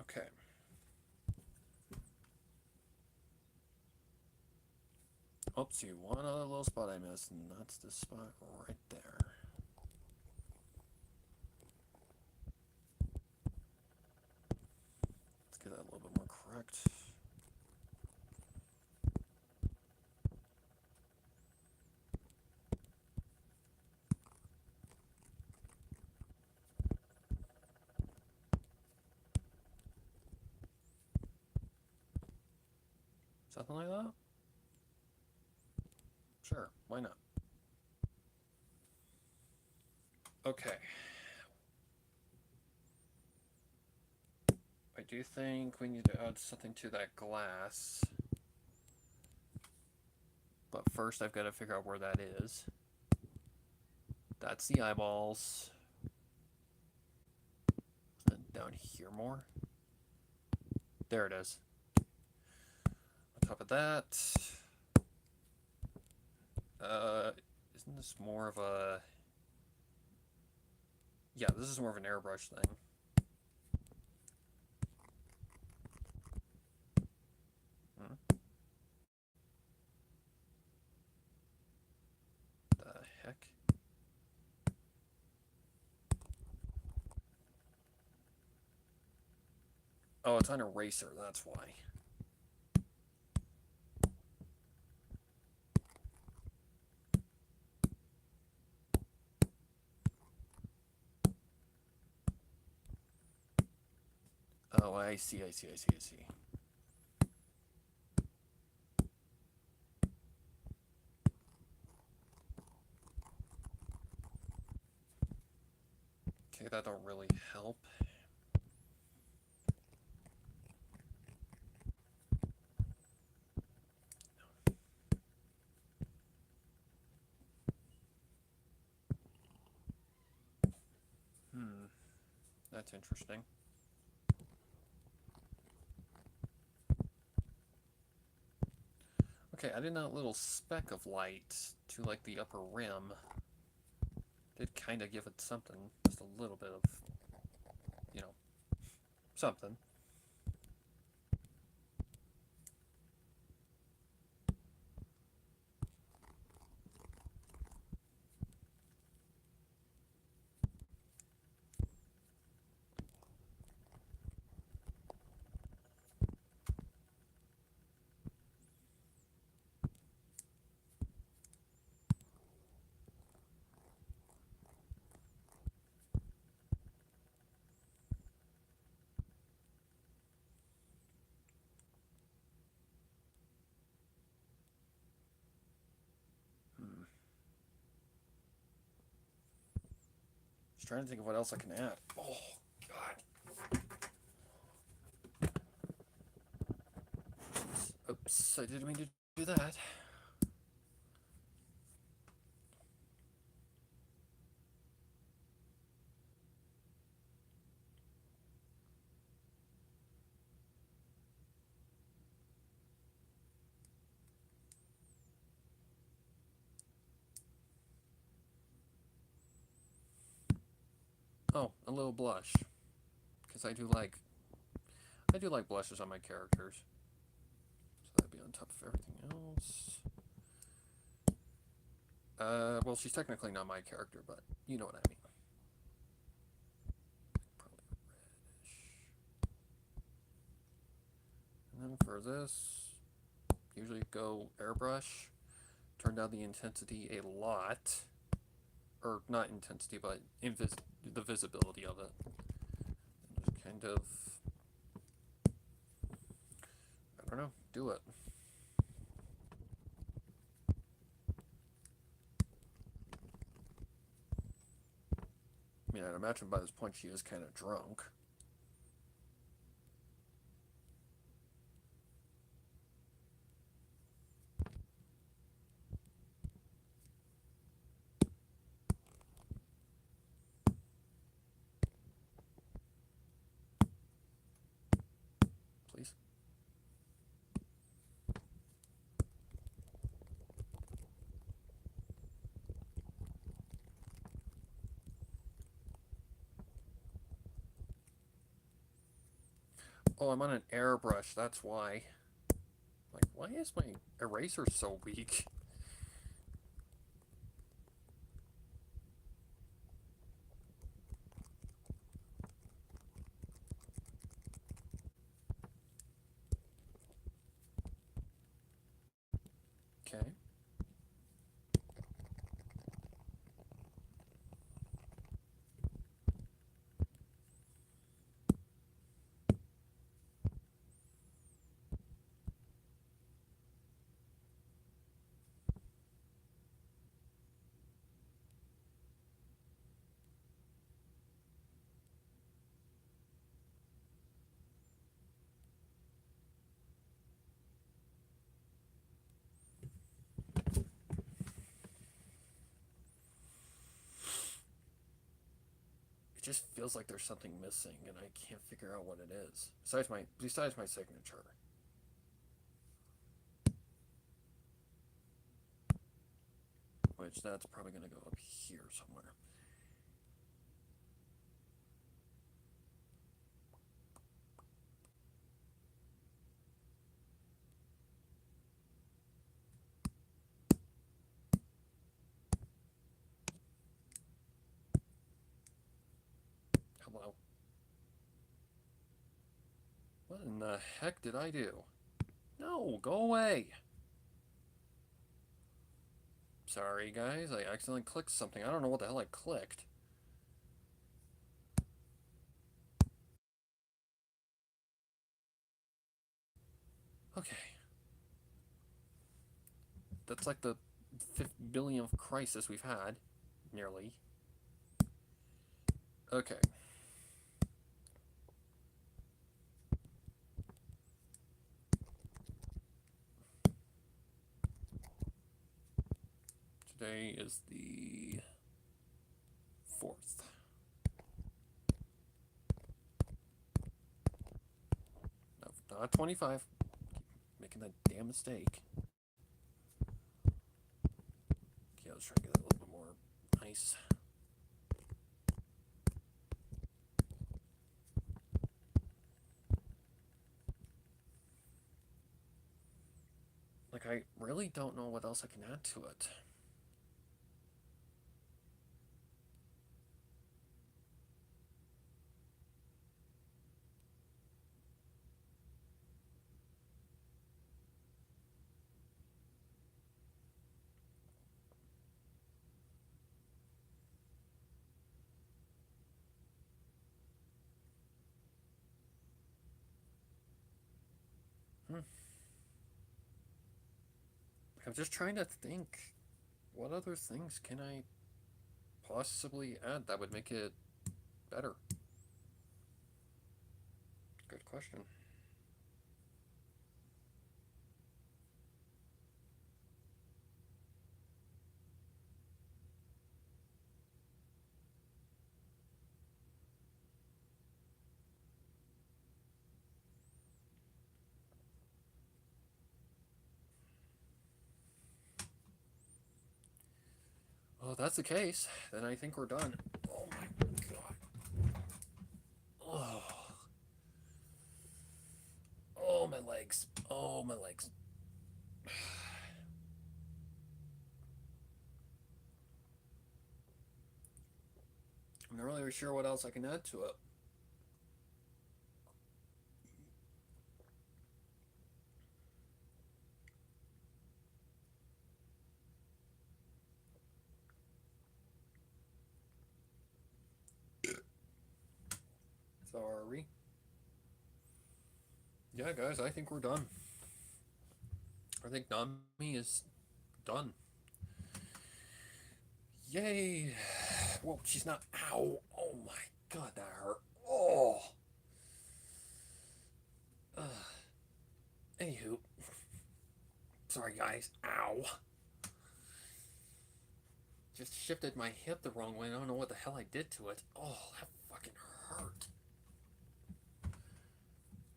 Okay. Oopsie, one other little spot I missed, and that's the spot right there. Let's get that a little bit more correct. Something like that? Sure, why not? Okay. I do think we need to add something to that glass. But first I've got to figure out where that is. That's the eyeballs. And down here more. There it is. On top of that, isn't this more of a... Yeah, this is more of an airbrush thing. The heck? Oh, it's on eraser, that's why. Oh, I see, I see, I see, I see. Okay, that don't really help. Hmm, that's interesting. Okay, adding that little speck of light to like the upper rim did kind of give it something, just a little bit of, you know, something. Hmm. Just trying to think of what else I can add. Oh, God. Oops, I didn't mean to do that. Oh, a little blush. Because I do like blushes on my characters. So that'd be on top of everything else. Well, she's technically not my character, but you know what I mean. Probably reddish. And then for this, usually go airbrush. Turn down the intensity a lot. Or not intensity, but the visibility of it. And just kind of, I don't know, do it. I mean, I'd imagine by this point she is kind of drunk. Please. Oh, I'm on an airbrush, that's why. Like, why is my eraser so weak? Okay. It just feels like there's something missing, and I can't figure out what it is. Besides my signature. Which that's probably gonna go up here somewhere. Hello. What in the heck did I do? No, go away. Sorry, guys. I accidentally clicked something. I don't know what the hell I clicked. Okay. That's like the 5th billionth crisis we've had. Nearly. Okay. Today is the 4th. No, not 25. Keep making that damn mistake. Okay, let's try to get it a little bit more nice. Like, I really don't know what else I can add to it. I'm just trying to think, what other things can I possibly add that would make it better? Good question. Well, if that's the case, then I think we're done. Oh my god. Oh. Oh, my legs. Oh, my legs. I'm not really sure what else I can add to it. Sorry. Yeah, guys, I think we're done. I think Nami is done. Yay! Whoa, she's not. Ow! Oh my god, that hurt. Oh! Anywho. Sorry, guys. Ow! Just shifted my hip the wrong way. I don't know what the hell I did to it. Oh, that fucking hurt.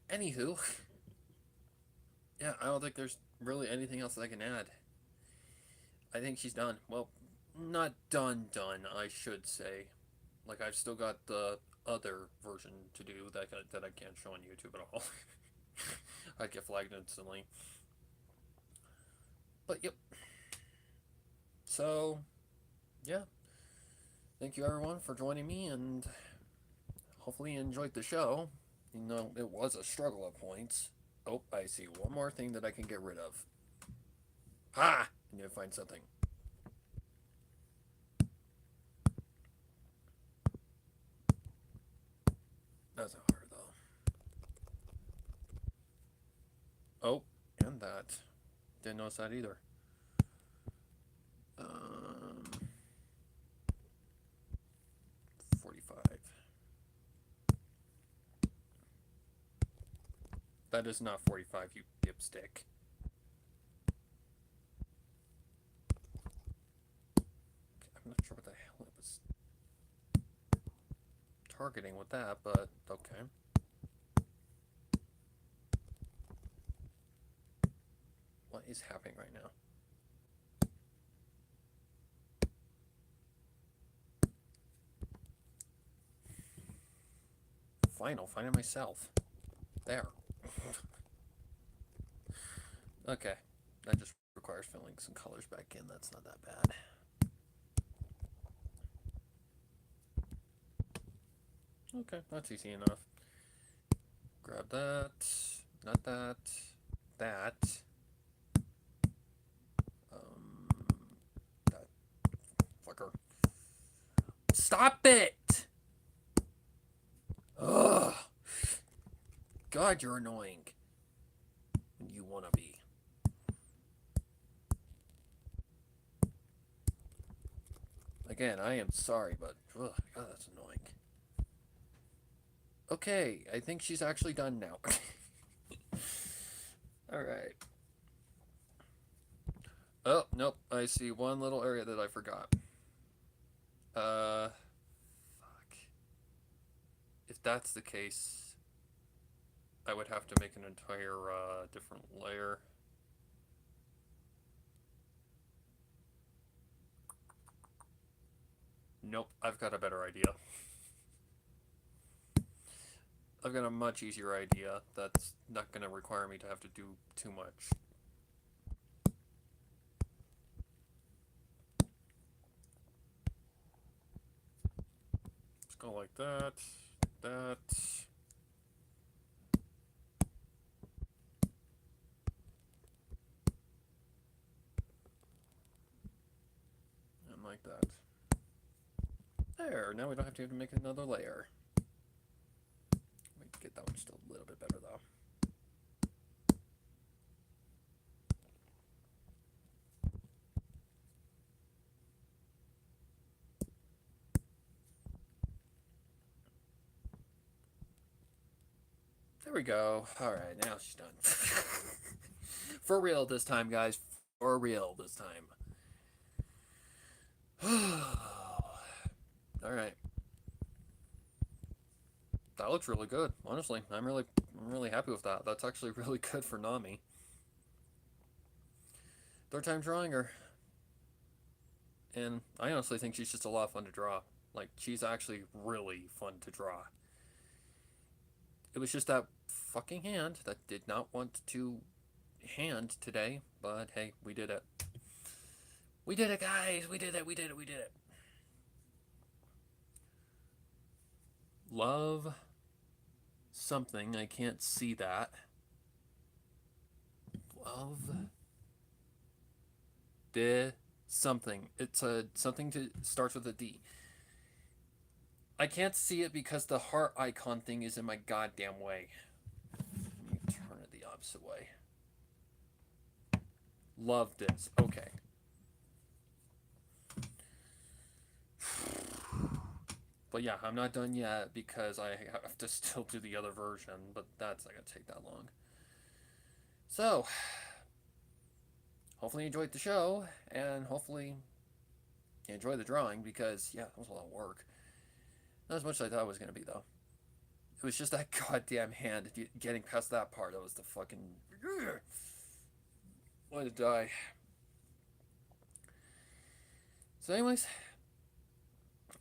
Anywho. Yeah, I don't think there's really anything else that I can add. I think she's done. Well, not done, I should say. Like, I've still got the other version to do that I can't show on YouTube at all. I'd get flagged instantly. But, yep. So, yeah. Thank you, everyone, for joining me, and hopefully you enjoyed the show. You know, it was a struggle at points. Oh, I see one more thing that I can get rid of. Ha! I need to find something. That's not hard, though. Oh, and that. Didn't notice that either. 45. That is not 45, you dipstick. I'm not sure what the hell it was targeting with that, but okay. What is happening right now? Fine, I'll find it myself. There. Okay, that just requires filling some colors back in. That's not that bad. Okay, that's easy enough. Grab that. Not that. That. That fucker. Stop it! Ugh. God, you're annoying. You want Again, I am sorry, but ugh, God, that's annoying. Okay, I think she's actually done now. Alright. Oh, nope. I see one little area that I forgot. Fuck. If that's the case, I would have to make an entire, different layer. Nope, I've got a better idea. I've got a much easier idea that's not going to require me to have to do too much. Let's go like that, that. And like that. There, now we don't have to make another layer. Let me get that one just a little bit better though. There we go. Alright, now she's done. For real this time, guys. For real this time. Alright. That looks really good, honestly. I'm really happy with that. That's actually really good for Nami. Third time drawing her. And I honestly think she's just a lot of fun to draw. Like, she's actually really fun to draw. It was just that fucking hand that did not want to hand today, but hey, we did it. We did it, guys! We did it, we did it, we did it. Love something. I can't see that. Love de something. It's a something to starts with a D. I can't see it because the heart icon thing is in my goddamn way. Let me turn it the opposite way. Love this. Okay. But yeah, I'm not done yet because I have to still do the other version, but that's not going to take that long. So, hopefully you enjoyed the show, and hopefully you enjoyed the drawing because, yeah, that was a lot of work. Not as much as I thought it was going to be, though. It was just that goddamn hand. Getting past that part, that was the fucking... wanted to die. So anyways,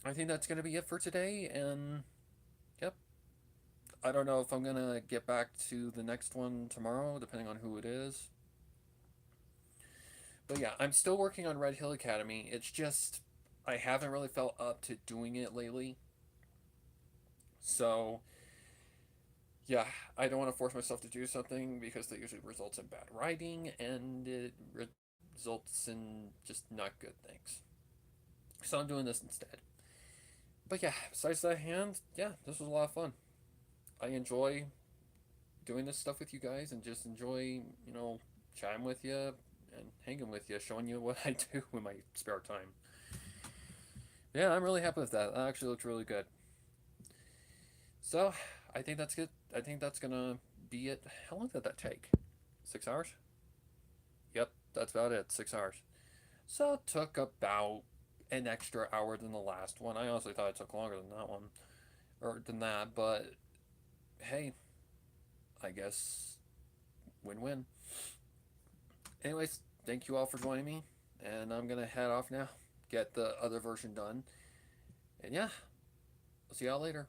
I think that's going to be it for today, and... yep. I don't know if I'm going to get back to the next one tomorrow, depending on who it is. But yeah, I'm still working on Red Hill Academy. It's just... I haven't really felt up to doing it lately. So, yeah, I don't want to force myself to do something because that usually results in bad writing and it results in just not good things. So I'm doing this instead. But yeah, besides that hand, yeah, this was a lot of fun. I enjoy doing this stuff with you guys and just enjoy, you know, chatting with you and hanging with you, showing you what I do in my spare time. Yeah, I'm really happy with that. That actually looks really good. So, I think that's good. I think that's gonna be it. How long did that take? 6 hours? Yep, that's about it. 6 hours. So it took about an extra hour than the last one. I honestly thought it took longer than that one. Or than that, but hey, I guess win-win. Anyways, thank you all for joining me. And I'm gonna head off now. Get the other version done. And yeah, I'll see y'all later.